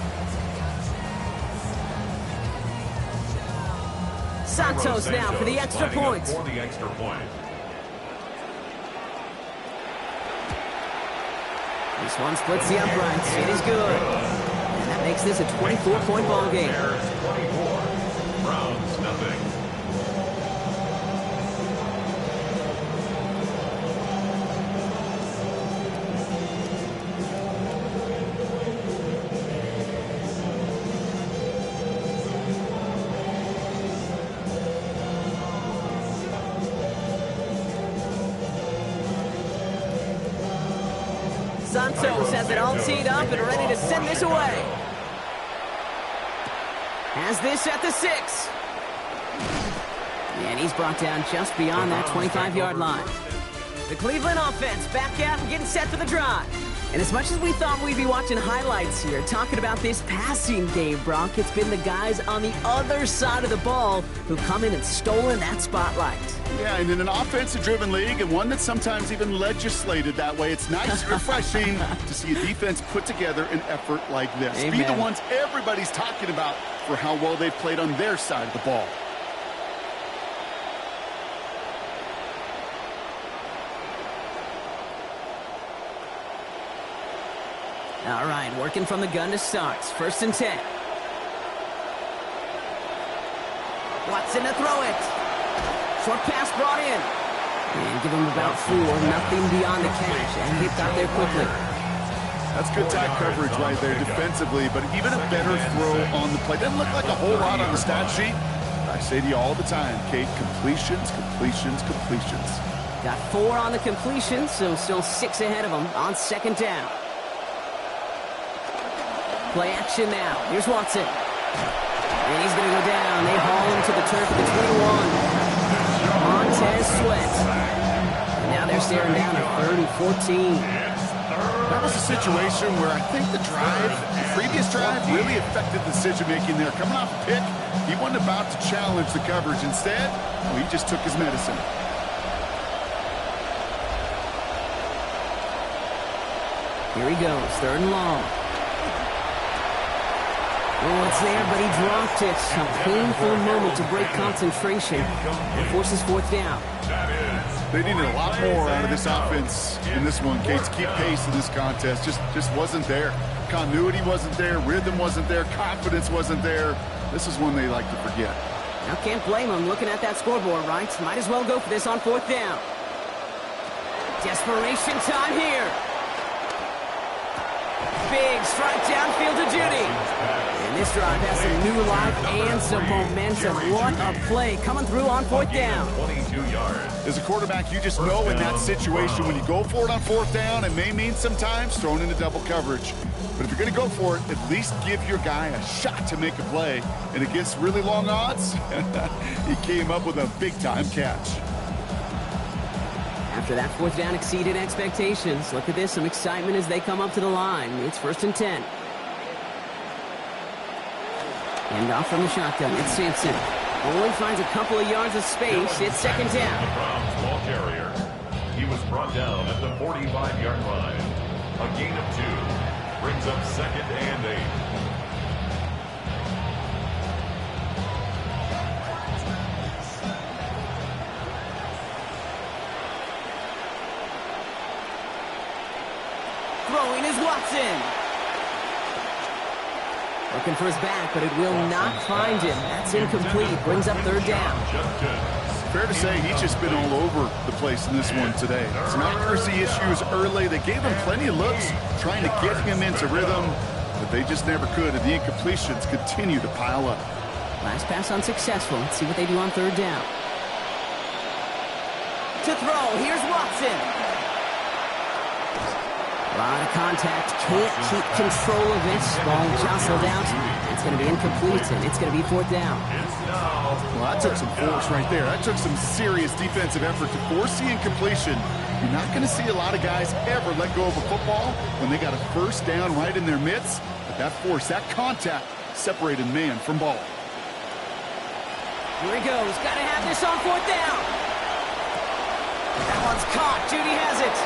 Santos now for the extra point. This one splits the uprights. It is good. And that makes this a 24-point ball game. Browns nothing. Santos has it all teed up and ready to send this away. Has this at the 6. And he's brought down just beyond that 25-yard line. The Cleveland offense back out and getting set for the drive. And as much as we thought we'd be watching highlights here, talking about this passing game, Brock, it's been the guys on the other side of the ball who've come in and stolen that spotlight. Yeah, and in an offensive-driven league, and one that's sometimes even legislated that way, it's nice and refreshing to see a defense put together an effort like this. Amen. Be the ones everybody's talking about for how well they've played on their side of the ball. All right, working from the gun to start. 1st and 10. Watson to throw it. Short pass brought in. And give him about 4. Nothing beyond the catch. And he got there quickly. That's good tight coverage right there defensively, but even a better throw on the play. Doesn't look like a whole lot on the stat sheet. I say to you all the time, Kate, completions, completions, completions. Got 4 on the completion, so still 6 ahead of him on 2nd down. Play action now. Here's Watson. And he's going to go down. They haul him to the turf at the 21. Montez Sweat. And now they're staring down at 30-14. That was a situation where I think the previous drive really affected decision-making there. Coming off a pick, he wasn't about to challenge the coverage. Instead, well, he just took his medicine. Here he goes, 3rd and long. Oh, it's there, but he dropped it. A painful moment to break concentration. It forces 4th down. That is They needed a lot more out of this offense in this one, Kate, to keep pace in this contest. Just wasn't there. Continuity wasn't there. Rhythm wasn't there. Confidence wasn't there. This is one they like to forget. Now can't blame them looking at that scoreboard, right? Might as well go for this on 4th down. Desperation time here. Big strike downfield to Judy. And this drive has some new life and some momentum. What a play coming through on 4th down. 22 yards. As a quarterback, you just know in that situation when you go for it on 4th down, it may mean sometimes throwing into double coverage. But if you're going to go for it, at least give your guy a shot to make a play. And against really long odds, he came up with a big-time catch. After that 4th down exceeded expectations, look at this, some excitement as they come up to the line. It's 1st and 10. And off from the shotgun, it's Sampson. Only finds a couple of yards of space. It's 2nd down. The Browns ball carrier. He was brought down at the 45-yard line. A gain of 2. Brings up 2nd and 8. Throwing is Watson. Looking for his back, but it will not find him. That's incomplete. Brings up 3rd down. Fair to say he's just been all over the place in this one today. Some accuracy issues early. They gave him plenty of looks trying to get him into rhythm, but they just never could, and the incompletions continue to pile up. Last pass unsuccessful. Let's see what they do on 3rd down. To throw, here's Watson. A lot of contact, can't keep control of it. Ball jostled out. It's going to be incomplete, and it's going to be 4th down. Well, that took some force right there. That took some serious defensive effort to force the incompletion. You're not going to see a lot of guys ever let go of a football when they got a 1st down right in their midst. But that force, that contact, separated man from ball. Here he goes. Got to have this on 4th down. That one's caught. Judy has it.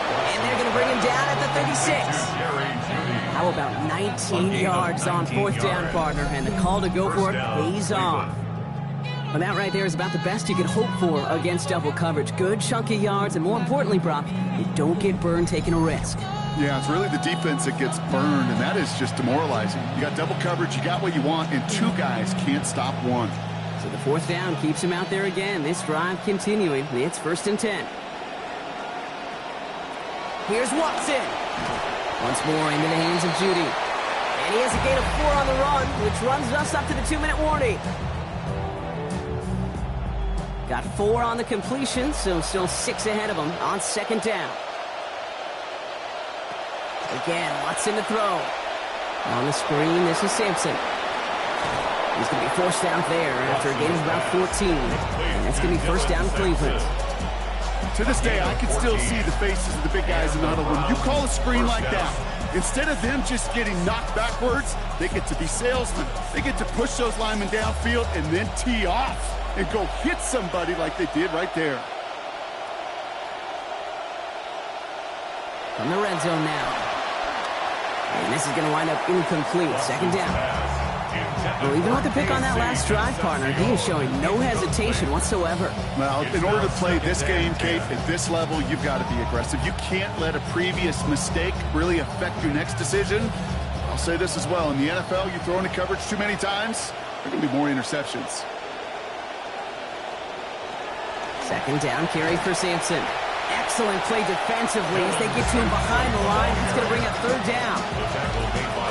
And they're going to bring him down at the 36. How about 19 yards on 4th down, partner? And the call to go for it pays off. Well, that right there is about the best you could hope for against double coverage. Good chunky yards, and more importantly, Brock, you don't get burned taking a risk. Yeah, it's really the defense that gets burned, and that is just demoralizing. You got double coverage, you got what you want, and 2 guys can't stop one. So the 4th down keeps him out there again. This drive continuing. It's 1st and 10. Here's Watson. Once more into the hands of Judy. And he has a gain of 4 on the run, which runs us up to the 2-minute warning. Got 4 on the completion, so still 6 ahead of him on 2nd down. Again, Watson to throw. On the screen, this is Sampson. He's going to be forced down there after a gain of about 14. And that's going to be 1st down Cleveland. To this day, I can still see the faces of the big guys in the huddle. When you call a screen like that, instead of them just getting knocked backwards, they get to be salesmen. They get to push those linemen downfield and then tee off and go hit somebody like they did right there. From the red zone now. And this is going to wind up incomplete. 2nd down. Well, even with the pick on that last drive, partner, he is showing no hesitation whatsoever. Well, in order to play this game, Kate, at this level, you've got to be aggressive. You can't let a previous mistake really affect your next decision. I'll say this as well. In the NFL, you throw into coverage too many times, there are going to be more interceptions. 2nd down carry for Sampson. Excellent play defensively as they get to him behind the line. It's going to bring up 3rd down.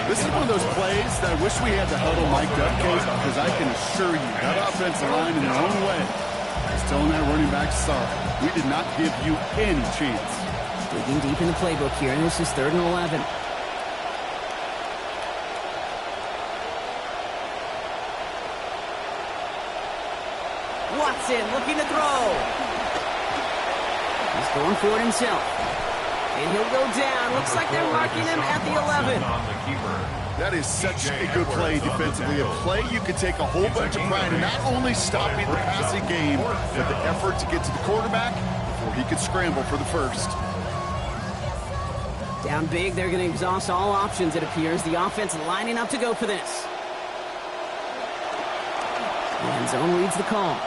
This is one of those plays that I wish we had the huddle mic'd up, Kate, because I can assure you that offensive line in their own way is telling that running back, sorry, we did not give you any chance. Digging deep in the playbook here, and this is 3rd and 11. Watson looking to throw. He's going for it himself. And he'll go down. Looks like they're marking him at the 11. That is such a good play defensively. A play you could take a whole bunch of pride in not only stopping the passing game, but the effort to get to the quarterback before he could scramble for the 1st. Down big, they're going to exhaust all options, it appears. The offense lining up to go for this. The end zone reads the call.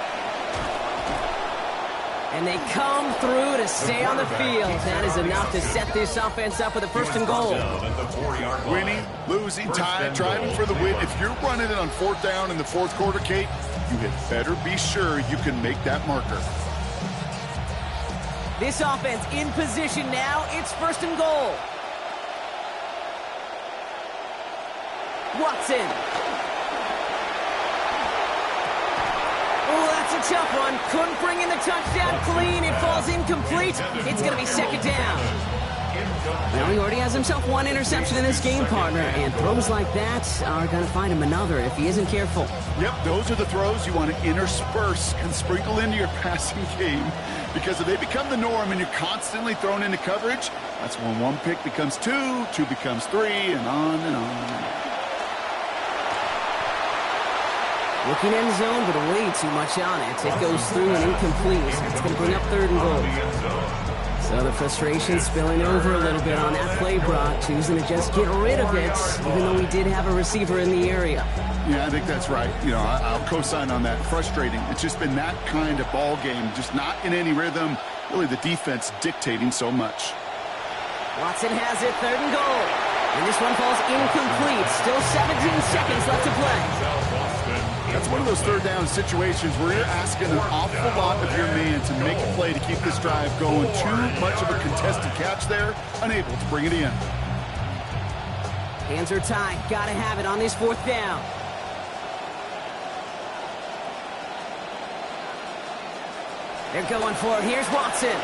And they come through to stay on the field. That is enough to set this offense up with a first and goal. Winning, losing, tied, driving for the win. If you're running it on fourth down in the fourth quarter, Kate, you had better be sure you can make that marker. This offense in position now. It's first and goal. Watson. Oh, that's a tough one. Couldn't bring in the touchdown clean. It falls incomplete. It's going to be second down. Well, he already has himself one interception in this game, partner, and throws like that are going to find him another if he isn't careful. Yep, those are the throws you want to intersperse and sprinkle into your passing game, because if they become the norm and you're constantly thrown into coverage, that's when one pick becomes two, two becomes three, and on and on and on. Looking end zone, but way too much on it. It goes through and incomplete. It's going to bring up third and goal. So the frustration spilling over a little bit on that play, Brock, choosing to just get rid of it, even though we did have a receiver in the area. Yeah, I think that's right. You know, I'll co-sign on that. Frustrating. It's just been that kind of ball game, just not in any rhythm. Really, the defense dictating so much. Watson has it, third and goal. And this one falls incomplete. Still 17 seconds left to play. That's one of those third down situations where you're asking an awful lot of your man to make a play to keep this drive going. Too much of a contested catch there, unable to bring it in. Hands are tied. Gotta have it on this fourth down. They're going for it. Here's Watson.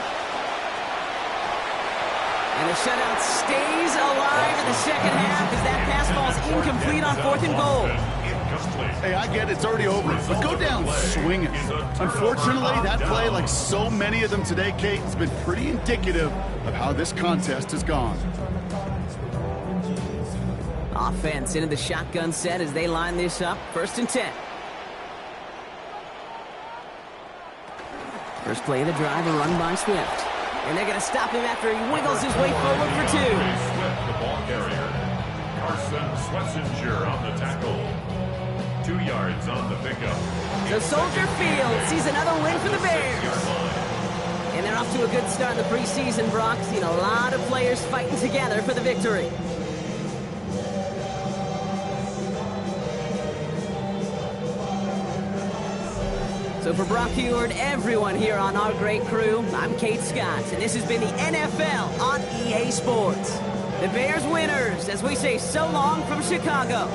And the shutout stays alive in the second half as that pass falls incomplete on fourth and goal. Hey, I get it. It's already over, but go down swinging. Unfortunately, that play, like so many of them today, Kate, has been pretty indicative of how this contest has gone. Offense into the shotgun set as they line this up. First and 10. First play of the drive, a run by Swift. And they're going to stop him after he wiggles his way forward for two. Swift, the ball carrier. Carson Swessinger on the tackle. 2 yards on the pickup. So Soldier Field sees another win for the Bears. And they're off to a good start in the preseason, Brock. Seen a lot of players fighting together for the victory. So for Brock Heward, everyone here on our great crew, I'm Kate Scott, and this has been the NFL on EA Sports. The Bears winners, as we say so long from Chicago.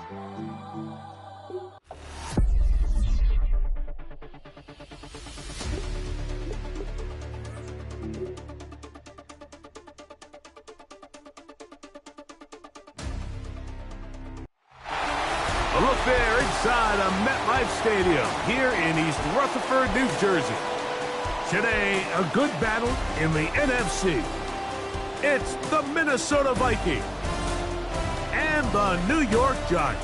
A look there inside a MetLife Stadium here in East Rutherford, New Jersey. Today, a good battle in the NFC. It's the Minnesota Vikings and the New York Giants.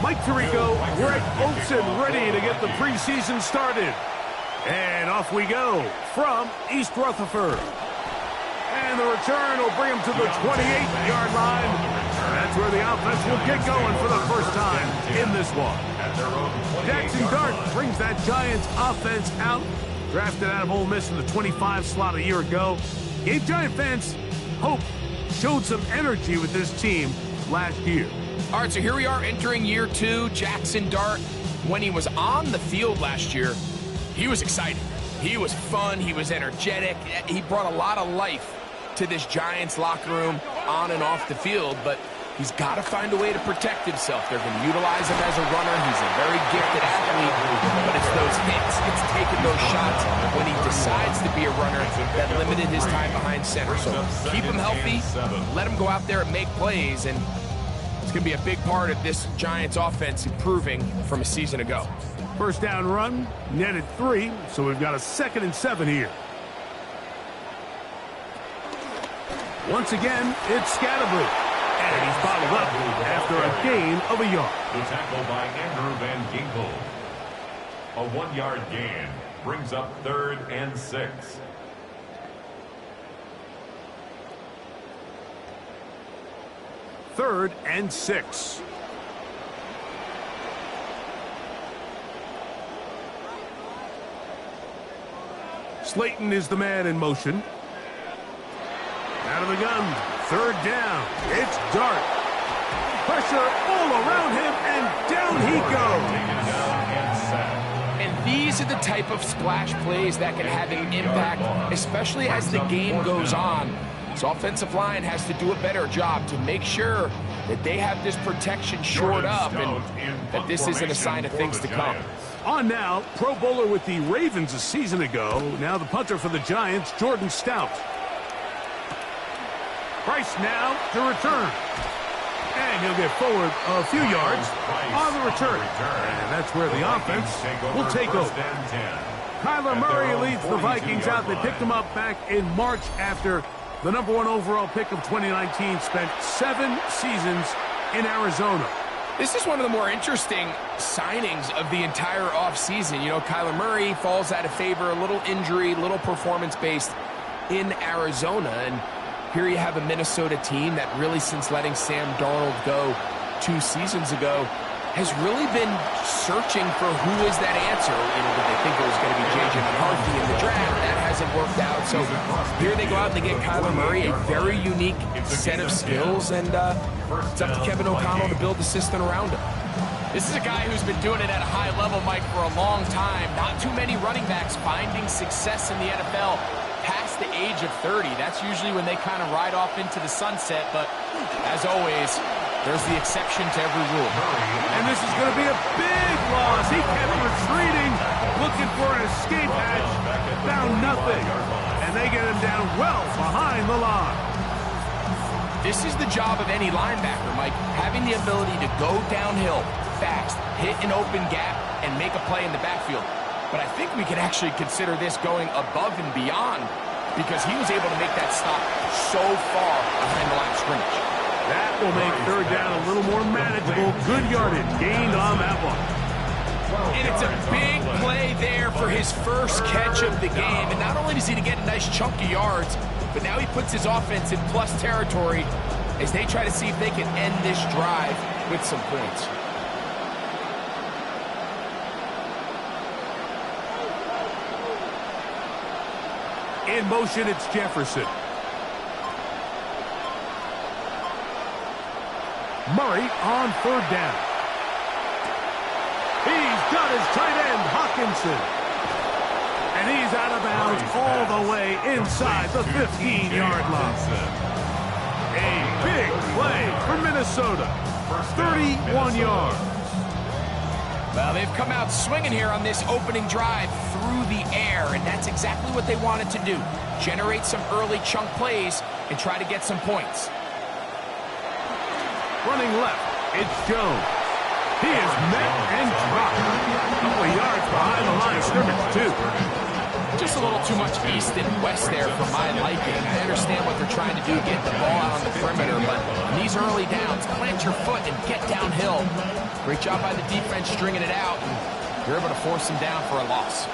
Mike Tirico, Greg Olson ready to get the preseason started. And off we go from East Rutherford. And the return will bring him to the 28-yard line. That's where the offense will get going for the first time in this one. Jackson Dart brings that Giants offense out. Drafted out of Ole Miss in the 25 slot a year ago. Gave Giant fans hope. Showed some energy with this team last year. All right, so here we are entering year 2. Jackson Dart, when he was on the field last year, he was exciting. He was fun. He was energetic. He brought a lot of life to this Giants locker room on and off the field, but he's got to find a way to protect himself. They're going to utilize him as a runner. He's a very gifted athlete, but it's those hits. It's taking those shots when he decides to be a runner that limited his time behind center. So keep him healthy, let him go out there and make plays, and it's going to be a big part of this Giants offense improving from a season ago. First down run, netted 3, so we've got a 2nd and 7 here. Once again, it's Scatterbrain, and he's bottled up after a gain of a yard. The tackle by Andrew Van Ginkel. A 1-yard gain brings up 3rd and 6. Third and 6. Slayton is the man in motion. Out of the gun. 3rd down. It's Dart. Pressure all around him, and down he goes. And these are the type of splash plays that can have an impact, especially as the game goes on. This offensive line has to do a better job to make sure that they have this protection shored up and that this isn't a sign of things to come. On now, Pro Bowler with the Ravens a season ago. Now the punter for the Giants, Jordan Stout. Price now to return. And he'll get forward a few yards on the return. And that's where the offense will take over. Kyler Murray leads the Vikings out. They picked him up back in March after the #1 overall pick of 2019 spent 7 seasons in Arizona. This is one of the more interesting signings of the entire offseason. You know, Kyler Murray falls out of favor, a little injury, a little performance-based in Arizona. And here you have a Minnesota team that really, since letting Sam Darnold go 2 seasons ago, has really been searching for who is that answer. You know, did they think it was going to be J.J. McCarthy in the draft? That hasn't worked out. So here they go out and they get Kyler Murray, a very unique set of skills, and it's up to Kevin O'Connell to build the system around him. This is a guy who's been doing it at a high level, Mike, for a long time. Not too many running backs finding success in the NFL past the age of 30. That's usually when they kind of ride off into the sunset, but as always, there's the exception to every rule. And this is going to be a big loss. He kept retreating, looking for an escape hatch, found nothing. And they get him down well behind the line. This is the job of any linebacker, Mike, having the ability to go downhill fast, hit an open gap, and make a play in the backfield. But I think we could actually consider this going above and beyond because he was able to make that stop so far behind the line of scrimmage. That will make third down a little more manageable. Good yardage gained on that one. And it's a big play there for his first catch of the game. And not only does he get a nice chunk of yards, but now he puts his offense in plus territory as they try to see if they can end this drive with some points. In motion, it's Jefferson. Murray on third down. He's got his tight end, Hawkinson. And he's out of bounds all the way inside the 15-yard line. A big play for Minnesota. 31 yards. Well, they've come out swinging here on this opening drive through the air, and that's exactly what they wanted to do. Generate some early chunk plays and try to get some points. Running left, it's Jones. He is met and dropped. A couple of yards behind the line of scrimmage, too. Just a little too much east and west there for my liking. I understand what they're trying to do, get the ball out on the perimeter, but in these early downs, plant your foot and get downhill. Great job by the defense stringing it out, and you're able to force them down for a loss.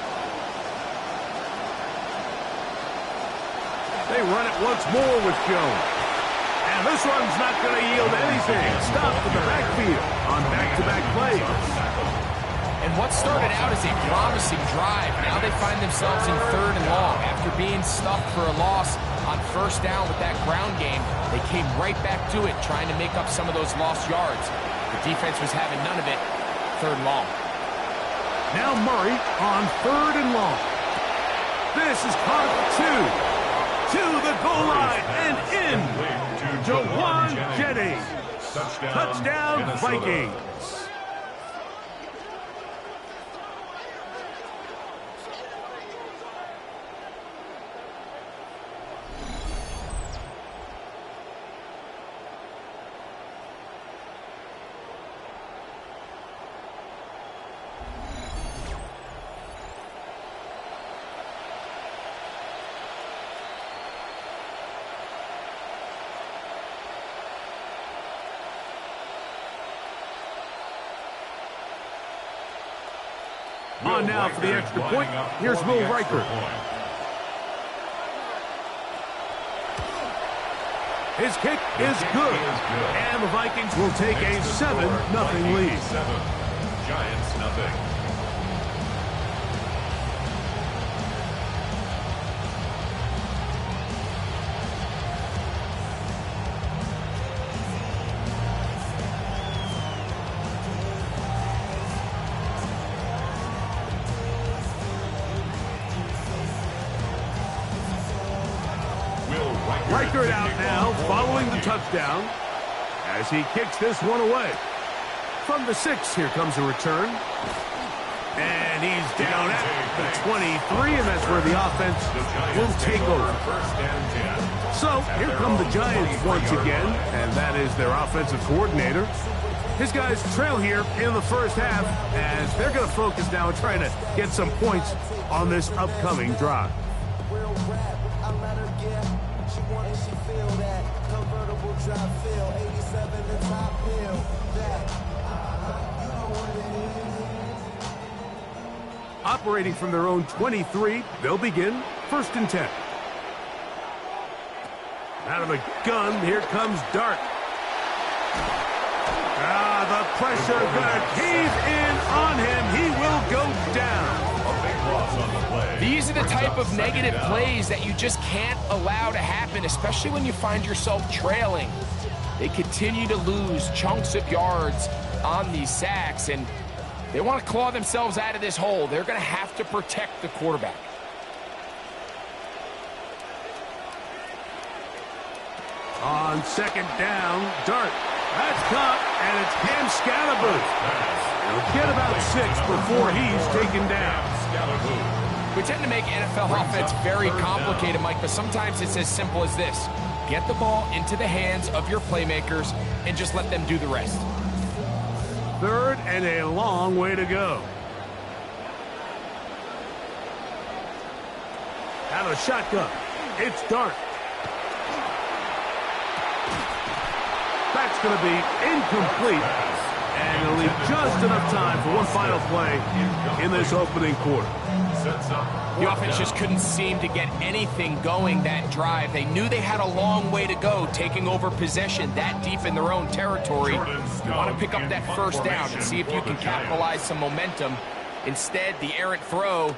They run it once more with Jones. And this one's not going to yield anything. Stopped in the backfield on back-to-back plays. And what started out as a promising drive, now they find themselves in third and long. After being stuffed for a loss on first down with that ground game, they came right back to it, trying to make up some of those lost yards. The defense was having none of it. Third and long. Now Murray on third and long. This is caught to the goal line and in. Jawan Jennings. Touchdown Vikings. On now for the extra point. Here's Will Riker. His kick is good. And the Vikings will take a 7-0 lead. Giants nothing. Riker out now, following the touchdown, as he kicks this one away. From the 6, here comes a return. And he's down at the 23, and that's where the offense will take over. So, here come the Giants once again, and that is their offensive coordinator. His guys trail here in the first half, as they're going to focus now on trying to get some points on this upcoming drive. Operating from their own 23, they'll begin 1st and 10. Out of the gun, here comes Dart. The pressure gonna cave in on him. He will go down. These are the type of negative plays that you just can't allow to happen, especially when you find yourself trailing. They continue to lose chunks of yards on these sacks, and they want to claw themselves out of this hole. They're going to have to protect the quarterback. On 2nd down, Dart. That's caught, and it's Cam Scalaboo. He'll get about 6 before he's taken down. We tend to make NFL offense very complicated, Mike, but sometimes it's as simple as this. Get the ball into the hands of your playmakers and just let them do the rest. 3rd and a long way to go. Out of the shotgun, it's Dart. going to be incomplete. And it'll leave just enough time for one final play in this opening quarter. The offense just couldn't seem to get anything going that drive. They knew they had a long way to go, taking over possession that deep in their own territory. You want to pick up that first down and see if you can capitalize some momentum. Instead, the errant throw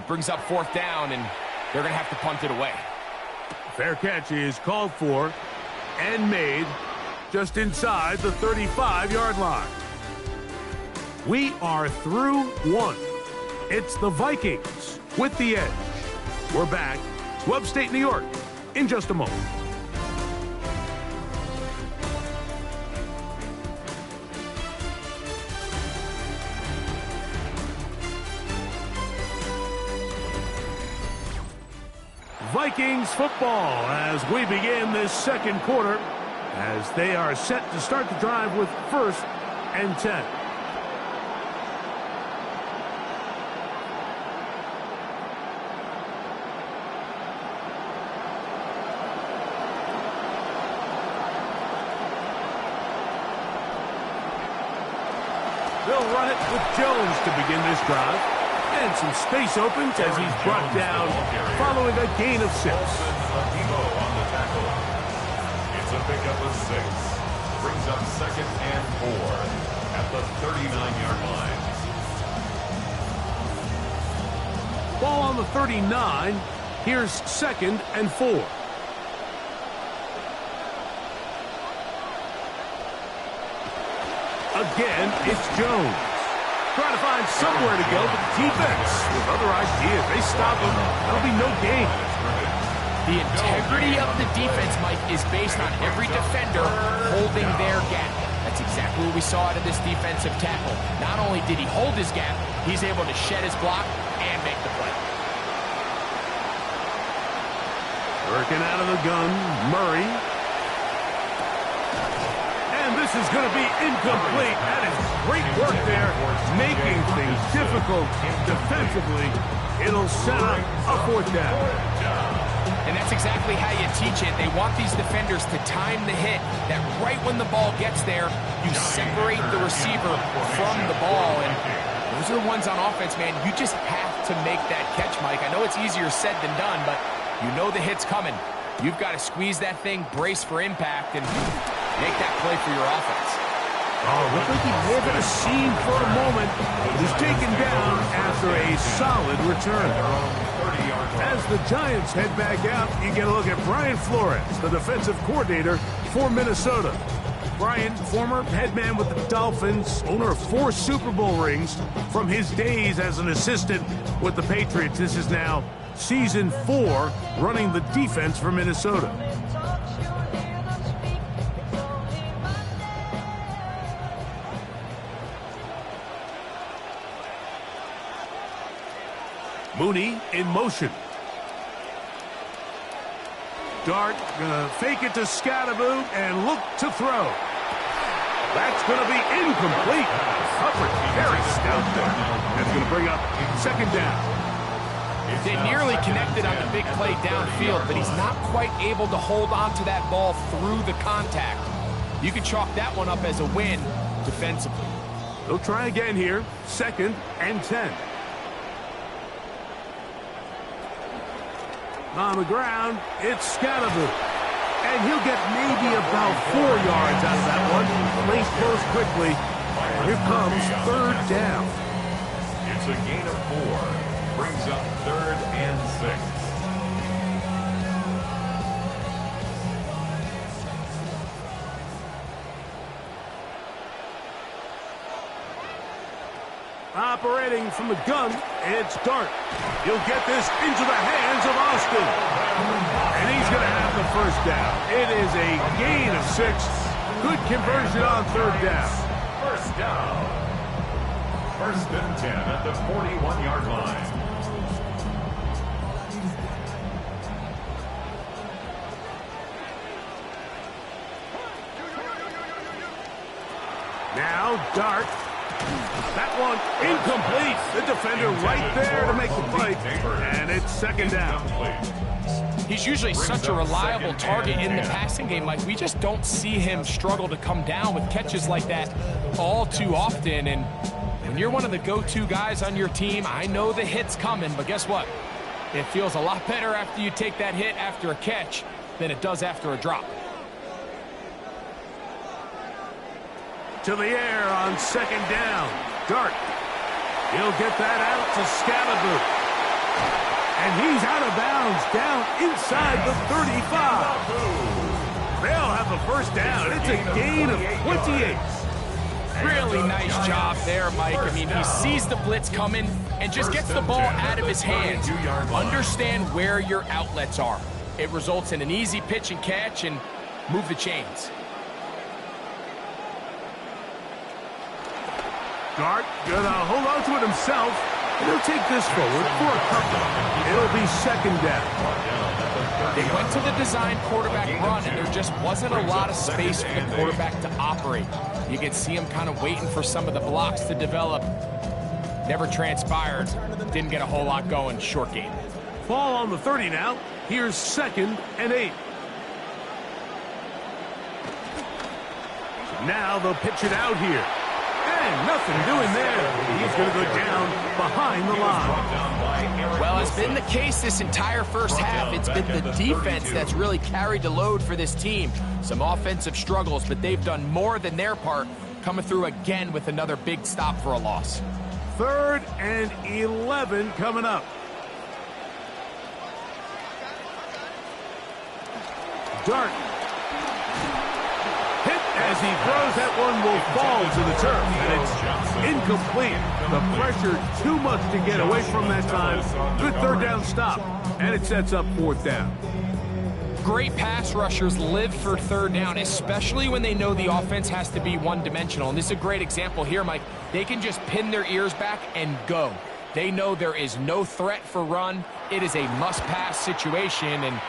brings up fourth down, and they're going to have to punt it away. Fair catch is called for and made just inside the 35-yard line. We are through one. It's the Vikings with the edge. We're back to upstate New York in just a moment. Vikings football as we begin this second quarter, as they are set to start the drive with 1st and 10. They'll run it with Jones to begin this drive. And some space opens as he's brought down following a gain of 6. It's a pickup of 6. Brings up 2nd and 4 at the 39-yard line. Ball on the 39. Here's 2nd and 4. Again, it's Jones. Trying to find somewhere to go, but the defense with other ideas. They stop him. That'll be no gain. The integrity of the defense, Mike, is based on every defender holding their gap. That's exactly what we saw out of this defensive tackle. Not only did he hold his gap, he's able to shed his block and make the play. Working out of the gun, Murray. And this is going to be incomplete. That is great work there, making things difficult defensively. It'll set up a 4th down. And that's exactly how you teach it. They want these defenders to time the hit, that right when the ball gets there, you separate the receiver from the ball. And those are the ones on offense, man. You just have to make that catch, Mike. I know it's easier said than done, but you know the hit's coming. You've got to squeeze that thing, brace for impact, and make that play for your offense. Oh, looked like he may have been a seam for a moment. He was taken down after a solid return. As the Giants head back out, you get a look at Brian Flores, the defensive coordinator for Minnesota. Brian, former head man with the Dolphins, owner of 4 Super Bowl rings from his days as an assistant with the Patriots. This is now season 4 running the defense for Minnesota. Mooney in motion. Dart gonna fake it to Scatterboot and look to throw. That's gonna be incomplete. Coverage very stout there. That's gonna bring up 2nd down. They nearly connected on the big play downfield, but he's not quite able to hold on to that ball through the contact. You can chalk that one up as a win defensively. They'll try again here. 2nd and 10. On the ground, it's Scatterboot. And he'll get maybe about 4 yards out of that one. Plays close quickly. Here comes 3rd down. It's a gain of 4. Brings up 3rd and 6. Operating from the gun, it's Dart. He'll get this into the hands of Austin. And he's going to have the 1st down. It is a gain of 6. Good conversion on 3rd down. 1st down. 1st and 10 at the 41-yard line. Now Dart. That one incomplete. The defender right there to make the play. And it's 2nd down. He's usually such a reliable target in the passing game. Like, we just don't see him struggle to come down with catches like that all too often. And when you're one of the go-to guys on your team, I know the hit's coming, but guess what? It feels a lot better after you take that hit after a catch than it does after a drop. To the air on second down. Dart. He'll get that out to Scalaboo. And he's out of bounds down inside the 35. They'll have the first down. It's a gain of 28. Really nice job there, Mike. I mean, he sees the blitz coming and just gets the ball out of his hands. Understand where your outlets are. It results in an easy pitch and catch and move the chains. Dart gonna hold on to it himself, and he'll take this forward for a couple. It'll be second down. They went to the design quarterback run, and there just wasn't a lot of space for the quarterback to operate. You can see him kind of waiting for some of the blocks to develop. Never transpired. Didn't get a whole lot going. Short game. Ball on the 30 now. Here's 2nd and 8. So now they'll pitch it out here. And nothing doing there. He's going to go down behind the line. Well, it's been the case this entire first half. It's been the defense that's really carried the load for this team. Some offensive struggles, but they've done more than their part, coming through again with another big stop for a loss. 3rd and 11 coming up. Dart. Hit as he throws. That one will fall to the turf, and it's incomplete. The pressure too much to get away from that time. Good 3rd down stop, and it sets up 4th down. Great pass rushers live for 3rd down, especially when they know the offense has to be one-dimensional. And this is a great example here, Mike. They can just pin their ears back and go. They know there is no threat for run. It is a must-pass situation, and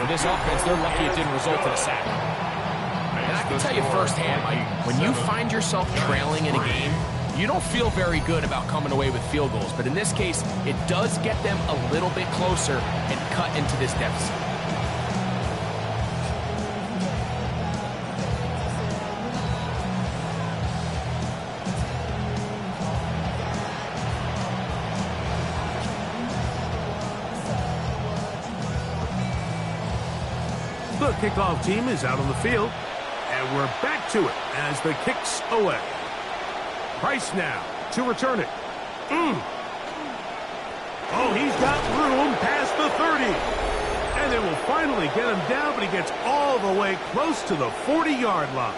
with this offense, they're lucky it didn't result in a sack. And I can tell you firsthand, Mike, when you find yourself trailing in a game, you don't feel very good about coming away with field goals. But in this case, it does get them a little bit closer and cut into this deficit. The kickoff team is out on the field, and we're back to it as the kick's away. Price now to return it. Oh, he's got room past the 30. And they will finally get him down, but he gets all the way close to the 40-yard line.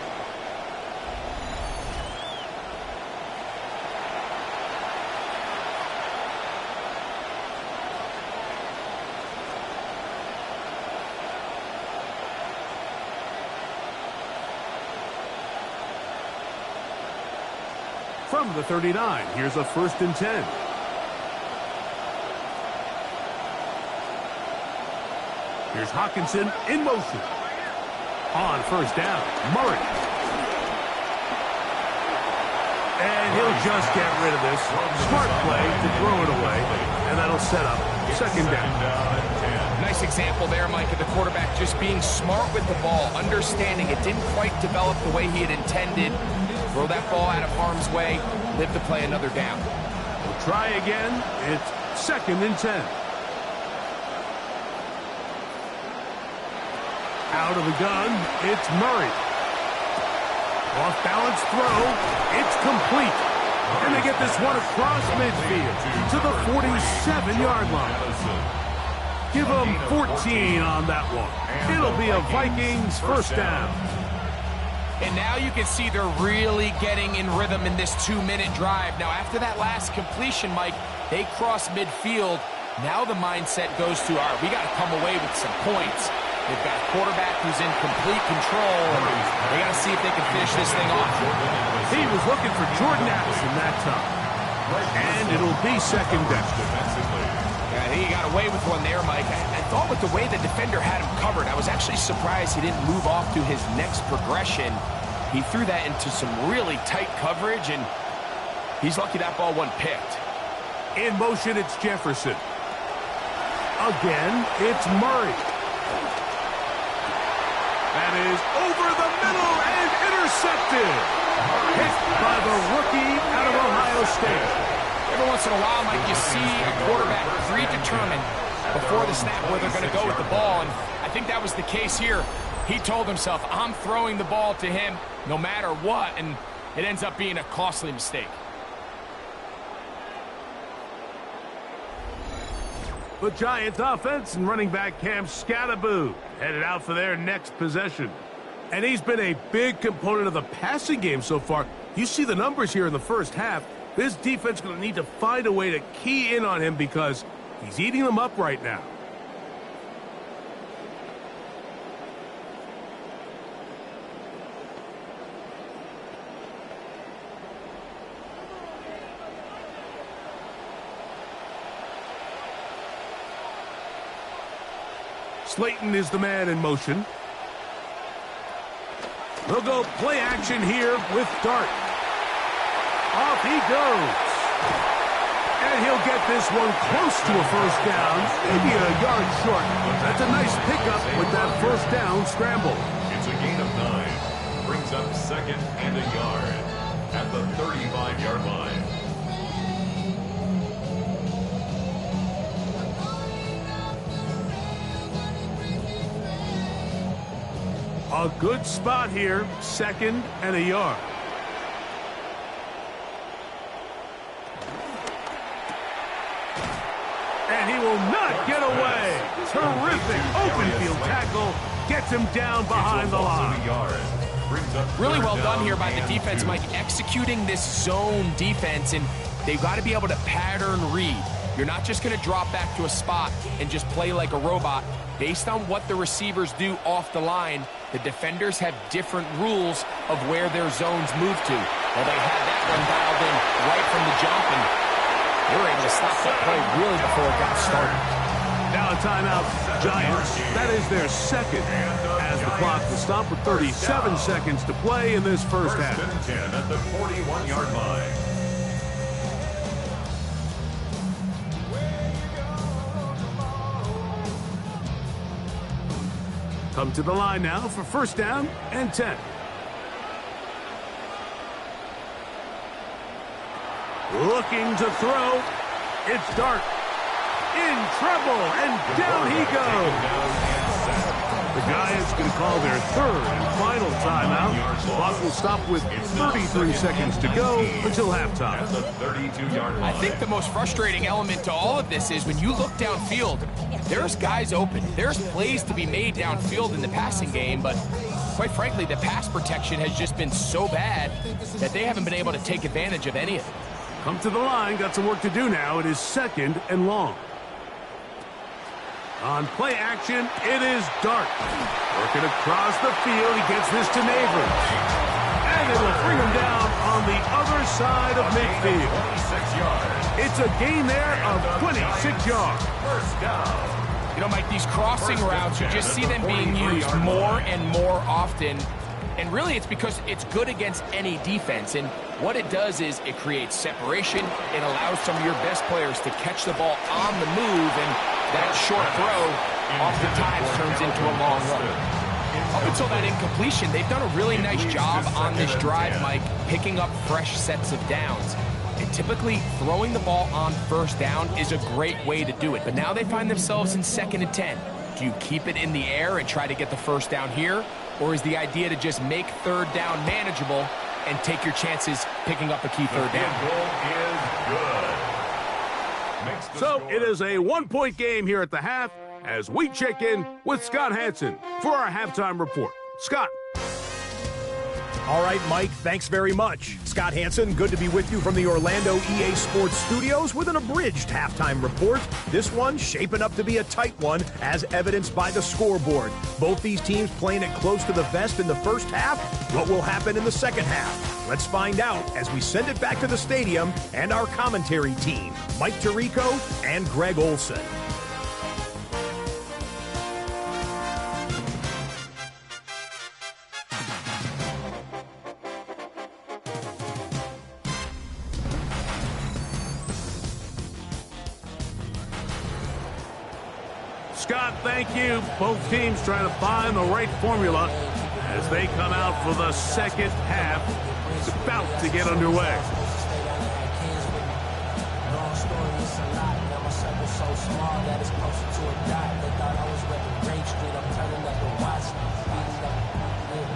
From the 39, here's a 1st and 10. Here's Hawkinson in motion. On 1st down, Murray. And he'll just get rid of this. Smart play to throw it away, and that'll set up 2nd down. Nice example there, Mike, of the quarterback just being smart with the ball, understanding it didn't quite develop the way he had intended. Throw that ball out of harm's way, live to play another down. We'll try again. It's 2nd and 10. Out of the gun, it's Murray. Off balance throw, it's complete. And they get this one across midfield to the 47-yard line. Give them 14 on that one. It'll be a Vikings 1st down. And now you can see they're really getting in rhythm in this 2-minute drive. Now, after that last completion, Mike, they cross midfield. Now the mindset goes to, all right, we got to come away with some points. They've got a quarterback who's in complete control, and they got to see if they can finish this thing off. He was looking for Jordan Addison that time. And it'll be 2nd down. I think he got away with one there, Mike. I thought with the way the defender had him covered, I was actually surprised he didn't move off to his next progression. He threw that into some really tight coverage, and he's lucky that ball wasn't picked. In motion, it's Jefferson. Again, it's Murray. That is over the middle and intercepted. Hit by the rookie out of Ohio State. Every once in a while, Mike, you see a quarterback predetermined before the snap where they're going to go with the ball, and I think that was the case here. He told himself, I'm throwing the ball to him no matter what, and it ends up being a costly mistake. The Giants offense and running back Cam Scatterboo headed out for their next possession. And he's been a big component of the passing game so far. You see the numbers here in the first half. This defense is going to need to find a way to key in on him because he's eating them up right now. Slayton is the man in motion. They'll go play action here with Dart. Off he goes. And he'll get this one close to a first down, maybe a yard short. That's a nice pickup with that first down scramble. It's a gain of 9. Brings up second and a yard at the 35-yard line. A good spot here, second and a yard. And he will not get away. Terrific open field tackle. Gets him down behind the line. Really well done here by the defense, Mike, executing this zone defense, and they've got to be able to pattern read. You're not just going to drop back to a spot and just play like a robot. Based on what the receivers do off the line, the defenders have different rules of where their zones move to. Well, they had that one dialed in right from the jump, and they were able to stop that play really before it got started. Now a timeout, Giants. That is their second, as the clock will stop with 37 seconds to play in this first half. First and 10 at the 41-yard line. Come to the line now for first down and 10. Looking to throw. It's Dart. In trouble, and down he goes. The Giants going to call their third and final timeout. The clock will stop with 33 seconds to go until halftime. I think the most frustrating element to all of this is when you look downfield, there's guys open. There's plays to be made downfield in the passing game, but quite frankly, the pass protection has just been so bad that they haven't been able to take advantage of any of it. Come to the line, got some work to do now. It is second and long. On play action, it is Dart. Working across the field, he gets this to Neighbors. And it will bring him down on the other side of midfield. It's a gain there of 26 yards. First down. You know, Mike, these crossing routes, you just see them being used more and more often. And really, it's because it's good against any defense. And what it does is it creates separation. It allows some of your best players to catch the ball on the move. And that short throw oftentimes turns into a long run. Up until that incompletion, they've done a really nice job on this drive, Mike, picking up fresh sets of downs. And typically, throwing the ball on first down is a great way to do it. But now they find themselves in second and 10. Do you keep it in the air and try to get the first down here? Or is the idea to just make third down manageable and take your chances picking up a key third down? So it is a one-point game here at the half as we check in with Scott Hansen for our halftime report. Scott. All right, Mike, thanks very much. Scott Hansen, good to be with you from the Orlando EA Sports Studios with an abridged halftime report. This one shaping up to be a tight one, as evidenced by the scoreboard. Both these teams playing it close to the vest in the first half. What will happen in the second half? Let's find out as we send it back to the stadium and our commentary team, Mike Tirico and Greg Olson. Scott, thank you. Both teams trying to find the right formula as they come out for the second half. It's about to get underway.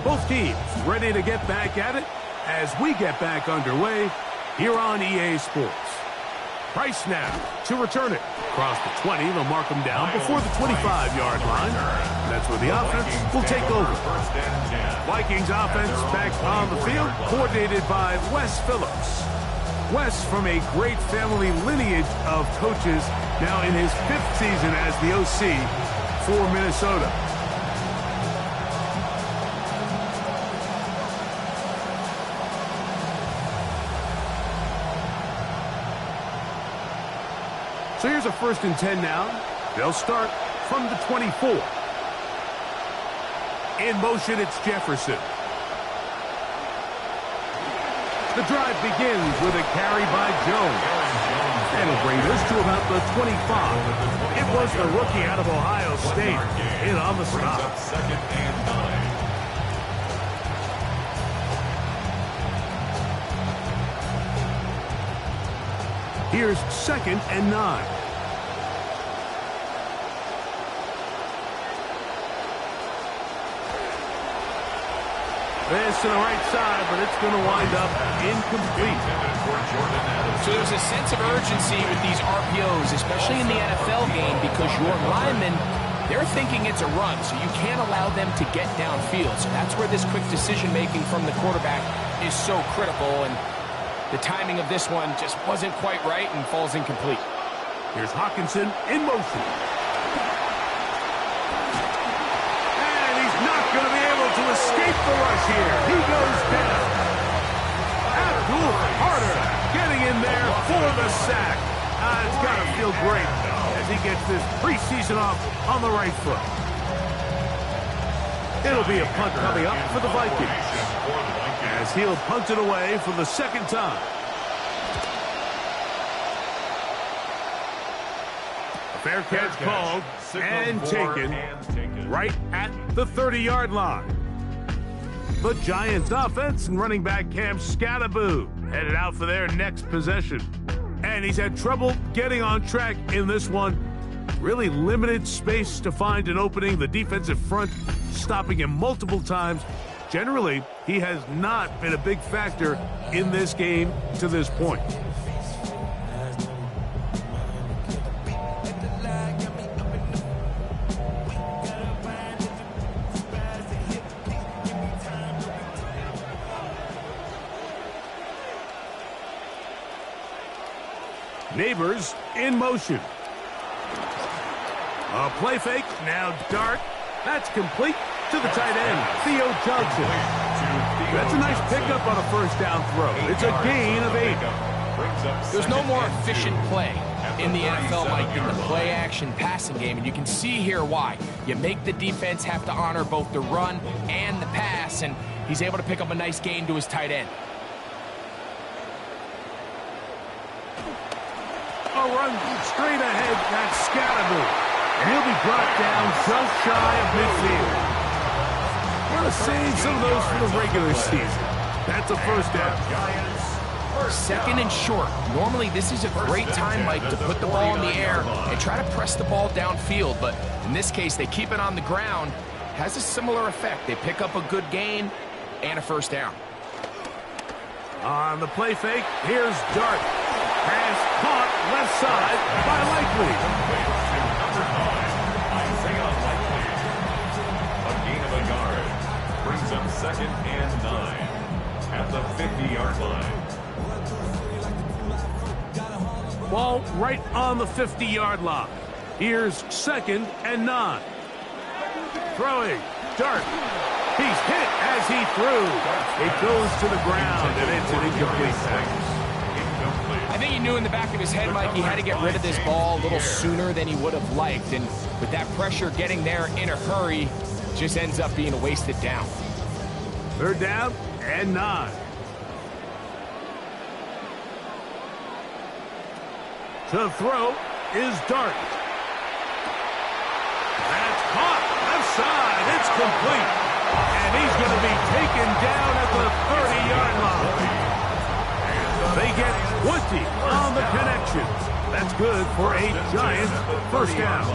Both teams ready to get back at it as we get back underway here on EA Sports. Price now to return it. Across the 20, they'll mark them down before the 25-yard line. That's where the offense will take over. Vikings offense back on the field, coordinated by Wes Phillips. Wes, from a great family lineage of coaches, now in his 5th season as the OC for Minnesota. So here's a 1st and 10 now. They'll start from the 24. In motion, it's Jefferson. The drive begins with a carry by Jones. That'll bring us to about the 25. It was the rookie out of Ohio State in on the stop. Second and 9. Here's 2nd and 9. This to the right side, but it's going to wind up incomplete. So there's a sense of urgency with these RPOs, especially in the NFL game, because your linemen, they're thinking it's a run, so you can't allow them to get downfield. So that's where this quick decision-making from the quarterback is so critical, and the timing of this one just wasn't quite right and falls incomplete. Here's Hawkinson in motion. And he's not going to be able to escape the rush here. He goes down. Abdul Carter getting in there for the sack. It's got to feel great as he gets this preseason off on the right foot. It'll be a punt coming up for the Vikings, as he'll punt it away for the 2nd time. A fair catch called and taken right at the 30-yard line. The Giants offense and running back Cam Scattaboo headed out for their next possession. And he's had trouble getting on track in this one. Really limited space to find an opening. The defensive front stopping him multiple times. Generally, he has not been a big factor in this game to this point. Neighbors in motion. A play fake, now Dart. That's complete to the tight end, Theo Johnson. That's a nice pickup on a 1st down throw. It's a gain of 8. There's no more efficient play in the NFL, Mike, than the play-action passing game, and you can see here why. You make the defense have to honor both the run and the pass, and he's able to pick up a nice gain to his tight end. A run straight ahead, that's Scattaboo. And he'll be brought down just shy of midfield. Want to save some of those for the regular season. That's a 1st down. 2nd and short. Normally, this is a great time, Mike, to put the ball in the air and try to press the ball downfield. But in this case, they keep it on the ground. Has a similar effect. They pick up a good gain and a 1st down. On the play fake, here's Dart. Pass caught left side by Likely. A gain of a yard brings them 2nd and 9 at the 50-yard line. Ball right on the 50-yard line. Here's 2nd and 9. Throwing. Dart. He's hit as he threw. It goes to the ground, and it's an incomplete pass. I think he knew in the back of his head, Mike, he had to get rid of this ball a little sooner than he would have liked. And with that pressure getting there in a hurry, just ends up being a wasted down. 3rd down and 9. To throw is Dart. caught. Left side. It's complete. And he's going to be taken down at the 30-yard line. They get 20 on the connection. That's good for a giant first down.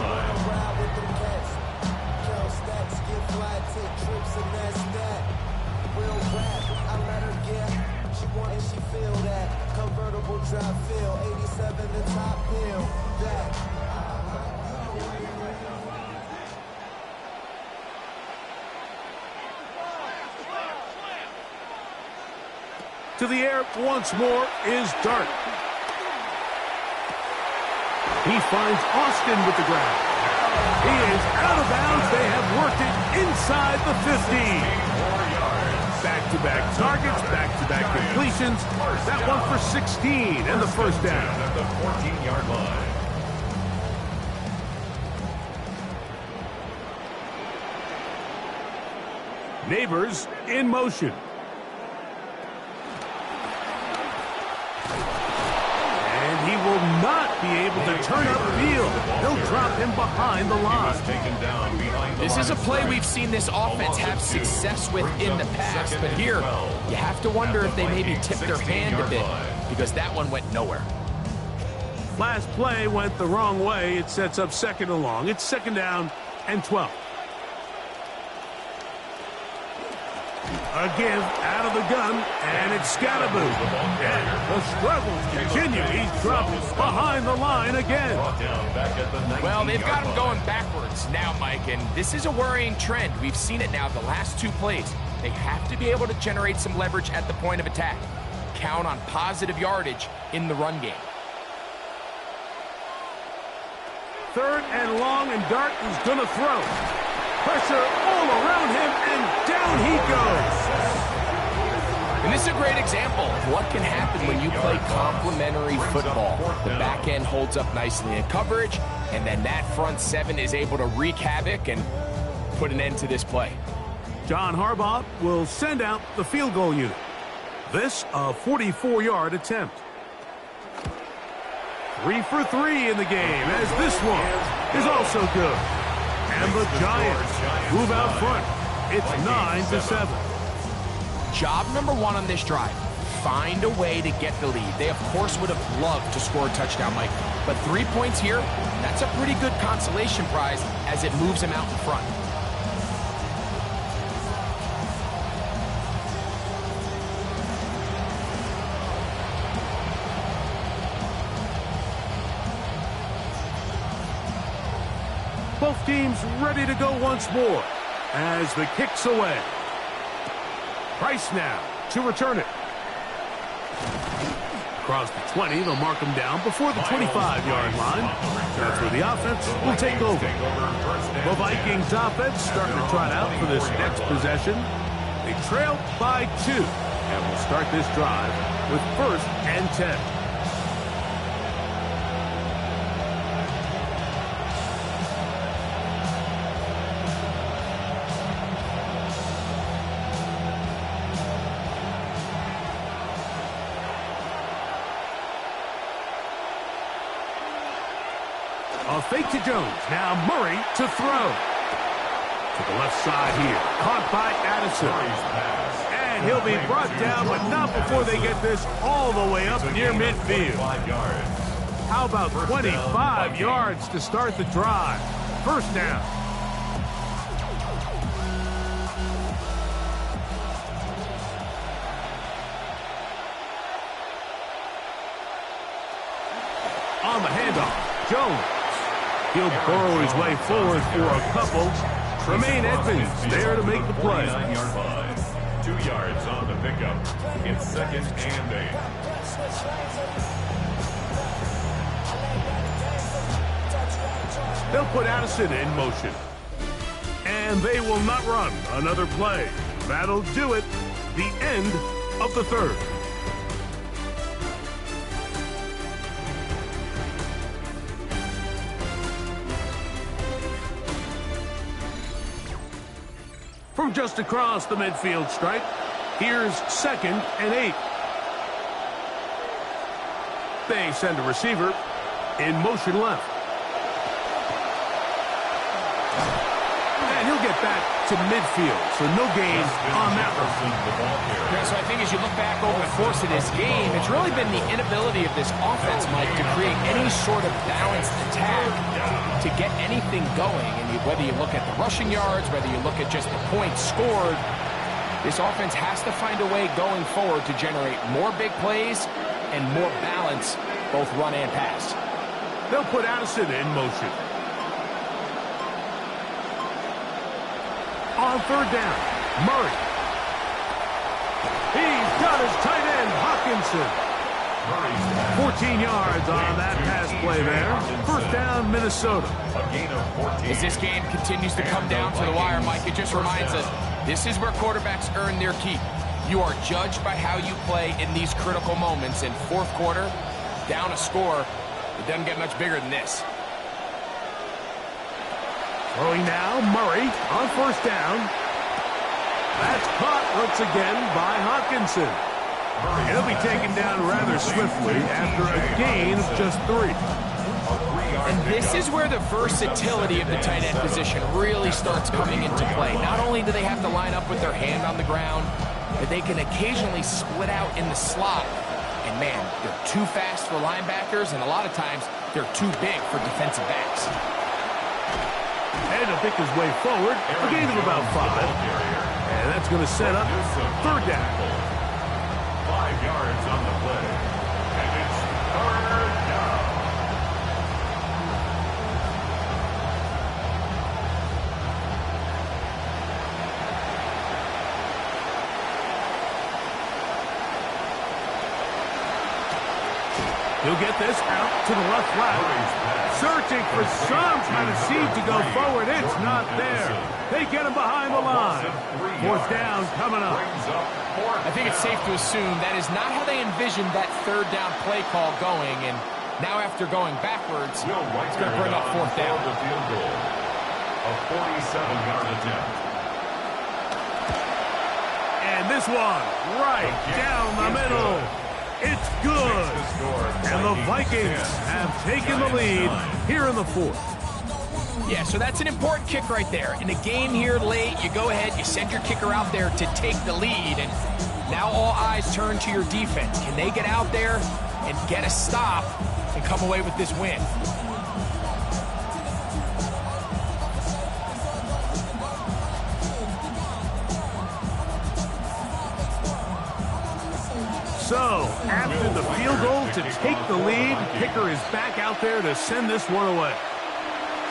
To the air once more is Dart. He finds Austin with the ground. He is out of bounds. They have worked it inside the 15. Back-to-back targets, back-to-back completions. That one for 16 and the first down. At the 14-yard line. Neighbors in motion. And he will not be able to turn upfield. They'll drop him behind the line. This is a play we've seen this offense have success with in the past, but here you have to wonder if they maybe tipped their hand a bit because that one went nowhere. Last play went the wrong way. It sets up second and long. It's second down and 12. A give out of the gun, and it's Scattaboo. And the struggles continue. He's dropped behind the line again. Well, they've got him going backwards now, Mike, and this is a worrying trend. We've seen it now the last two plays. They have to be able to generate some leverage at the point of attack. Count on positive yardage in the run game. Third and long, and Dart is going to throw. Pressure all around him, and down he goes. And this is a great example of what can happen when you play complementary football. The back end holds up nicely in coverage, and then that front seven is able to wreak havoc and put an end to this play. John Harbaugh will send out the field goal unit. This a 44-yard attempt. 3 for 3 in the game, as this one is also good. And the Giants move out front. It's 9-7. Job number one on this drive, find a way to get the lead. They, of course, would have loved to score a touchdown, Mike. But 3 points here, that's a pretty good consolation prize as it moves them out in front. Both teams ready to go once more as the kick's away. Price now to return it. Across the 20, they'll mark him down before the 25-yard line. That's where the offense will take over. The Vikings offense starting to trot out for this next possession. They trail by 2 and will start this drive with 1st and 10. A fake to Jones. Now Murray to throw. To the left side here. Caught by Addison. And he'll be brought down, but not before they get this all the way up near midfield. How about 25 yards to start the drive? First down. On the handoff, Jones. He'll burrow his way forward for a couple. Tremaine Edmonds there to make the play. 9-yard line. 2 yards on the pickup. It's 2nd and 8. They'll put Addison in motion. And they will not run another play. That'll do it. The end of the third. From just across the midfield stripe, here's 2nd and 8. They send a receiver in motion left. back to midfield, so no gain on that one. Yeah, so I think as you look back over the course of this game, it's really been the inability of this offense, Mike, to create any sort of balanced attack to get anything going. And whether you look at the rushing yards, whether you look at just the points scored, this offense has to find a way going forward to generate more big plays and more balance, both run and pass. They'll put Addison in motion. On third down, Murray. He's got his tight end, Hawkinson. 14 yards on that pass play there. First down, Minnesota. As this game continues to come down to the wire, Mike, it just reminds us, this is where quarterbacks earn their keep. You are judged by how you play in these critical moments. In fourth quarter, down a score, it doesn't get much bigger than this. Throwing now, Murray on first down. That's caught once again by Hawkinson. He'll be taken down rather swiftly after a gain of just 3. And this is where the versatility of the tight end position really starts coming into play. Not only do they have to line up with their hand on the ground, but they can occasionally split out in the slot. And man, they're too fast for linebackers, and a lot of times they're too big for defensive backs. And to pick his way forward, a gain of about 5. And that's going to set up third down. 5 yards on the play. And it's third down. He'll get this out to the left flat. Searching for some kind of seed to go forward. It's not there. They get him behind the line. Fourth down coming up. I think it's safe to assume that is not how they envisioned that third down play call going. And now after going backwards, it's going to bring up fourth down. A 47-yard attempt. And this one right down the middle. It's good. And the Vikings have taken the lead here in the fourth. Yeah, so that's an important kick right there. In a game here late, you go ahead, you send your kicker out there to take the lead, and now all eyes turn to your defense. Can they get out there and get a stop and come away with this win? So, after the field goal to take the lead, kicker is back out there to send this one away.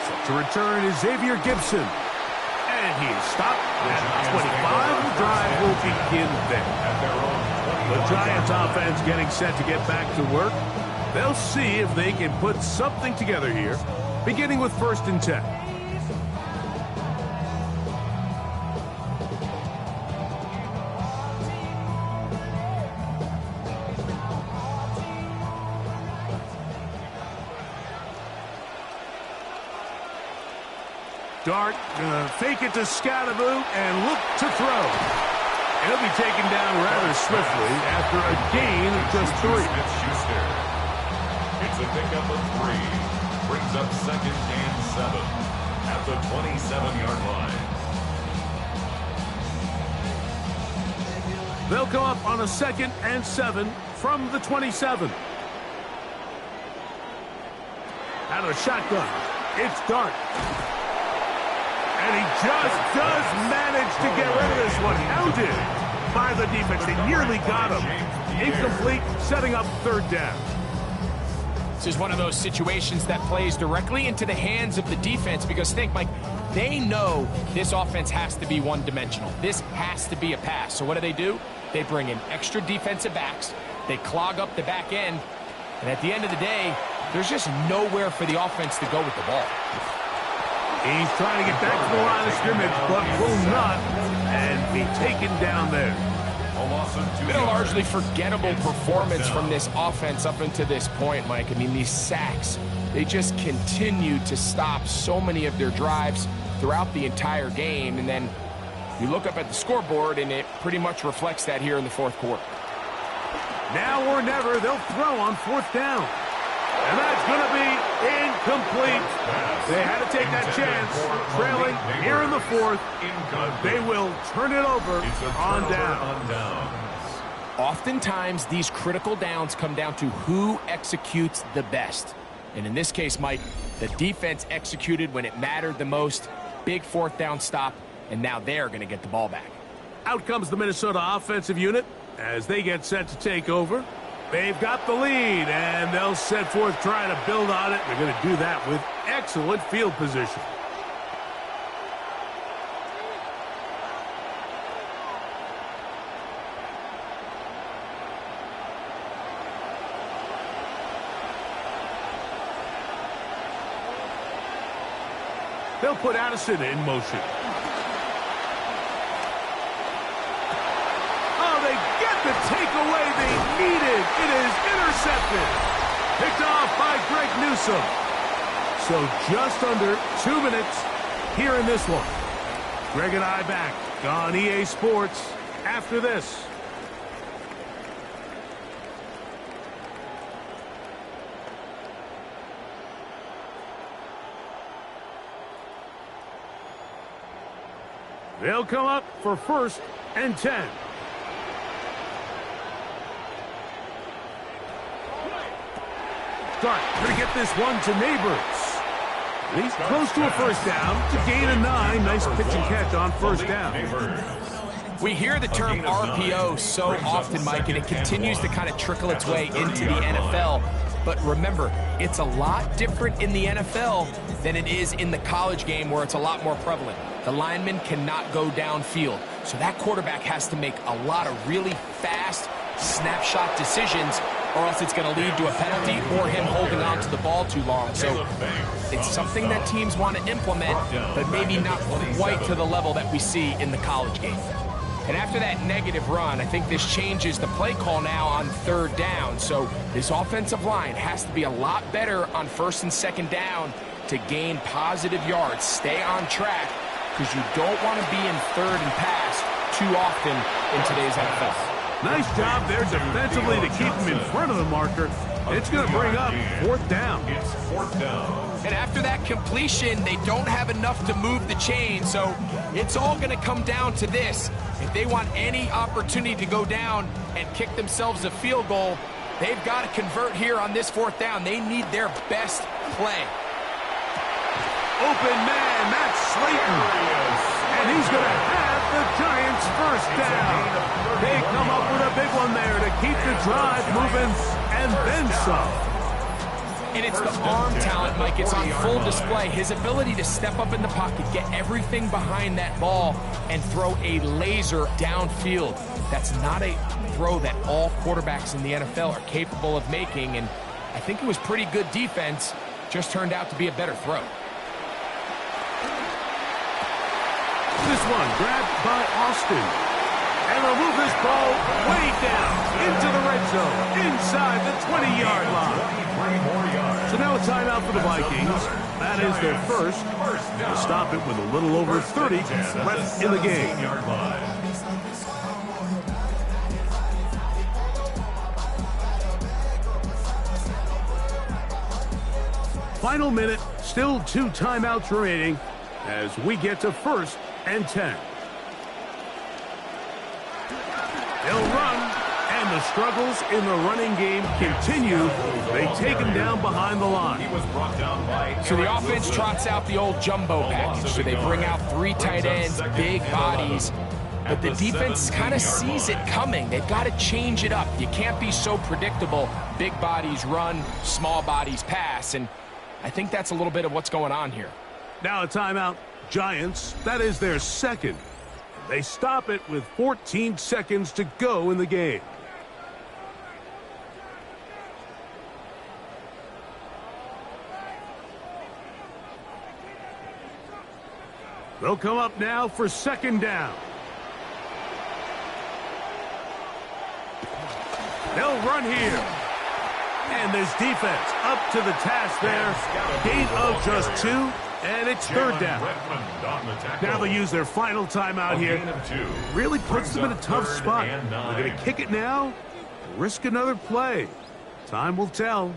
Set to return is Xavier Gibson. And he is stopped at 25. The drive will begin there. The Giants offense getting set to get back to work. They'll see if they can put something together here, beginning with 1st and 10. Dart gonna fake it to Scatterboot and look to throw. He'll be taken down rather swiftly after a gain of just 3. It's a pickup of 3. Brings up 2nd and 7 at the 27-yard line. They'll come up on a 2nd and 7 from the 27. Out of shotgun, it's Dart. And he just does manage to get rid of this one. Hounded by the defense. They nearly got him. Incomplete, setting up 3rd down. This is one of those situations that plays directly into the hands of the defense because think, Mike, they know this offense has to be one-dimensional. This has to be a pass. So what do? They bring in extra defensive backs. They clog up the back end. And at the end of the day, there's just nowhere for the offense to go with the ball. He's trying to get back to the line of scrimmage, but will not, and be taken down there. Been a largely forgettable performance from this offense up until this point, Mike. I mean, these sacks, they just continue to stop so many of their drives throughout the entire game. And then you look up at the scoreboard, and it pretty much reflects that here in the fourth quarter. Now or never, they'll throw on 4th down. And that's going to be incomplete. They had to take that chance, trailing here in the fourth. They will turn it over on down. Oftentimes, these critical downs come down to who executes the best. And in this case, Mike, the defense executed when it mattered the most. Big fourth down stop, and now they're going to get the ball back. Out comes the Minnesota offensive unit as they get set to take over. They've got the lead, and they'll set forth trying to build on it. They're going to do that with excellent field position. They'll put Addison in motion. Oh, they get the takeaway they needed. It is intercepted. Picked off by Greg Newsome. So just under 2 minutes here in this one. Greg and I back on EA Sports after this. They'll come up for 1st and 10. Stark going to get this one to Neighbors. He's close to a first down to gain a 9. Nice pitch and catch on first down. We hear the term RPO so often, Mike, and it continues to kind of trickle its way into the NFL. But remember, it's a lot different in the NFL than it is in the college game where it's a lot more prevalent. The lineman cannot go downfield. So that quarterback has to make a lot of really fast snapshot decisions, or else it's going to lead to a penalty or him holding on to the ball too long. So it's something that teams want to implement, but maybe not quite to the level that we see in the college game. And after that negative run, I think this changes the play call now on 3rd down. So this offensive line has to be a lot better on 1st and 2nd down to gain positive yards. Stay on track, because you don't want to be in 3rd and pass too often in today's NFL. Nice job there defensively to keep him in front of the marker. It's going to bring up 4th down. It's 4th down. And after that completion, they don't have enough to move the chain, so it's all going to come down to this. If they want any opportunity to go down and kick themselves a field goal, they've got to convert here on this 4th down. They need their best play. Open man, that's Slayton. And he's going to have the Giants' first down. They come up with a big one there to keep the drive moving, and then some. And it's the arm talent, Mike. It's on full display. His ability to step up in the pocket, get everything behind that ball, and throw a laser downfield. That's not a throw that all quarterbacks in the NFL are capable of making, and I think it was pretty good defense. Just turned out to be a better throw. This one grabbed by Austin. And they'll move this ball way down into the red zone, inside the 20-yard line. So now a timeout for the Vikings. That is their first. They'll stop it with a little over 30 left in the game. Final minute, still 2 timeouts remaining as we get to 1st and 10. They'll run, and the struggles in the running game continue. They take him down behind the line. So the offense trots out the old jumbo package. So they bring out 3 tight ends, big bodies. But the defense kind of sees it coming. They've got to change it up. You can't be so predictable. Big bodies run, small bodies pass. And I think that's a little bit of what's going on here. Now a timeout. Giants, that is their second. They stop it with 14 seconds to go in the game. They'll come up now for 2nd down. They'll run here. And this defense up to the task there. Gain of just 2, and it's 3rd down. Now they'll use their final timeout here. Really puts them in a tough spot. They're going to kick it now, risk another play. Time will tell.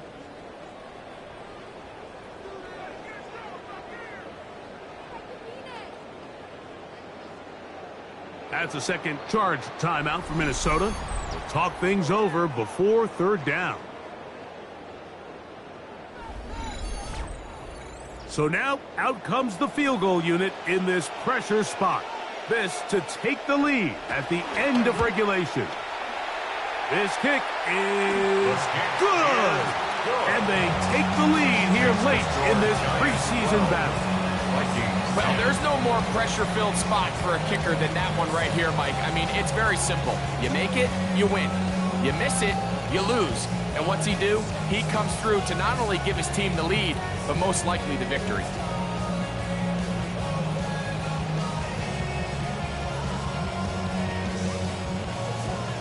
That's a second charge timeout for Minnesota. We'll talk things over before third down. So now, out comes the field goal unit in this pressure spot. This to take the lead at the end of regulation. This kick is good! And they take the lead here late in this preseason battle. Well, there's no more pressure-filled spot for a kicker than that one right here, Mike. I mean, it's very simple. You make it, you win. You miss it, you lose. And what's he do? He comes through to not only give his team the lead, but most likely the victory.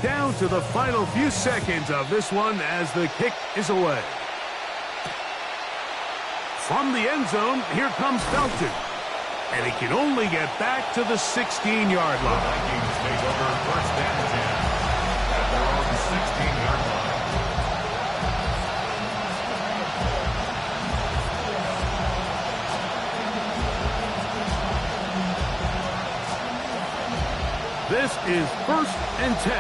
Down to the final few seconds of this one as the kick is away. From the end zone, here comes Felton. And he can only get back to the 16-yard line. Vikings take over first and 10 at their own 16-yard line. This is first and 10.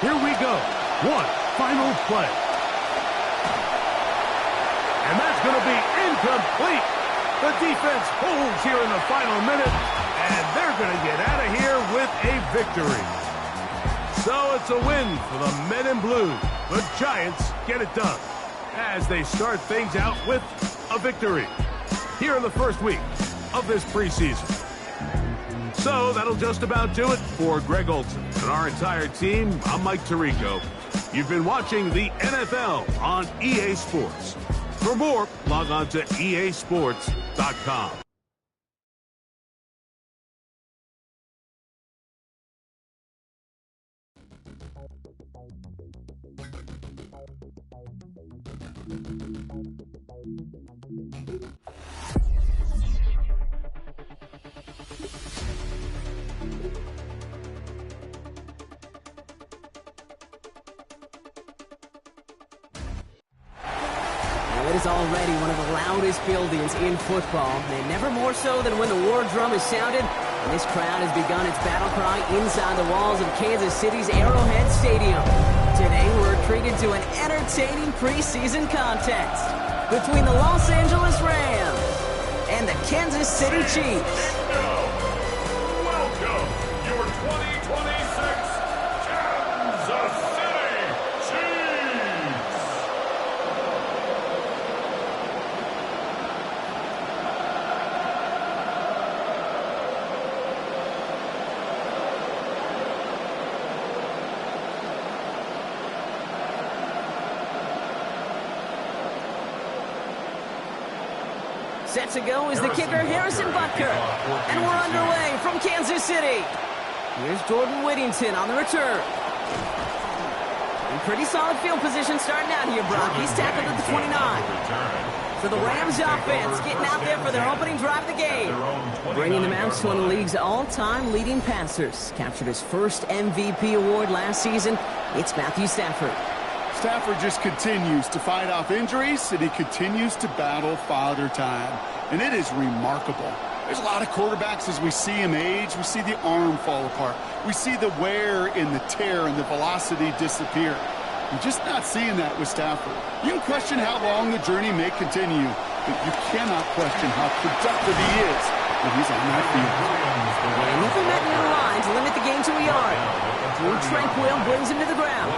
Here we go. One final play. And that's going to be incomplete. The defense holds here in the final minute, and they're going to get out of here with a victory. So it's a win for the men in blue. The Giants get it done as they start things out with a victory here in the first week of this preseason. So that'll just about do it for Greg Olson and our entire team. I'm Mike Tirico. You've been watching the NFL on EA Sports. For more, log on to easports.com. It is already one of the loudest buildings in football, and never more so than when the war drum is sounded, and this crowd has begun its battle cry inside the walls of Kansas City's Arrowhead Stadium. Today, we're treated to an entertaining preseason contest between the Los Angeles Rams and the Kansas City Chiefs. Welcome, your 2026 Kansas City Chiefs. Set to go is the kicker, Harrison Butker. And we're underway from Kansas City. Here's Jordan Whittington on the return. In pretty solid field position starting out here, Brock. He's tackled at the 29. So the Rams offense getting out there for their opening drive of the game. Bringing them out to one of the league's all-time leading passers. Captured his first MVP award last season. It's Matthew Stafford. Stafford just continues to fight off injuries, and he continues to battle Father Time. And it is remarkable. There's a lot of quarterbacks as we see him age. We see the arm fall apart. We see the wear in the tear and the velocity disappear. I'm just not seeing that with Stafford. You can question how long the journey may continue, but you cannot question how productive he is when he's on that field. And never met near the line to limit the game to a yard. Drew Tranquil brings him to the ground.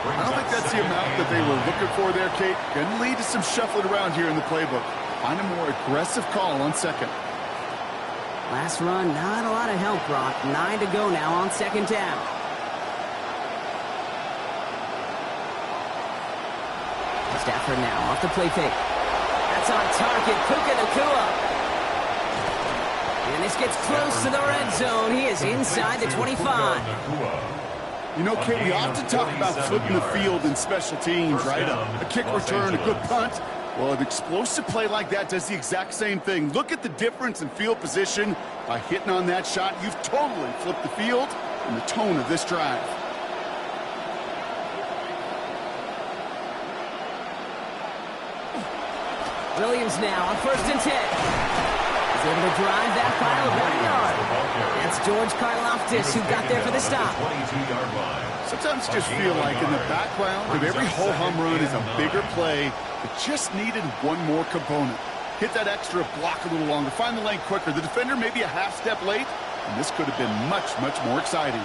I don't think that's the amount that they were looking for there, Kate. Going to lead to some shuffling around here in the playbook. Find a more aggressive call on second. Last run, not a lot of help, Brock. 9 to go now on second down. Stafford now off the play fake. That's on target. Puka Nacua. And this gets close to the red zone. He is inside the 25. You know, Kate, we often talk about flipping the field in special teams, right? A kick return, a good punt. Well, an explosive play like that does the exact same thing. Look at the difference in field position. By hitting on that shot, you've totally flipped the field and the tone of this drive. Williams now on 1st and 10. He's able to drive that pile about a yard. That's George Karlaftis who got there for the stop. 22-yard line. Sometimes just feel like in the background of every ho-hum run is a bigger play that just needed one more component. Hit that extra block a little longer, find the lane quicker. The defender may be a half step late, and this could have been much, much more exciting.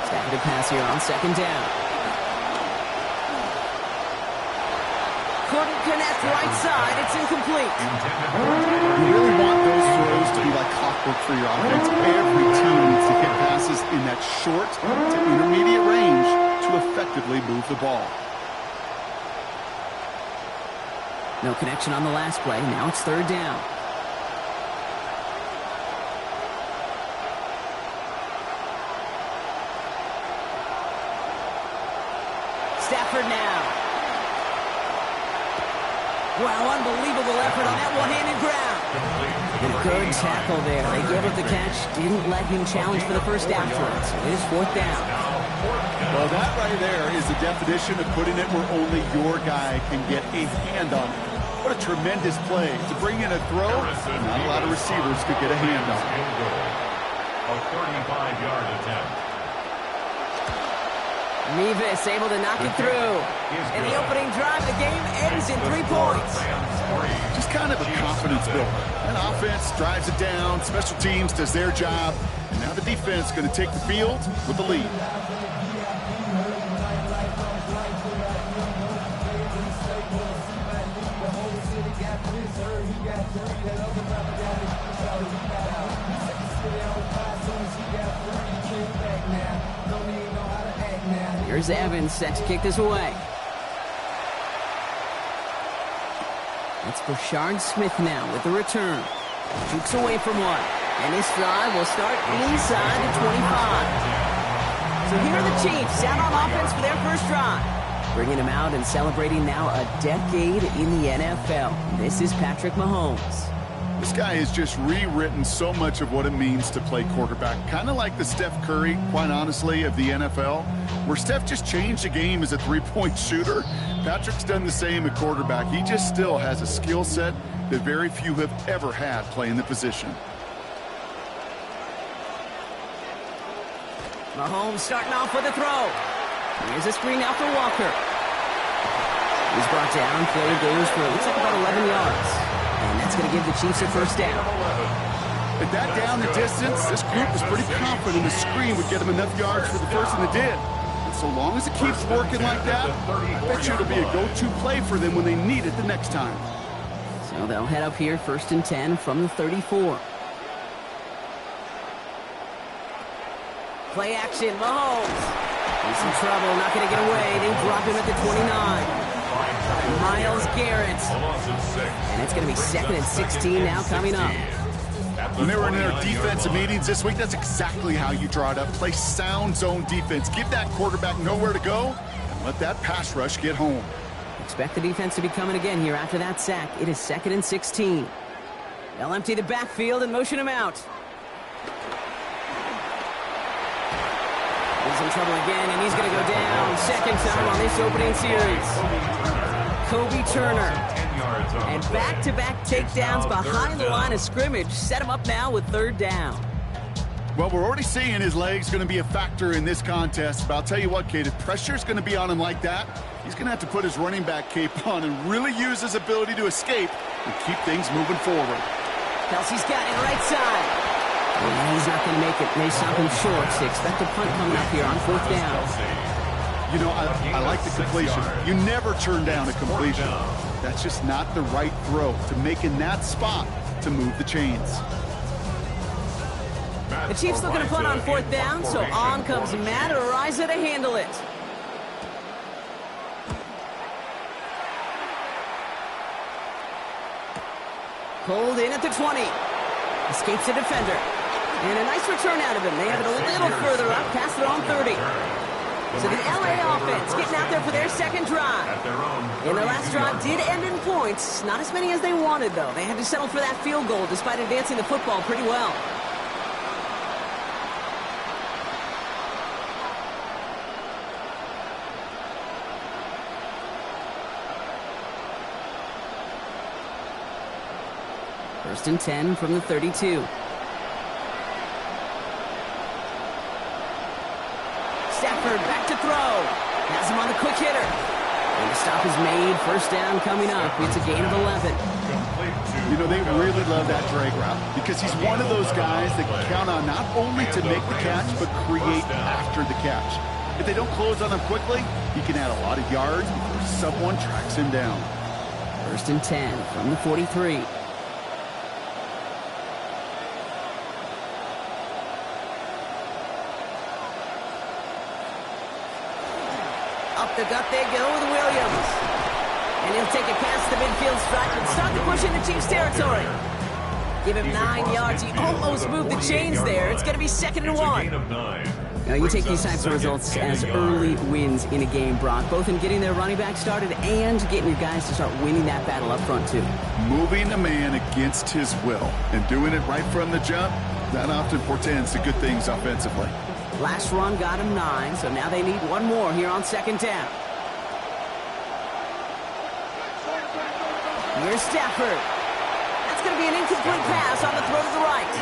Stafford to pass here on second down. Couldn't connect right side. It's incomplete. You really want those throws to be like clockwork for your offense. Every team needs to hit passes in that short to intermediate range to effectively move the ball. No connection on the last play. Now it's third down. Stafford now. Wow, unbelievable effort on that one-handed grab. And a good tackle there. They gave up the catch, didn't let him challenge for the first down for it. So it is fourth down. Well, that right there is the definition of putting it where only your guy can get a hand on it. What a tremendous play. To bring in a throw, not a lot of receivers could get a hand on it. A 35-yard attempt. Mevis able to knock it through. And the opening drive, the game ends in 3 points. Just kind of a confidence builder. An offense drives it down, special teams does their job, and now the defense is going to take the field with the lead. Here's Evans set to kick this away. It's Brashard Smith now with the return. Jukes away from one. And this drive will start inside the 25. So here are the Chiefs out on offense for their first drive. Bringing them out and celebrating now a decade in the NFL. This is Patrick Mahomes. This guy has just rewritten so much of what it means to play quarterback. Kind of like the Steph Curry, quite honestly, of the NFL, where Steph just changed the game as a three-point shooter. Patrick's done the same at quarterback. He just still has a skill set that very few have ever had playing the position. Mahomes starting off with a throw. Here's a screen now for Walker. He's brought down. Play goes for, looks like about 11 yards. And that's going to give the Chiefs a first down. At that down the distance, this group was pretty confident the screen would get them enough yards for the first and it did. And so long as it keeps working like that, I bet you it'll be a go-to play for them when they need it the next time. So they'll head up here first and 10 from the 34. Play action, Mahomes. He's in trouble, not going to get away. They drop him at the 29. Myles Garrett. And it's going to be 2nd and 16 now coming up. When they were in their defensive meetings this week, that's exactly how you draw it up. Play sound zone defense. Give that quarterback nowhere to go and let that pass rush get home. Expect the defense to be coming again here after that sack. It is 2nd and 16. They'll empty the backfield and motion him out. He's in trouble again, and he's going to go down. Second time on this opening series. Kobe Turner. And back-to-back takedowns behind the line of scrimmage. Set him up now with third down. Well, we're already seeing his legs going to be a factor in this contest. But I'll tell you what, Kate, if pressure's going to be on him like that, he's going to have to put his running back cape on and really use his ability to escape and keep things moving forward. Kelsey's got it right side. And he's not going to make it. They stop him short. So they expect a punt coming up here on fourth down. You know, I like the completion. You never turn down a completion. That's just not the right throw to make in that spot to move the chains. The Chiefs looking to punt on fourth down, so on comes Matt Araiza to handle it. Pulled in at the 20. Escapes the defender. And a nice return out of him. They have it a little further up, past their own 30. So the LA offense getting out there for their second drive. And their last drive did end in points. Not as many as they wanted, though. They had to settle for that field goal despite advancing the football pretty well. First and 10 from the 32. Stafford back to throw. Has him on the quick hitter. And the stop is made. First down coming up. It's a gain of 11. You know, they really love that drag route because he's one of those guys that can count on not only to make the catch, but create after the catch. If they don't close on him quickly, he can add a lot of yards before someone tracks him down. First and 10 from the 43. Up the gut they go with Williams. And he'll take it past the midfield stripe and start to push into Chiefs territory. Give him 9 yards. He almost moved the chains there. It's going to be 2nd and 1. Now, you take these types of results as early wins in a game, Brock, both in getting their running back started and getting your guys to start winning that battle up front, too. Moving a man against his will and doing it right from the jump, that often portends to good things offensively. Last run got him 9, so now they need one more here on 2nd down. Here's Stafford. That's going to be an incomplete pass on the throw to the right.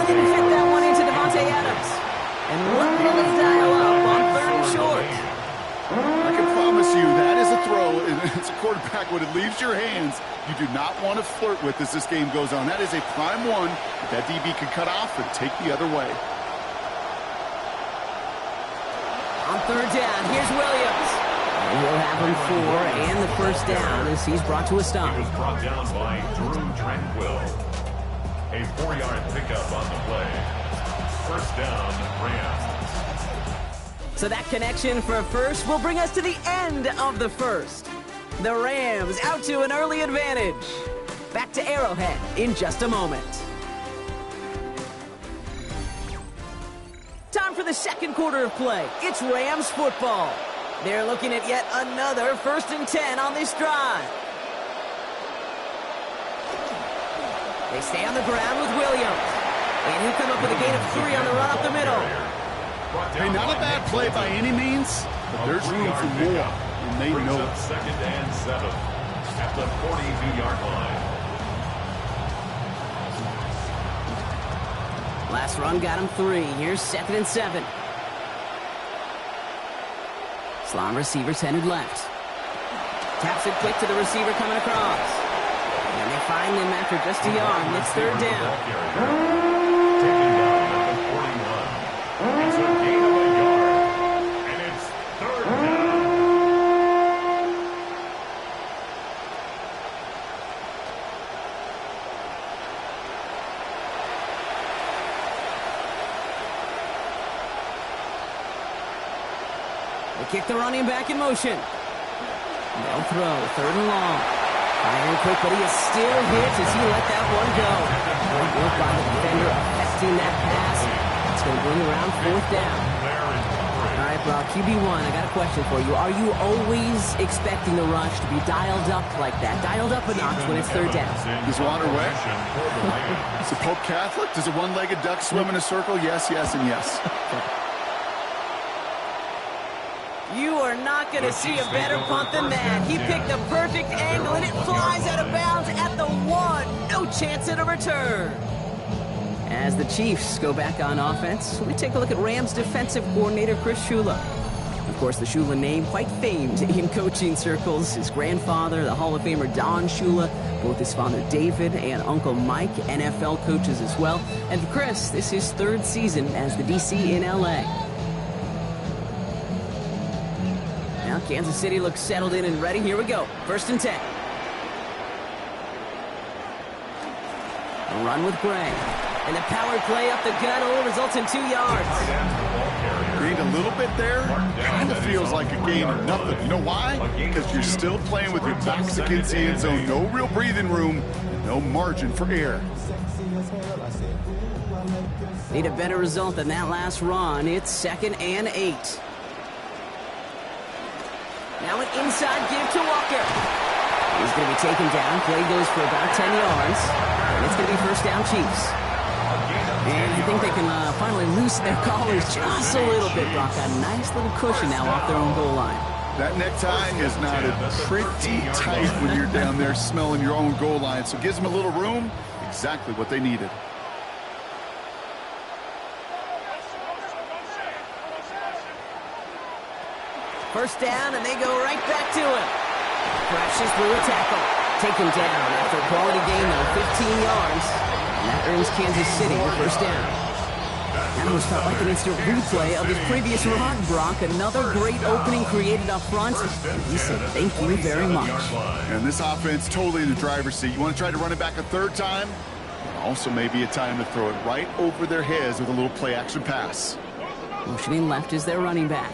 Didn't fit that one into Devontae Adams. And what will they dial up on 3rd and short? I can promise you that is a throw, and it's a quarterback when it leaves your hands you do not want to flirt with as this game goes on. That is a prime one that DB can cut off and take the other way. On 3rd down, here's Williams. And he'll have him 4 and the first down as he's brought to a stop. He was brought down by Drew Tranquil. A 4-yard pickup on the play. First down, Rams. So that connection for a first will bring us to the end of the first. The Rams out to an early advantage. Back to Arrowhead in just a moment. Time for the second quarter of play. It's Rams football. They're looking at yet another 1st and 10 on this drive. They stay on the ground with Williams. And he'll come up with a gain of 3 on the run up the middle. Hey, not a bad play by any means, but there's room for more, and they know it. 2nd and 7 at the 42-yard line. Last run got him 3. Here's 2nd and 7. Slot receivers headed left. Taps it quick to the receiver coming across. And they find him after just a yard. It's 3rd down. Taken down at the 41. It's a gain of a yard. And it's 3rd down. They kick the running back in motion. They'll throw. 3rd and long. Firing quick, but he is still hit as he let that one go. Great work by the defender affecting that pass. It's going to bring around 4th down. All right, Brock, QB1, I got a question for you. Are you always expecting the rush to be dialed up like that? Dialed up a notch when it's 3rd down? Is water wet? Is it Pope Catholic? Does a one-legged duck swim in a circle? Yes, yes, and yes. You are not going to see a better punt than that. He picked the perfect angle, and it flies out of bounds at the 1. No chance at a return. As the Chiefs go back on offense, we take a look at Rams defensive coordinator Chris Shula. Of course, the Shula name quite famed in coaching circles. His grandfather, the Hall of Famer Don Shula, both his father David and Uncle Mike, NFL coaches as well. And for Chris, this is his 3rd season as the DC in LA. Now Kansas City looks settled in and ready. Here we go. 1st and 10. A run with Gray. And the power play up the gut only results in 2 yards. Gained a little bit there. Kind of feels like a gain of nothing. You know why? Because you're still playing with your backs against the end zone. No real breathing room. And no margin for error. Need a better result than that last run. It's 2nd and 8. Now an inside give to Walker. He's going to be taken down. Play goes for about 10 yards. And it's going to be 1st down Chiefs. And I think they can finally loosen their collars just a little bit, Brock. A nice little cushion now off their own goal line. That necktie is knotted pretty tight when you're down there smelling your own goal line, so it gives them a little room, exactly what they needed. First down, and they go right back to him. Crashes through a tackle. Taken down after a quality gain, though, 15 yards. And that earns Kansas City the first down. That almost felt like an instant replay of his previous run, Brock. Another great opening created up front. And he said, thank you very much. And this offense totally in the driver's seat. You want to try to run it back a third time? Also maybe a time to throw it right over their heads with a little play-action pass. Motioning left is their running back.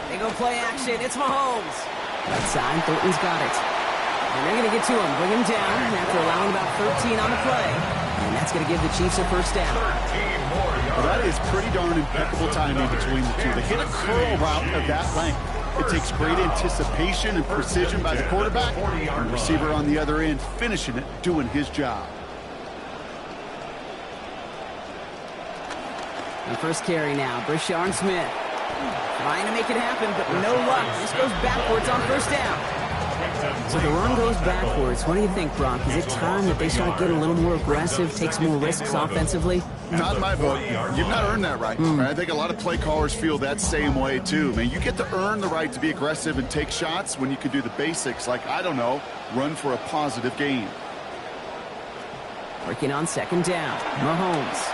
They go play action. It's Mahomes. Right side, Thornton's got it. And they're going to get to him, bring him down after allowing about 13 on the play. And that's going to give the Chiefs a first down. Well, that is pretty darn impeccable timing between the two. They hit a curl route of that length. It takes great anticipation and precision by the quarterback, and the receiver on the other end finishing it, doing his job. And first carry now, Brashard Smith. Trying to make it happen, but no luck. This goes backwards on first down. So the run goes backwards. What do you think, Brock? Is it time that they start getting a little more aggressive, take some more risks offensively? Not in my book. You've not earned that right. I think a lot of play callers feel that same way, too. Man, you get to earn the right to be aggressive and take shots when you can do the basics, like, I don't know, run for a positive gain. Working on second down. Mahomes.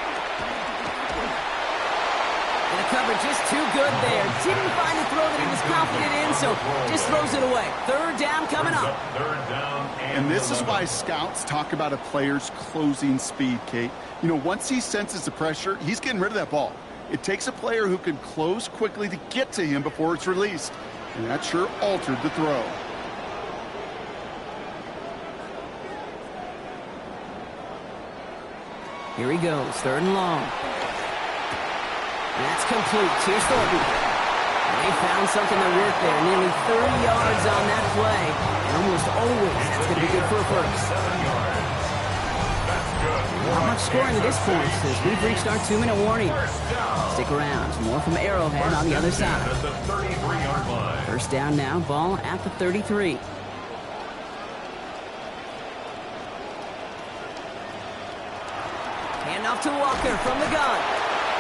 And the coverage is too good there. Didn't find a throw that he was confident in, so just throws it away. Third down coming up. And this is why scouts talk about a player's closing speed, Kate. You know, once he senses the pressure, he's getting rid of that ball. It takes a player who can close quickly to get to him before it's released. And that sure altered the throw. Here he goes, third and long. And that's complete. Here's Thornton. They found something that worked there. Nearly 30 yards on that play. And almost always, that's going to be good for a first. Not much scoring at this point, as we've reached our 2-minute warning. Stick around. More from Arrowhead on the other side. First down now, ball at the 33. Handoff to Walker from the gun.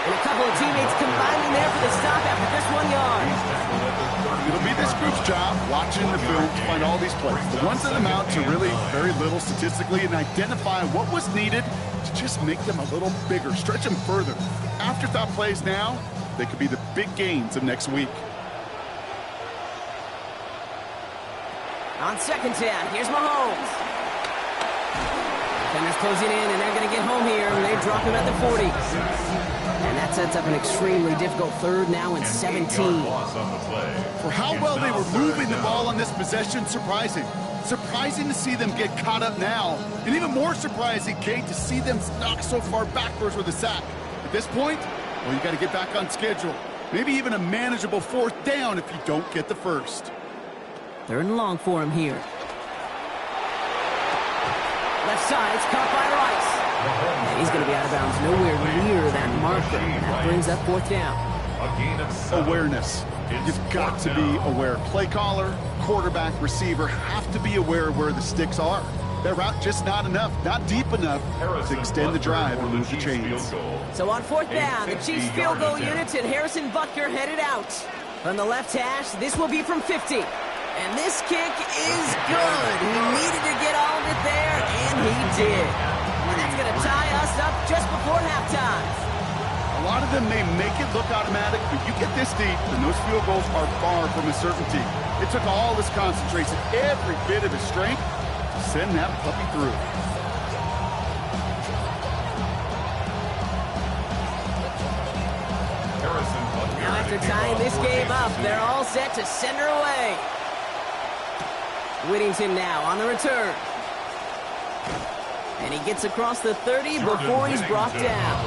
And a couple of teammates combining there for the stop after just 1 yard. It'll be this group's job watching the film to find all these plays. The ones that amount to really very little statistically and identify what was needed to just make them a little bigger, stretch them further. Afterthought plays now, they could be the big gains of next week. On second down, here's Mahomes. Defenders closing in, and they're going to get home here. They drop him at the 40. And that sets up an extremely difficult third now and 17. For how well they were moving the ball on this possession, surprising. Surprising to see them get caught up now. And even more surprising, Kate, to see them knocked so far backwards with a sack. At this point, well, you got to get back on schedule. Maybe even a manageable fourth down if you don't get the first. Third and long for him here. Left side, it's caught by Rice. And he's going to be out of bounds nowhere near that marker. That brings up fourth down. Awareness. You've got to be aware. Play caller, quarterback, receiver have to be aware of where the sticks are. That route just not enough, not deep enough to extend the drive and move the chains. So on fourth down, the Chiefs field goal units and Harrison Butker headed out. From the left hash, this will be from 50. And this kick is good. He needed to get all of it there, and he did. And that's going to tie us up just before halftime. A lot of them may make it look automatic, but you get this deep, and those field goals are far from a certainty. It took all his concentration, every bit of his strength, to send that puppy through. Now after tying this game up, they're all set to send her away. Whittington now on the return. And he gets across the 30 before he's brought down.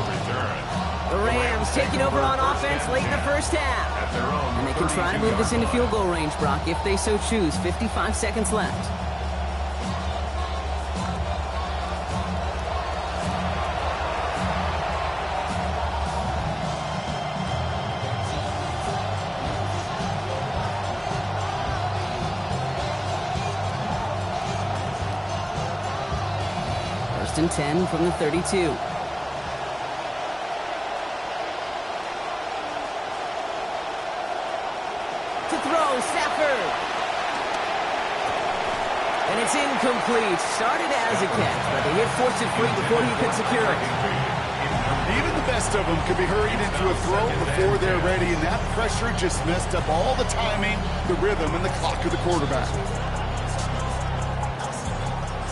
The Rams taking over on offense late in the first half. And they can try to move this into field goal range, Brock, if they so choose. 55 seconds left. First and 10 from the 32. To throw, Stafford. And it's incomplete. Started as a catch, but they hit forced it free before he could secure it. Even the best of them could be hurried into a throw before they're ready, and that pressure just messed up all the timing, the rhythm, and the clock of the quarterback.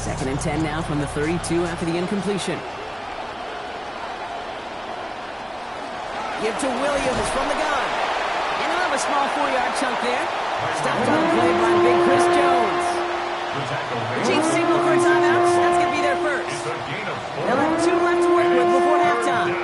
Second and 10 now from the 32 after the incompletion. Give to Williams from the gun. And he'll have a small 4-yard chunk there. Stopped on the play by Big Chris Jones. The Chiefs signal for a timeout. That's going to be their first. They'll have 2 left to work with before halftime.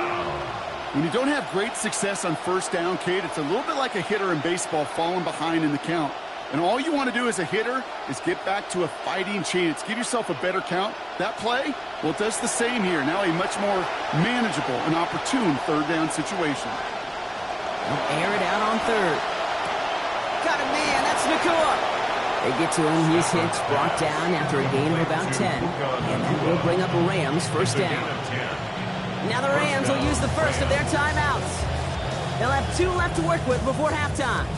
When you don't have great success on first down, Kate, it's a little bit like a hitter in baseball falling behind in the count. And all you want to do as a hitter is get back to a fighting chance. Give yourself a better count. That play, well, it does the same here. Now a much more manageable and opportune third down situation. They'll air it out on third. Got a man. That's Nakua. They get to him. He's hit, brought down after a gain of about 10. And that will bring up a Rams first down. Now the Rams will use the first of their timeouts. They'll have 2 left to work with before halftime.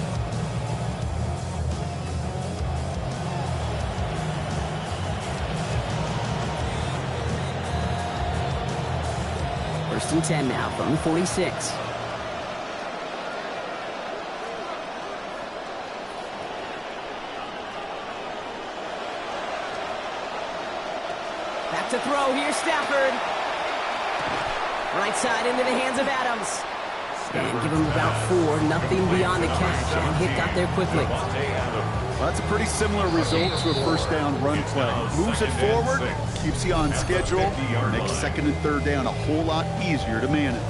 First and 10 now from the 46. Back to throw. Here's Stafford. Right side into the hands of Adams. And give him about 4, nothing beyond the catch. And Hitt got there quickly. Well, that's a pretty similar result to a first down run play. Moves it forward, keeps you on schedule, makes second and third down a whole lot easier to manage.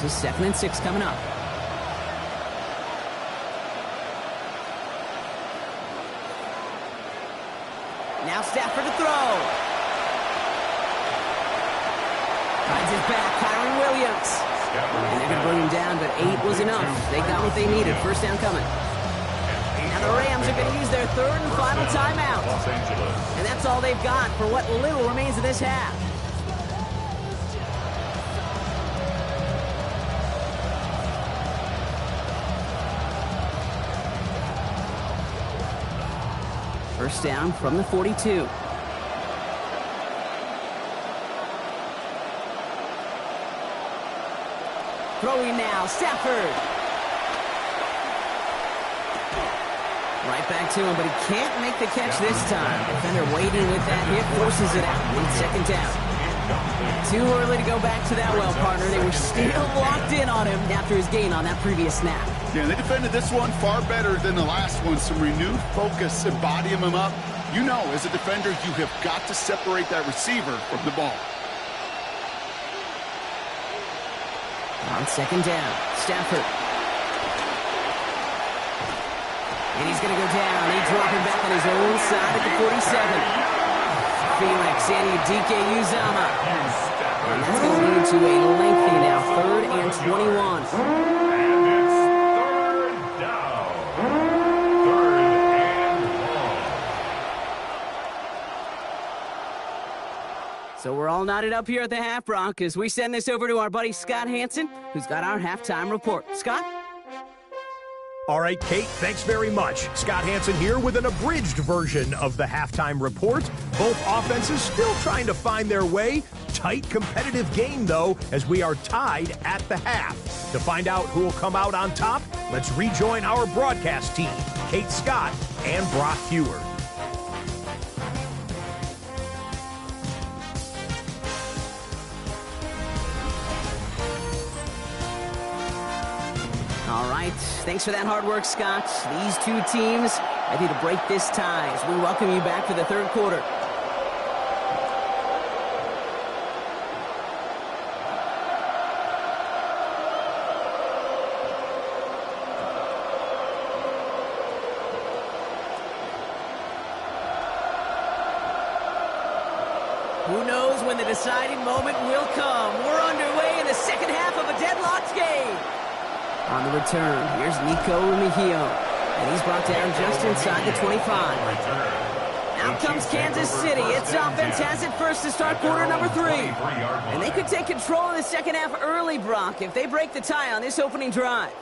This is 2nd and 6 coming up. Now Stafford to throw. Finds his back, Kyron Williams. And they're going to bring him down, but 8 was enough. They got what they needed. First down coming. Now the Rams are going to use their 3rd and final timeout. And that's all they've got for what little remains of this half. First down from the 42. Throwing now, Stafford. Right back to him, but he can't make the catch this time. Defender waiting with that hit, forces it out on 2nd down. Too early to go back to that well, partner. They were still locked in on him after his gain on that previous snap. Yeah, they defended this one far better than the last one. Some renewed focus and bodying him up. You know, as a defender, you have got to separate that receiver from the ball. On 2nd down, Stafford. And he's going to go down. He dropping back on his own side at the 47. Felix and Udike Uzama. And that's going to lead to a lengthy now 3rd and 21. So we're all knotted up here at the half, Brock, as we send this over to our buddy Scott Hanson, who's got our halftime report. Scott? All right, Kate, thanks very much. Scott Hanson here with an abridged version of the halftime report. Both offenses still trying to find their way. Tight, competitive game, though, as we are tied at the half. To find out who will come out on top, let's rejoin our broadcast team, Kate Scott and Brock Heward. All right, thanks for that hard work, Scott. These two teams ready to break this tie as we welcome you back for the 3rd quarter. Who knows when the deciding moment will come? We're underway in the second half of a deadlocked game. On the return, here's Nico Mejio, and he's brought down just inside the 25. Out comes Kansas City. Its offense has it first to start quarter number 3. And they could take control in the second half early, Brock, if they break the tie on this opening drive.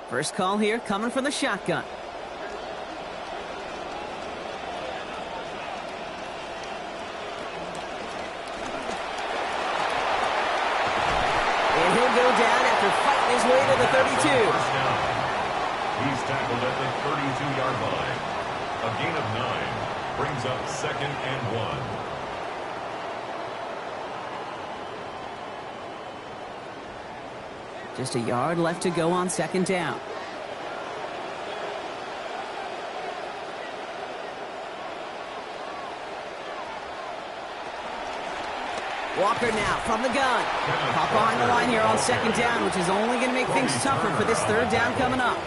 First call here coming from the shotgun. And he'll go down after fighting his way to the 32. He's tackled at the 32-yard line. A gain of 9 brings up 2nd and 1. Just a yard left to go on second down. Walker now from the gun. Pop behind the line here on second down, which is only going to make things tougher for this third down coming up.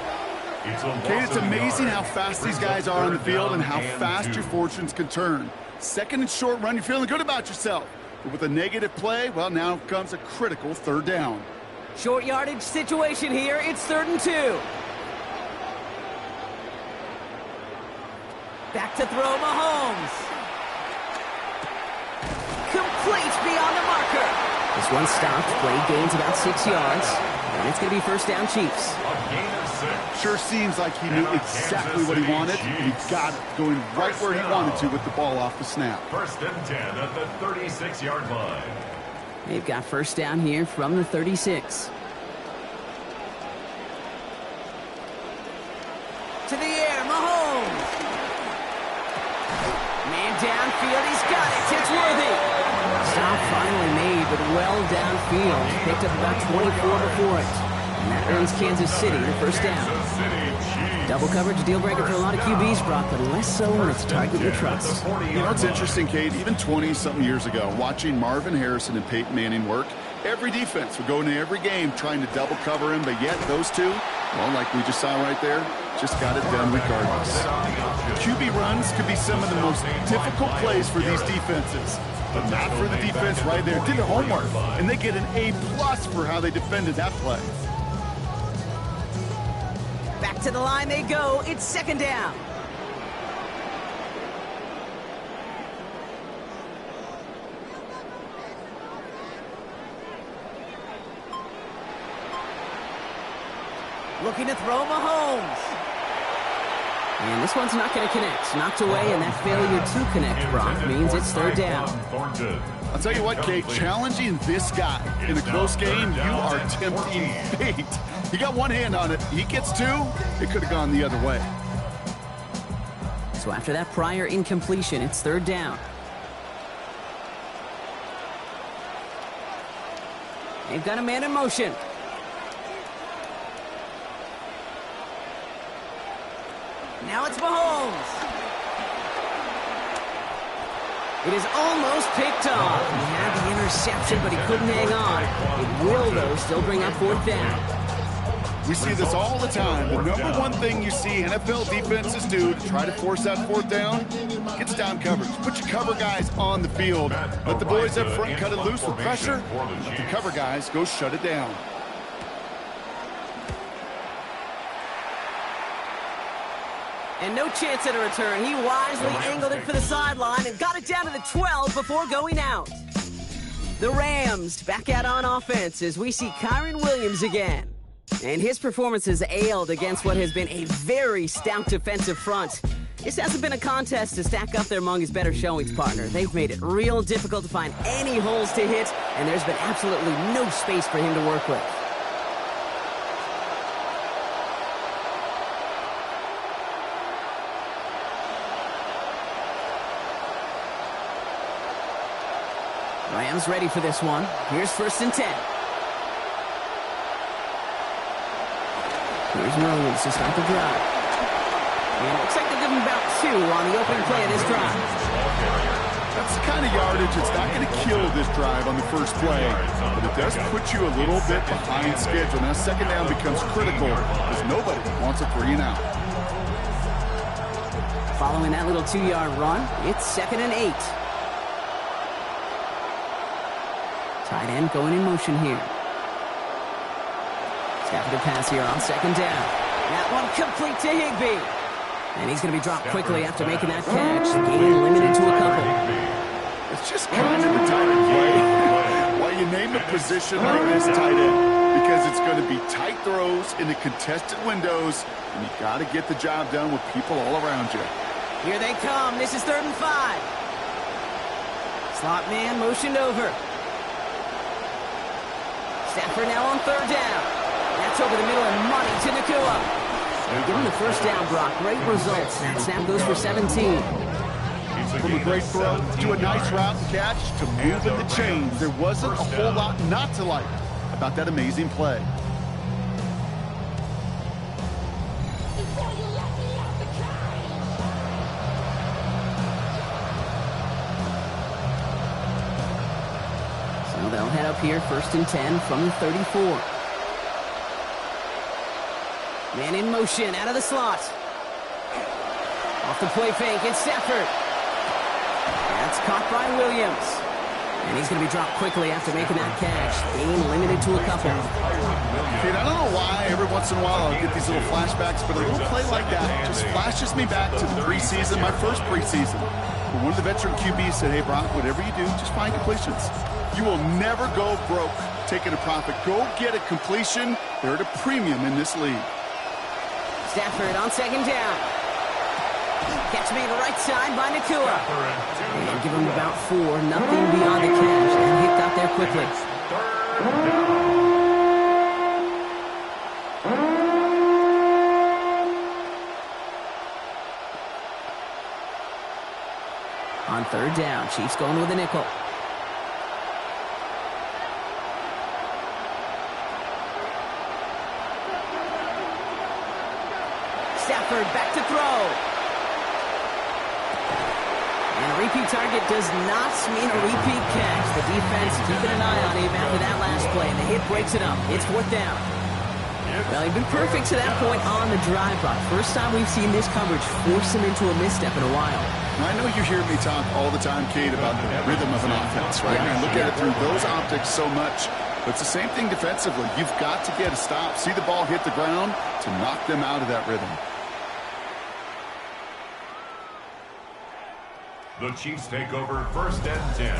Kate, it's amazing how fast these guys are on the field and how fast your fortunes can turn. Second and short run, you're feeling good about yourself. But with a negative play, well, now comes a critical third down. Short yardage situation here. It's 3rd and 2. Back to throw Mahomes. Complete beyond the marker. This one stopped. Play gains about 6 yards. And it's going to be first down Chiefs. A gain of 6. Sure seems like he knew exactly what he wanted, and he got it, going right where he wanted to with the ball off the snap. 1st and 10 at the 36-yard line. They've got first down here from the 36. To the air, Mahomes. Man downfield, he's got it. It's Worthy. Stop finally made, but well downfield. Picked up about 24 before it. And that earns Kansas City the first down. Double coverage, deal breaker for a lot of QBs, Brock, but less so when it's target you trust. You know, it's interesting, Kate, even 20-something years ago, watching Marvin Harrison and Peyton Manning work, every defense would go into every game trying to double cover him, but yet those two, well, like we just saw right there, just got it done regardless. QB runs could be some of the most difficult plays for these defenses, but not for the defense right there. Did their homework, and they get an A+ for how they defended that play. Back to the line they go. It's second down. Looking to throw Mahomes. And this one's not going to connect. Knocked away, and that failure to connect, Brock, means it's third down. I'll tell you what, Kate, challenging this guy in a close game, you are tempting fate. He got one hand on it. He gets two. It could have gone the other way. So after that prior incompletion, it's third down. They've got a man in motion. Now it's Mahomes. It is almost picked off. He had the interception, but he couldn't hang on. It will, though, still bring up fourth down. We see this all the time. The number one thing you see NFL defenses do to try to force that fourth down, gets down coverage. Put your cover guys on the field. Let the boys up front cut it loose with pressure. Let the cover guys go shut it down. And no chance at a return. He wisely angled it for the sideline and got it down to the 12 before going out. The Rams back out on offense as we see Kyren Williams again. And his performance has ailed against what has been a very stout defensive front. This hasn't been a contest to stack up there among his better showings, partner. They've made it real difficult to find any holes to hit, and there's been absolutely no space for him to work with. Rams ready for this one. Here's first and 10. Here's Williams to start the drive. And it looks like they're giving about 2 on the opening play of this drive. That's the kind of yardage it's not going to kill this drive on the first play, but it does put you a little bit behind schedule. Now second down becomes critical because nobody wants a 3-and-out. Following that little 2-yard run, it's 2nd and 8. Tight end going in motion here. Stafford to pass here on 2nd down. That one complete to Higbee. And he's going to be dropped quickly after making that catch. Gain limited to a couple. It's just kind of the type of play why you name a position like this tight end, because it's going to be tight throws into contested windows, and you got to get the job done with people all around you. Here they come. This is 3rd and 5. Slot man motioned over. Stafford now on 3rd down. That's over the middle and money to Nakua. They give him the first down, Brock. Great results. That snap goes for 17. From a great throw to a nice route and catch to moving the chains, there wasn't a whole lot not to like about that amazing play. So they'll head up here 1st and 10 from the 34. Man in motion, out of the slot. Off the play fake, it's Stafford. That's caught by Williams. And he's going to be dropped quickly after making that catch. Gain limited to a couple. Kid, I don't know why every once in a while I'll get these little flashbacks, but a little play like that just flashes me back to the preseason, my first preseason. When one of the veteran QBs said, hey, Brock, whatever you do, just find completions. You will never go broke taking a profit. Go get a completion. They're at a premium in this league. Stafford on 2nd down. Catch me to the right side by Nakua. And give him about 4. Nothing beyond the catch. And Hick got there quickly. On 3rd down, Chiefs going with a nickel. Stafford back to throw. And a repeat target does not mean a repeat catch. The defense keeping an eye on him after that last play. And the hit breaks it up. It's 4th down. Well, he's been perfect to that point on the drive, Brock. First time we've seen this coverage force him into a misstep in a while. I know you hear me talk all the time, Kate, about the rhythm of an offense, right? I look at it through those optics so much. But it's the same thing defensively. You've got to get a stop, see the ball hit the ground to knock them out of that rhythm. The Chiefs take over 1st and 10.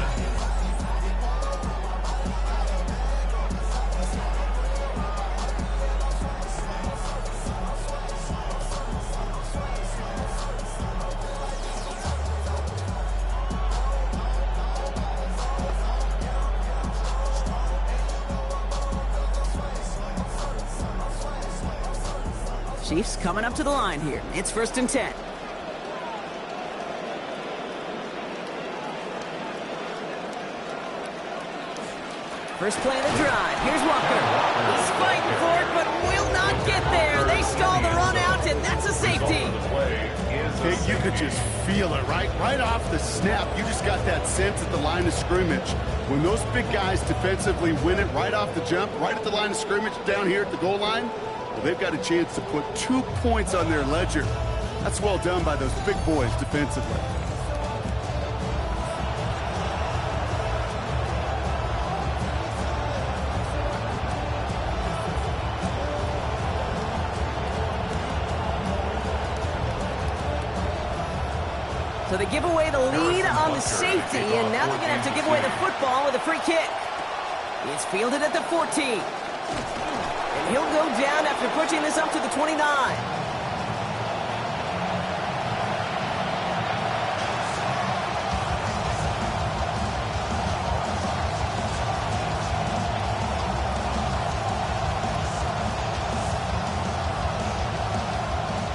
Chiefs coming up to the line here. It's 1st and 10. First play of the drive. Here's Walker. He's fighting for it, but will not get there. They stall the run out, and that's a safety. Okay, you could just feel it, right? Right off the snap, you just got that sense at the line of scrimmage. When those big guys defensively win it right off the jump, right at the line of scrimmage down here at the goal line, well, they've got a chance to put 2 points on their ledger. That's well done by those big boys defensively. So they give away the lead on the safety, and now they're going to have to give away the football with a free kick. It's fielded at the 14. And he'll go down after pushing this up to the 29.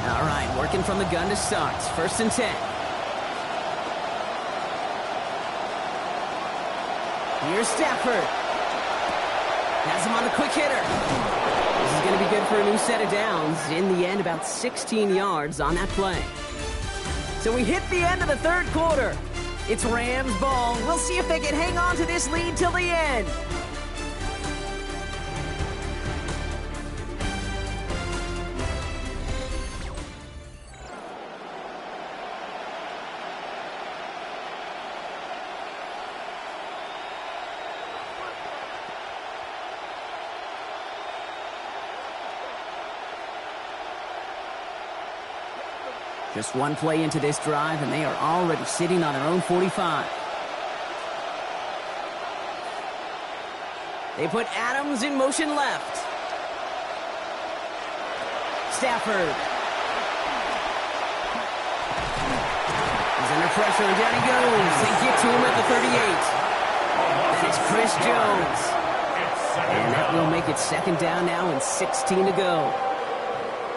All right, working from the gun to start. 1st and 10. Here's Stafford. Has him on the quick hitter. This is going to be good for a new set of downs. In the end, about 16 yards on that play. So we hit the end of the 3rd quarter. It's Rams ball. We'll see if they can hang on to this lead till the end. Just one play into this drive, and they are already sitting on their own 45. They put Adams in motion left. Stafford. He's under pressure, and down he goes. They get to him at the 38. That is Chris Jones. And that will make it second down now and 16 to go.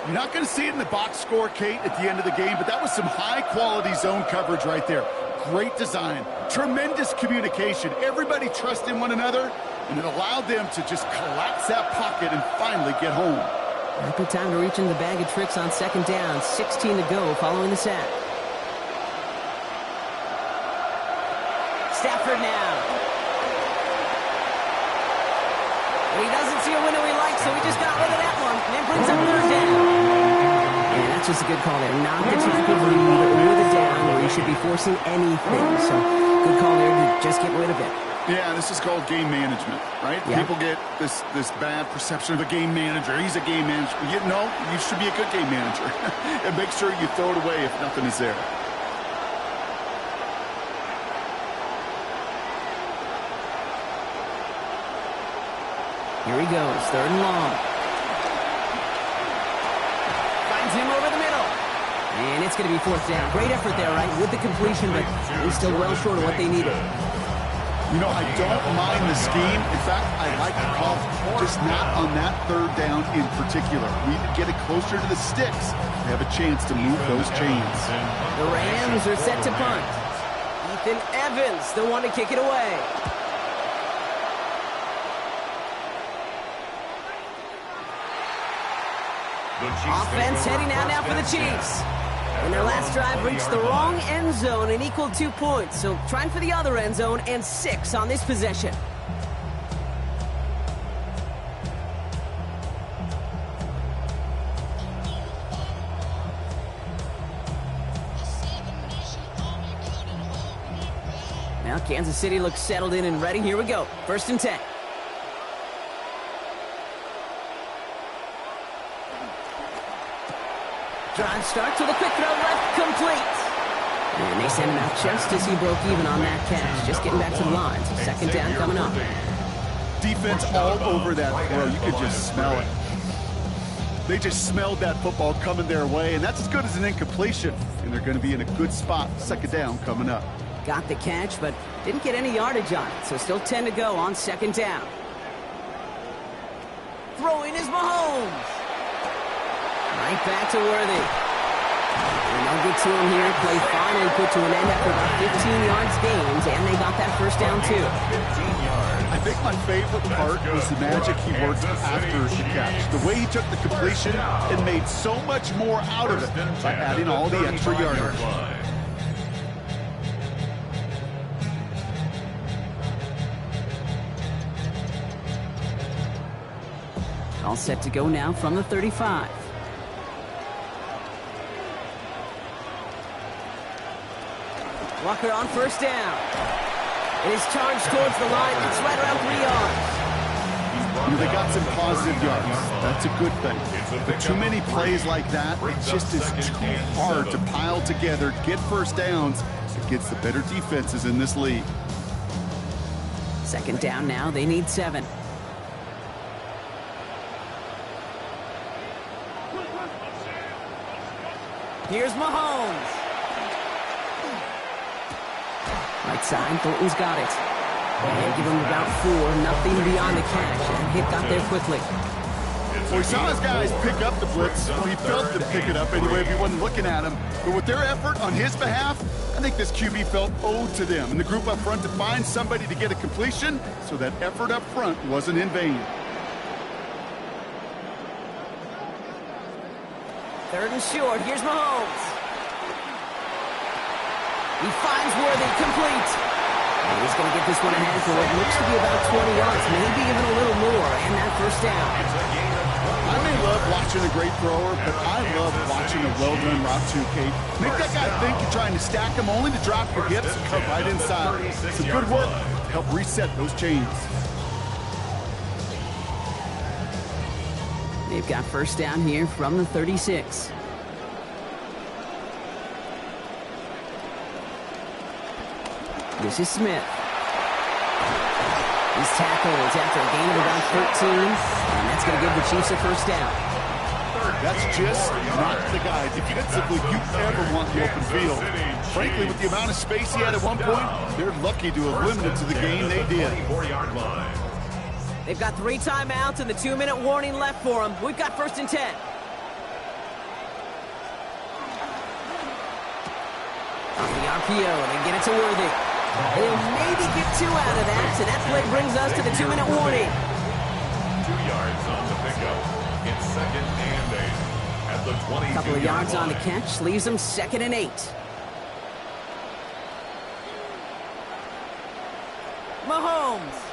You're not going to see it in the box score, Kate, at the end of the game, but that was some high-quality zone coverage right there. Great design, tremendous communication. Everybody trusting one another, and it allowed them to just collapse that pocket and finally get home. Not good time to reach in the bag of tricks on second down. 16 to go following the sack. Stafford now. He doesn't see a window he likes, so he just got rid of that one. And then brings up third down. And that's just a good call there. Not the type of lead or the down where you should be forcing anything. So good call there to just get rid of it. Yeah, this is called game management, right? Yeah. People get this bad perception of a game manager. He's a game manager. You know, you should be a good game manager. And make sure you throw it away if nothing is there. Here he goes, third and long. Finds him over the middle. And it's going to be fourth down. Great effort there, right, with the completion, but he's still well short of what they needed. You know, I don't mind the scheme. In fact, I like the call, just not on that third down in particular. We need to get it closer to the sticks to have a chance to move those chains. The Rams are set to punt. Ethan Evans, the one to kick it away. Offense heading out now for the Chiefs. And their last drive reached the wrong end zone and equaled 2 points. So trying for the other end zone and 6 on this possession. Now Kansas City looks settled in and ready. Here we go. First and 10. Drive starts with a quick throw left, complete. And they send him out just as he broke even on that catch. Just getting back to the line. So second down coming up. Defense all over that throw. You could just smell it. They just smelled that football coming their way, and that's as good as an incompletion. And they're going to be in a good spot. Second down coming up. Got the catch, but didn't get any yardage on it. So still 10 to go on second down. Throwing is Mahomes. Right back to Worthy. And they'll get to him here. Play finally put to an end after about 15 yards gained, and they got that first down too. I think my favorite part was the magic he worked after the catch. The way he took the completion and made so much more out of it by adding all the extra yardage. All set to go now from the 35. Walker on first down. It is charged towards the line. It's right around 3 yards. You know, they got some positive yards. That's a good thing. But too many plays like that, it just is too hard to pile together, get first downs against the better defenses in this league. Second down now. They need 7. Here's Mahomes. Right side, Thornton's got it. And give him about 4, nothing beyond the catch. And hit got there quickly. Well, we saw his guys pick up the blitz. Well, he felt them pick it up anyway if he wasn't looking at him. But with their effort on his behalf, I think this QB felt owed to them. And the group up front to find somebody to get a completion, so that effort up front wasn't in vain. Third and short. Here's Mahomes. He finds Worthy, complete. And he's going to get this one ahead for what looks to be about 20 yards, maybe even a little more, and that first down. I may love watching a great thrower, but I love watching a well-done route too, Kate. Make that guy think you're trying to stack him only to drop your hips and cut right inside. Some good work to help reset those chains. They've got first down here from the 36. This is Smith. He's tackled after a gain of about 13, and that's going to give the Chiefs a first down. That's just not the guy defensively you ever want in the open field. Frankly, with the amount of space he had at one point, they're lucky to have limited to the game they did. They've got 3 timeouts and the 2-minute warning left for them. We've got first and 10. Off the RPO, they get it to Worthy. They'll maybe get 2 out of that, so that play brings us to the 2-minute warning. 2 yards on the pickup. It's second and 8 at the 22-yard Couple of yards line. on the catch, leaves them second and 8. Mahomes.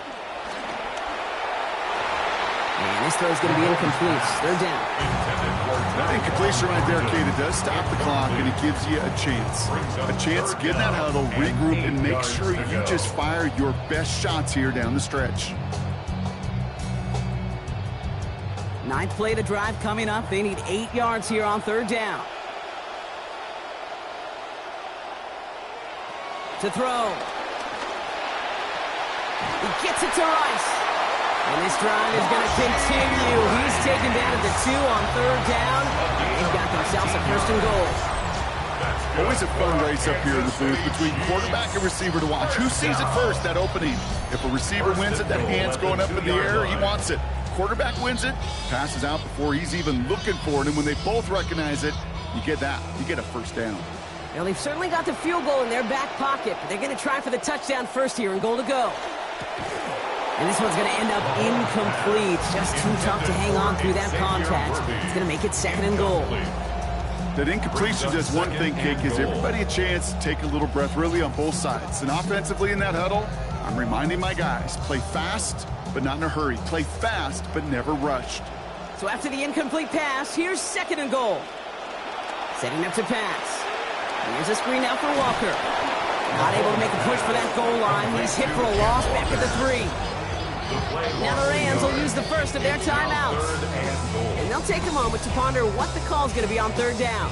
And this throw's going to be incomplete. They're down. That incompletion right there, Kate, it does stop the clock, and it gives you a chance. A chance to get in that huddle, regroup, and make sure you just fire your best shots here down the stretch. 9th play of the drive coming up. They need 8 yards here on third down. To throw. He gets it to Rice. And this drive is going to continue. He's taken down at the 2 on third down. They've got themselves a first and goal. Always a fun race up here in the booth between quarterback and receiver to watch. Who sees it first, that opening? If a receiver wins it, that hand's going up in the air, he wants it. Quarterback wins it, passes out before he's even looking for it, and when they both recognize it, you get that. You get a first down. Well, they've certainly got the field goal in their back pocket, but they're going to try for the touchdown first here and goal to go. And this one's going to end up incomplete. Just too tough to hang on through that contact. It's going to make it second and goal. That incompletion does one thing, Kate, gives everybody a chance to take a little breath, really, on both sides. And offensively in that huddle, I'm reminding my guys, play fast, but not in a hurry. Play fast, but never rushed. So after the incomplete pass, here's second and goal. Setting up to pass. Here's a screen now for Walker. Not able to make a push for that goal line. He's hit for a loss back at the 3. Now the Rams will use the first of their timeouts. And they'll take a moment to ponder what the call's going to be on third down.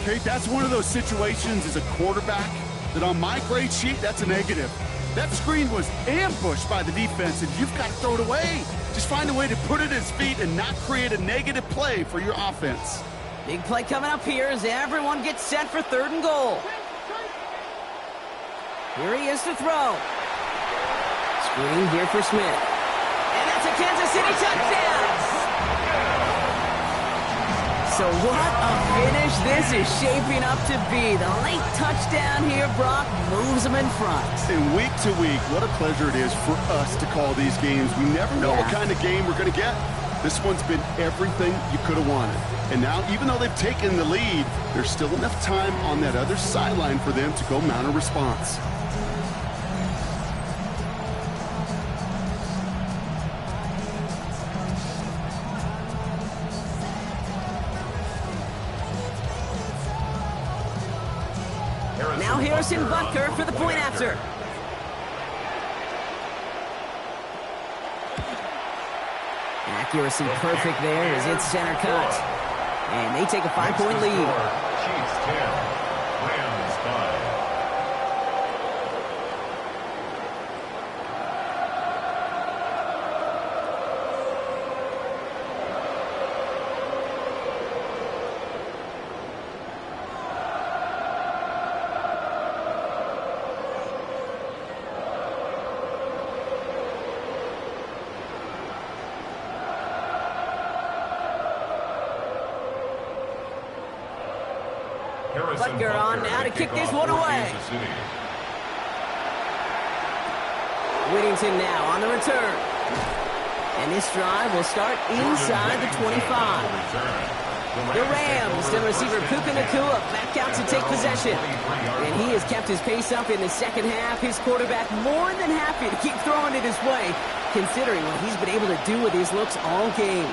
Kate, that's one of those situations as a quarterback that on my grade sheet, that's a negative. That screen was ambushed by the defense, and you've got to throw it away. Just find a way to put it at his feet and not create a negative play for your offense. Big play coming up here as everyone gets set for third and goal. Here he is to throw. Screen here for Smith. And that's a Kansas City touchdown! So what a finish this is shaping up to be. The late touchdown here, Brock, moves them in front. And week to week, what a pleasure it is for us to call these games. We never know what kind of game we're going to get. This one's been everything you could have wanted. And now, even though they've taken the lead, there's still enough time on that other sideline for them to go mount a response. Now Harrison Butker for the point after. Accuracy perfect there as it's center cut. And they take a 5-point lead. Chiefs 10, Rams 5. Butker on now to kick this one away. Whittington now on the return. And this drive will start inside the 25. The Rams send receiver Puka Nacua back out to take possession. And he has kept his pace up in the second half. His quarterback more than happy to keep throwing it his way, considering what he's been able to do with his looks all game.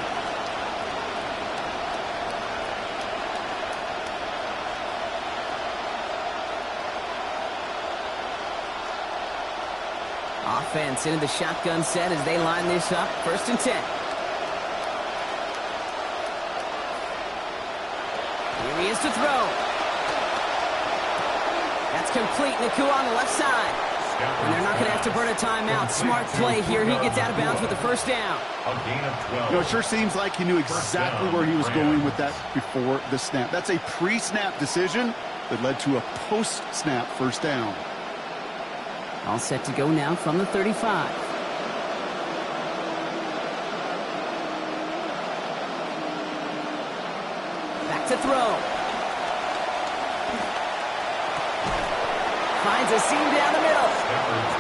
Offense into the shotgun set as they line this up. 1st and 10. Here he is to throw. That's complete. Nacua on the left side. And they're not going to have to burn a timeout. Smart play here. He gets out of bounds with the 1st down. It sure seems like he knew exactly where he was going with that before the snap. That's a pre-snap decision that led to a post-snap 1st down. All set to go now from the 35. Back to throw. Finds a seam down the middle.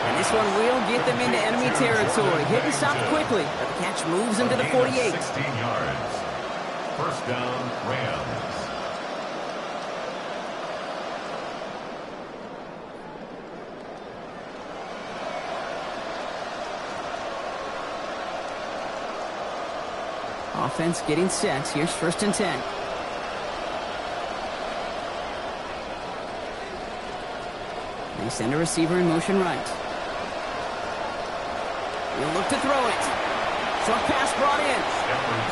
And this one will get them into enemy territory. Hit and stop quickly. But the catch moves him to the 48. 16 yards. 1st down, Rams. Offense getting set. Here's 1st and 10. They send a receiver in motion right. He'll look to throw it. Short pass brought in.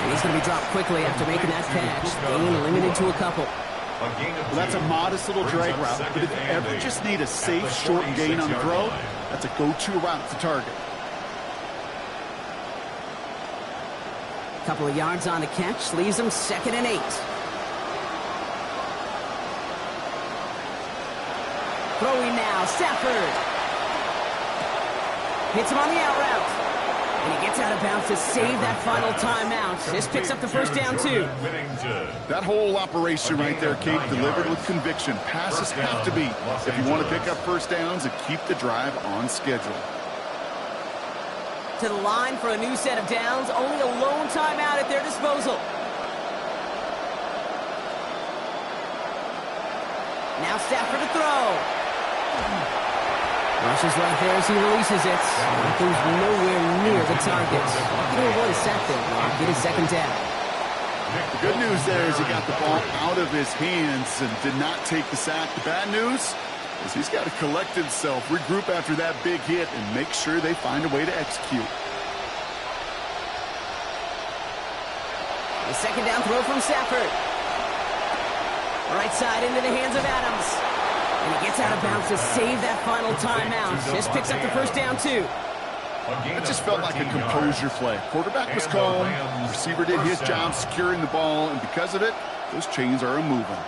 And he's going to be dropped quickly after making that catch. Gain limited to a couple. Well, that's a modest little drag route, but if you ever just need a safe, short gain on the throw, that's a go-to route to target. Couple of yards on the catch, leaves him 2nd and 8. Throwing now, Stafford. Hits him on the out route. And he gets out of bounds to save that final timeout. This picks up the 1st down, too. That whole operation right there, Kate, delivered with conviction. Passes have to be if you want to pick up 1st downs and keep the drive on schedule. To the line for a new set of downs. Only a lone timeout at their disposal. Now Stafford to throw. Rushes right there as he releases it. It goes nowhere near the target. He'll avoid a sack there. Get his 2nd down. The good news there is he got the ball out of his hands and did not take the sack. The bad news is he's got to collect himself, regroup after that big hit, and make sure they find a way to execute. The 2nd down throw from Stafford. Right side into the hands of Adams. And he gets out of bounds to save that final timeout. This picks up the 1st down, too. That just felt like a composure play. Quarterback was calm. Receiver did his job securing the ball, and because of it, those chains are a-moving.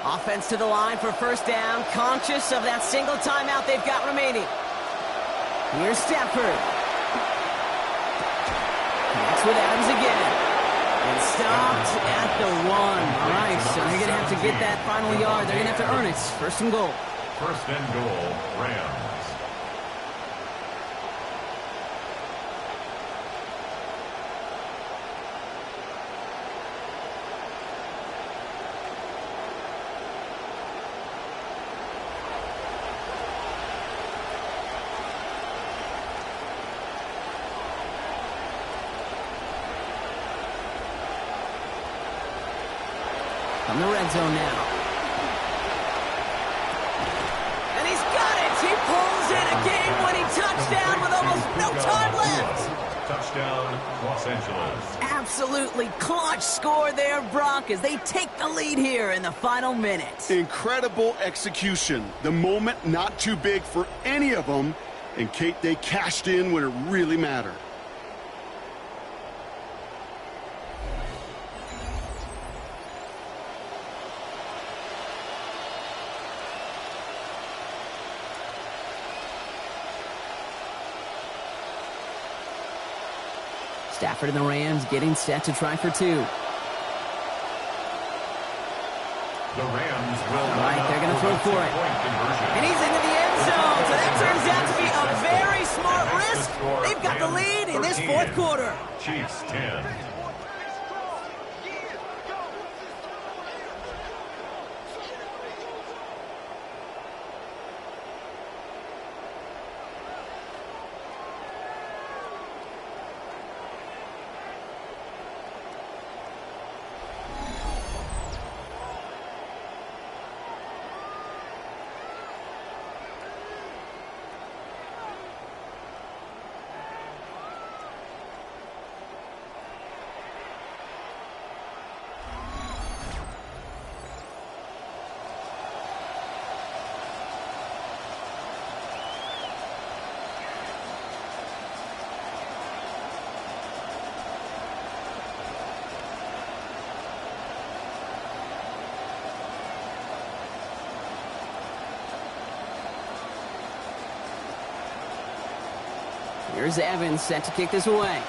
Offense to the line for 1st down, conscious of that single timeout they've got remaining. Here's Stafford. That's with Adams again. And stopped at the 1. All right, so they're going to have to get that final yard. They're going to have to earn it. 1st and goal. 1st and goal, Rams. From the red zone now. And he's got it! He pulls in a game-winning touchdown with almost no time left! Touchdown, Los Angeles. Absolutely clutch score there, Brock, as they take the lead here in the final minute. Incredible execution. The moment not too big for any of them. And, Kate, they cashed in when it really mattered. Stafford and the Rams getting set to try for 2. The Rams will. All right, they're going to throw for it. And he's into the end zone. So that turns out to be a very smart risk. They've got the lead in this 4th quarter. Chiefs 10. Here's Evans set to kick this away.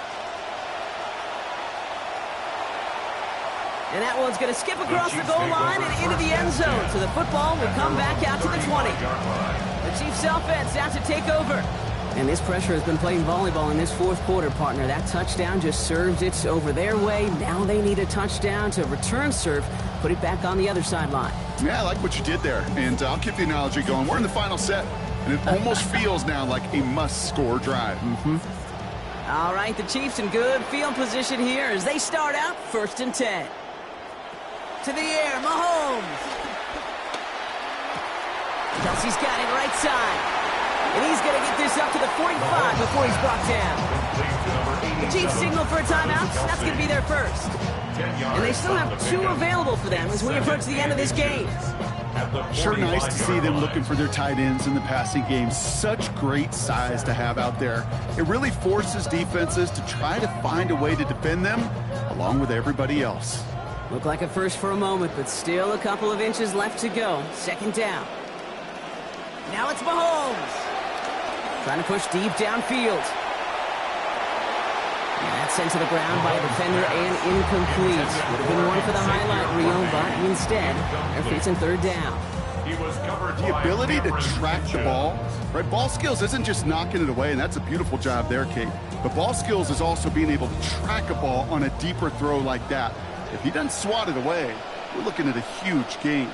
And that one's going to skip across the goal line and into the end zone. So the football will come back out to the 20. The Chiefs offense out to take over. And this pressure has been playing volleyball in this fourth quarter, partner. That touchdown just served it over their way. Now they need a touchdown to return serve, put it back on the other sideline. Yeah, I like what you did there. And I'll keep the analogy going. We're in the final set, and it almost feels now like a must-score drive. All right, the Chiefs in good field position here as they start out 1st and 10. To the air, Mahomes. Kelsey's got it right side. And he's going to get this up to the 45 before he's brought down. The Chiefs signal for a timeout. That's going to be their first. And they still have 2 available for them as we approach the end of this game. Sure nice to see them looking for their tight ends in the passing game. Such great size to have out there. It really forces defenses to try to find a way to defend them along with everybody else. Looked like a first for a moment, but still a couple of inches left to go. 2nd down. Now it's Mahomes. Trying to push deep downfield. And that's sent to the ground by a defender and incomplete. Would have been one for the highlight reel, but instead, they're facing 3rd down. The ability to track the ball, right? Ball skills isn't just knocking it away, and that's a beautiful job there, Kate. But ball skills is also being able to track a ball on a deeper throw like that. If he doesn't swat it away, we're looking at a huge gain.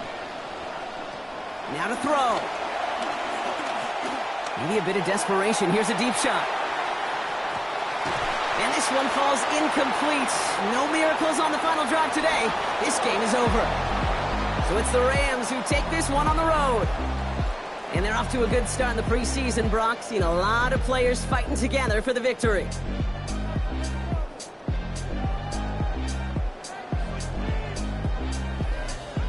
Now to throw. Maybe a bit of desperation. Here's a deep shot. And this one falls incomplete. No miracles on the final drive today. This game is over. So it's the Rams who take this one on the road. And they're off to a good start in the preseason, Brock. Seen a lot of players fighting together for the victory.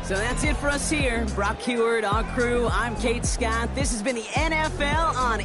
So that's it for us here. Brock Heward, our crew. I'm Kate Scott. This has been the NFL on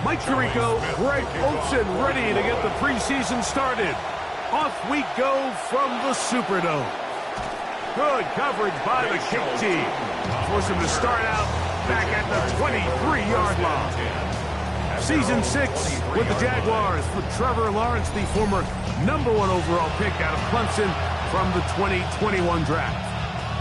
Mike Tirico, Greg Olsen ready to get the preseason started. Off we go from the Superdome. Good coverage by the kick team. Force him to start out back at the 23-yard line. Season 6 with the Jaguars for Trevor Lawrence, the former #1 overall pick out of Clemson from the 2021 draft.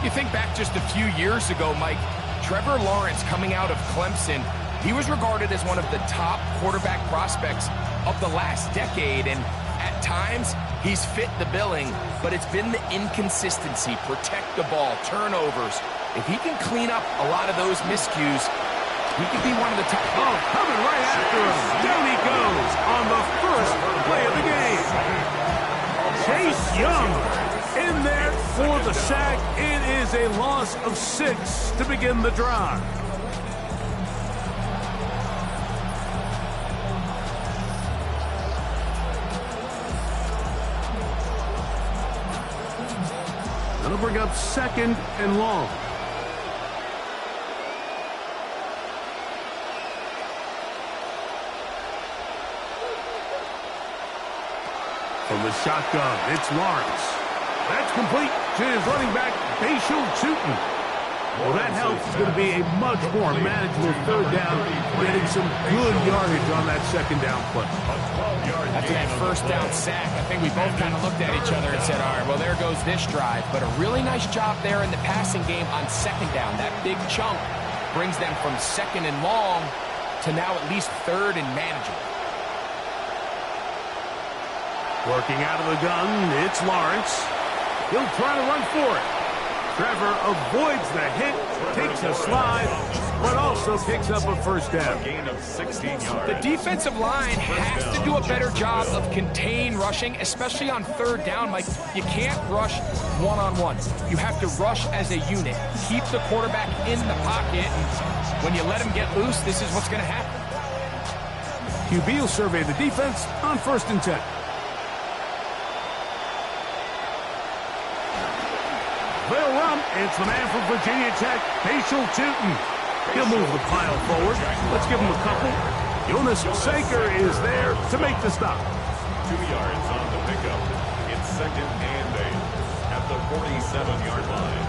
You think back just a few years ago, Mike, Trevor Lawrence coming out of Clemson, he was regarded as one of the top quarterback prospects of the last decade, and at times he's fit the billing, but it's been the inconsistency, protect the ball, turnovers. If he can clean up a lot of those miscues, he could be one of the top. Oh, coming right after him. Down he goes on the first play of the game. Chase Young in there for the sack. It is a loss of 6 to begin the drive. That'll bring up 2nd and long. From the shotgun, it's Lawrence. That's complete to his running back, Bashal Tootin. Well, that helps. It's going to be a much more manageable third down, getting some good yardage on that second down play. After that first down sack, I think we both kind of looked at each other and said, all right, well, there goes this drive. But a really nice job there in the passing game on second down. That big chunk brings them from second and long to now at least third and manageable. Working out of the gun, it's Lawrence. He'll try to run for it. Trevor avoids the hit, takes a slide, but also picks up a first down. Gain of 16 yards. The defensive line has to do a better job of contain rushing, especially on third down. Like, you can't rush one-on-one. You have to rush as a unit. Keep the quarterback in the pocket, and when you let him get loose, this is what's going to happen. QB will survey the defense on 1st and 10. They'll run. It's the man from Virginia Tech, Facial Tootin. He'll move the pile forward. Let's give him a couple. Jonas Saker is there to make the stop. 2 yards on the pickup. It's 2nd and 8 at the 47-yard line.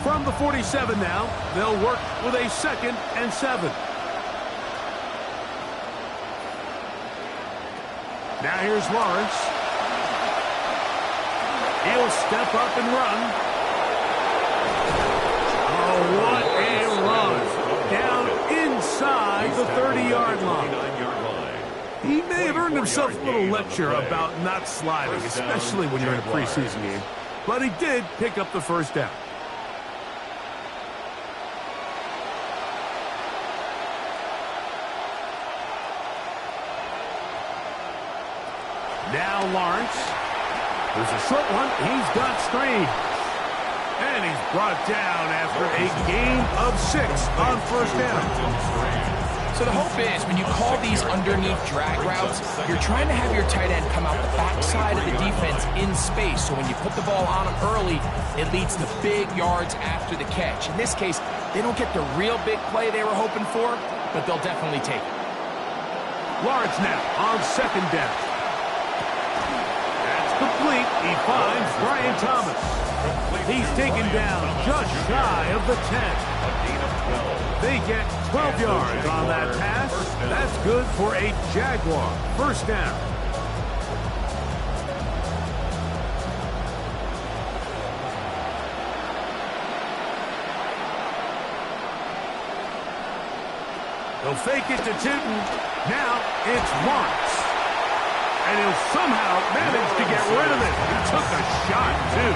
From the 47 now, they'll work with a 2nd and 7. Now here's Lawrence. He'll step up and run. Oh, what a run. Down inside the 30-yard line. He may have earned himself a little lecture about not sliding, especially when you're in a preseason game. But he did pick up the first down. Now Lawrence. There's a short one. He's got strain. And he's brought down after a gain of 6 on first down. So the hope is when you call these underneath drag routes, you're trying to have your tight end come out the backside of the defense in space. So when you put the ball on him early, it leads to big yards after the catch. In this case, they don't get the real big play they were hoping for, but they'll definitely take it. Lawrence now on second down. Complete, he finds Brian Thomas. He's taken down just shy of the 10. They get 12 yards on that pass. That's good for a Jaguar first down. They'll fake it to Tootin. Now it's Lawrence. And he'll somehow manage to get rid of it. He took a shot, too.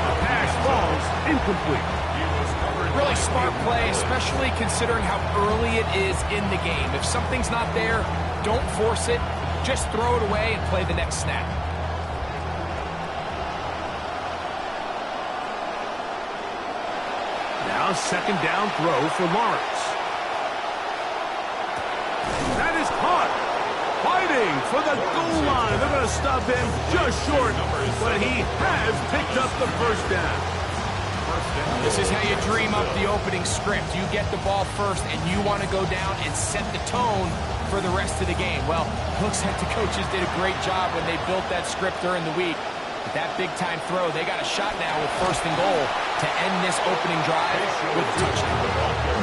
The pass falls incomplete. Really smart play, especially considering how early it is in the game. If something's not there, don't force it. Just throw it away and play the next snap. Now second down throw for Lawrence. That is caught. Fighting for the goal line. They're going to stop him just short, but he has picked up the first down. This is how you dream up the opening script. You get the ball first, and you want to go down and set the tone for the rest of the game. Well, looks like the coaches did a great job when they built that script during the week. But that big-time throw, they got a shot now with 1st and goal to end this opening drive with a touchdown.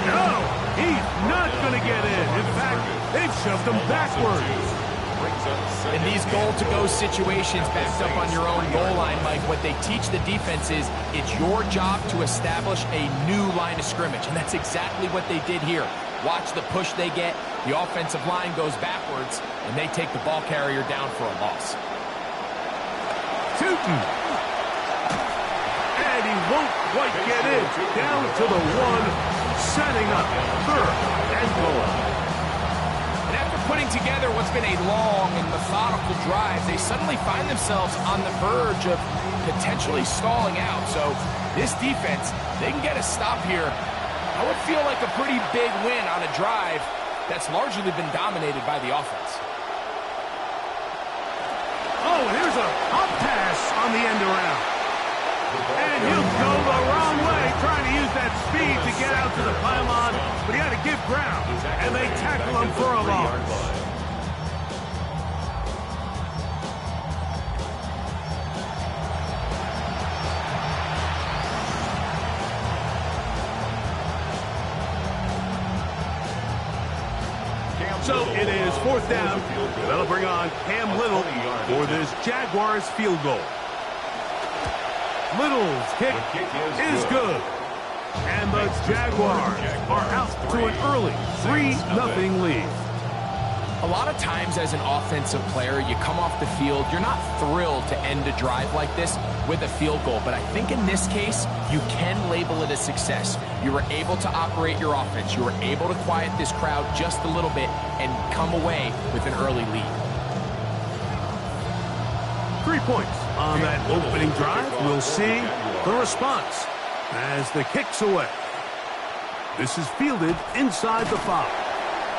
No, he's not going to get in. In fact, they've shoved him backwards. In these goal-to-go situations backed up on your own goal line, Mike, what they teach the defense is it's your job to establish a new line of scrimmage, and that's exactly what they did here. Watch the push they get. The offensive line goes backwards, and they take the ball carrier down for a loss. Tootin. And he won't quite get in. Down to the 1, setting up 3rd and goal. And after putting together what's been a long and methodical drive, they suddenly find themselves on the verge of potentially stalling out. So this defense, they can get a stop here. I would feel like a pretty big win on a drive that's largely been dominated by the offense. Oh, here's a hop pass on the end around. And he'll go the wrong way, trying to use that speed to get out to the pylon, but he had to give ground, and they tackle him for a loss. So it is 4th down. That'll bring on Cam Little for this Jaguars field goal. Little's kick is good. And the Jaguars are out to an early 3-0 lead. A lot of times as an offensive player, you come off the field, you're not thrilled to end a drive like this with a field goal. But I think in this case, you can label it a success. You were able to operate your offense. You were able to quiet this crowd just a little bit and come away with an early lead. 3 points on that opening drive. We'll see the response as the kick's away. This is fielded inside the 5.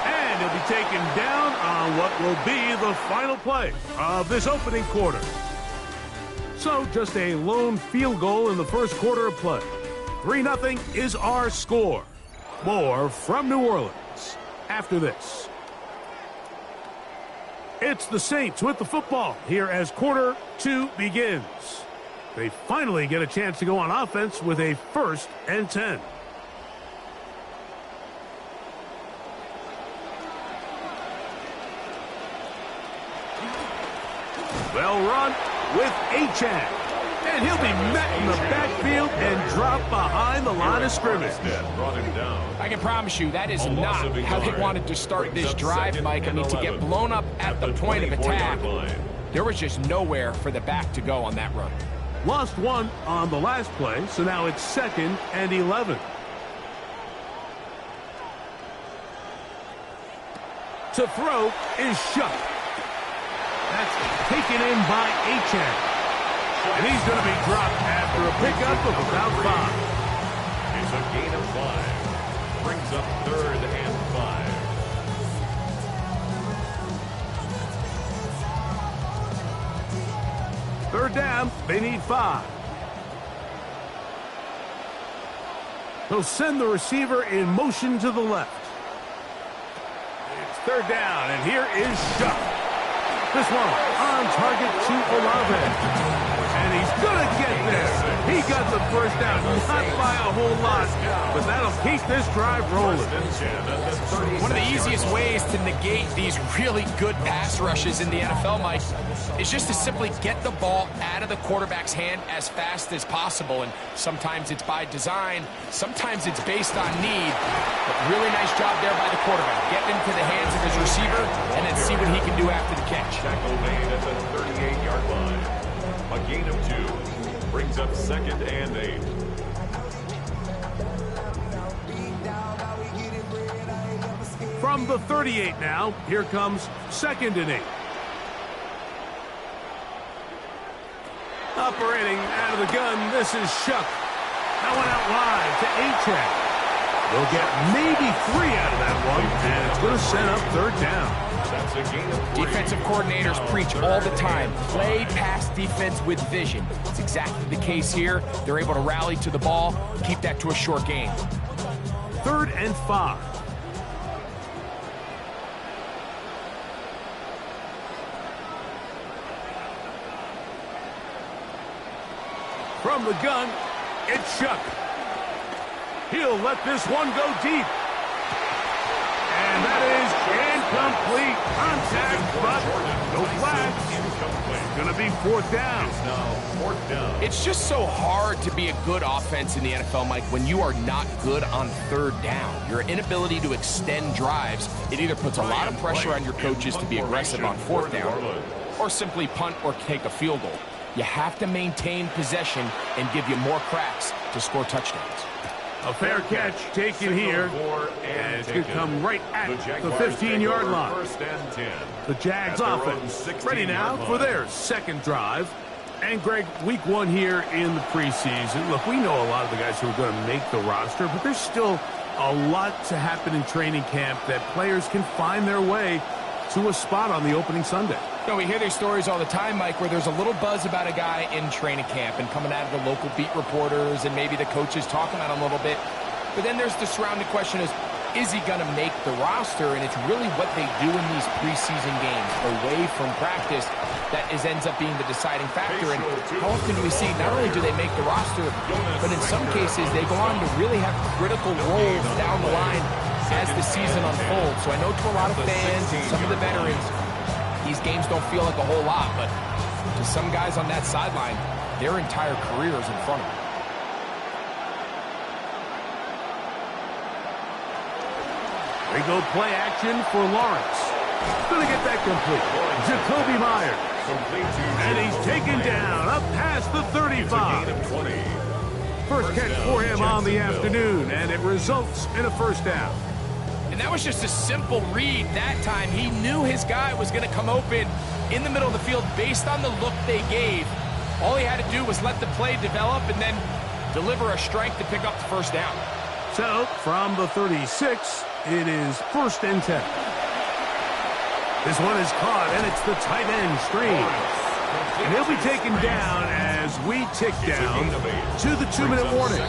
And he'll be taken down on what will be the final play of this opening quarter. So just a lone field goal in the first quarter of play. 3-0 is our score. More from New Orleans after this. It's the Saints with the football here as quarter 2 begins. They finally get a chance to go on offense with a 1st and 10. They'll run with Achane. And he'll be met in the backfield and dropped behind the line of scrimmage. I can promise you that is not how they wanted to start this drive, Mike. I mean, to get blown up at the point of attack, there was just nowhere for the back to go on that run. Lost 1 on the last play, so now it's 2nd and 11. To throw is Shuck. That's taken in by Achane. And he's going to be dropped after a pickup of about 5. It's a gain of 5. Brings up 3rd and 5. 3rd down, they need 5. He'll send the receiver in motion to the left. It's 3rd down, and here is Shuck. This one on target to Olave. And he's going to get there. He got the 1st down, not by a whole lot, but that'll keep this drive rolling. One of the easiest ways to negate these really good pass rushes in the NFL, Mike, is just to simply get the ball out of the quarterback's hand as fast as possible. And sometimes it's by design, sometimes it's based on need. But really nice job there by the quarterback. Getting into the hands of his receiver and then see what he can do after the catch. Tackle made at the 38-yard line. A gain of 2. Brings up 2nd and 8. From the 38 now, here comes 2nd and 8. Operating out of the gun, this is Shuck. That one out wide to Achane. They'll get maybe 3 out of that one, and it's going to set up 3rd down. Defensive coordinators preach all the time, play pass defense with vision. It's exactly the case here. They're able to rally to the ball, keep that to a short game. 3rd and 5. From the gun, it's Shuck. He'll let this one go deep. And that is incomplete. Contact, but no flags. It's going to be 4th down. It's just so hard to be a good offense in the NFL, Mike, when you are not good on 3rd down. Your inability to extend drives, it either puts a lot of pressure on your coaches to be aggressive on 4th down or simply punt or take a field goal. You have to maintain possession and give you more cracks to score touchdowns. A fair catch taken here, and it's going to come right at the 15-yard line. 1st and 10. The Jags offense ready now for their 2nd drive. And, Greg, week 1 here in the preseason. Look, we know a lot of the guys who are going to make the roster, but there's still a lot to happen in training camp that players can find their way to a spot on the opening Sunday. You know, we hear these stories all the time, Mike, where there's a little buzz about a guy in training camp and coming out of the local beat reporters and maybe the coaches talking about him a little bit. But then there's the surrounding question is he going to make the roster? And it's really what they do in these preseason games away from practice that ends up being the deciding factor. And how often do we see not only do they make the roster, but in some cases they go on to really have critical roles down the line as the season unfolds. So I know to a lot of fans and some of the veterans, these games don't feel like a whole lot, but to some guys on that sideline, their entire career is in front of them. They go play action for Lawrence. Going to get that complete. Jacoby Myers. And he's taken down up past the 35. First catch for him on the afternoon, and it results in a first down. And that was just a simple read that time. He knew his guy was going to come open in the middle of the field based on the look they gave. All he had to do was let the play develop and then deliver a strike to pick up the first down. So, from the 36, it is 1st and 10. This one is caught, and it's the tight end screen. And he'll be taken down as we tick down to the 2-minute warning.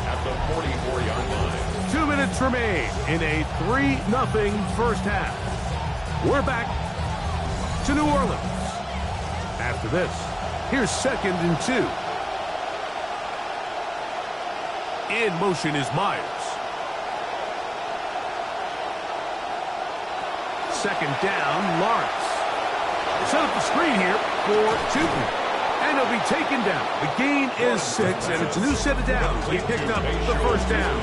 At the 44-yard line. 2 minutes remain in a 3-0 first half. We're back to New Orleans. After this, here's 2nd and 2. In motion is Myers. 2nd down, Lawrence. Set up the screen here for 2. And he'll be taken down. The gain is 6, and it's a new set of downs. He picked up the first down.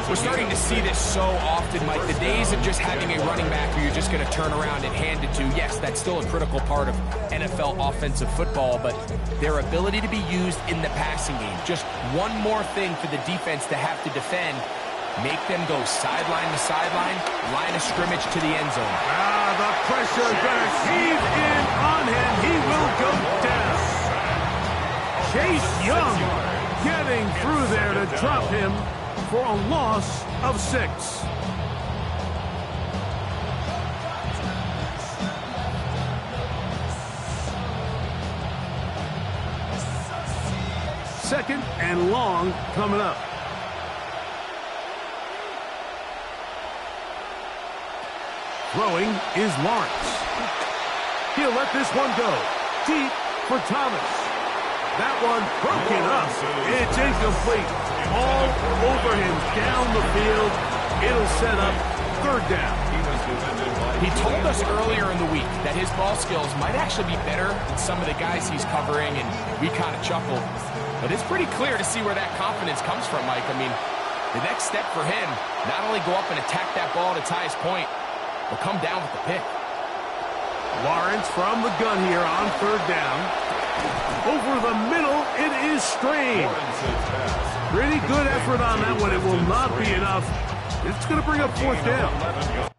We're starting to see this so often, Mike. The days of just having a running back who you're just going to turn around and hand it to, yes, that's still a critical part of NFL offensive football, but their ability to be used in the passing game, just one more thing for the defense to have to defend, make them go sideline to sideline, line of scrimmage to the end zone. The pressure is going to cave in on him. He will go down. Chase Young getting through there to drop him for a loss of 6. Second and long coming up. Throwing is Lawrence. He'll let this one go. Deep for Thomas. That one broken up. It's incomplete. All over him down the field. It'll set up 3rd down. He told us earlier in the week that his ball skills might actually be better than some of the guys he's covering, and we kind of chuckled. But it's pretty clear to see where that confidence comes from, Mike. I mean, the next step for him, not only go up and attack that ball at its highest point, but come down with the pick. Lawrence from the gun here on 3rd down. Over the middle, it is Strain. Pretty good effort on that one. It will not be enough. It's going to bring up 4th down.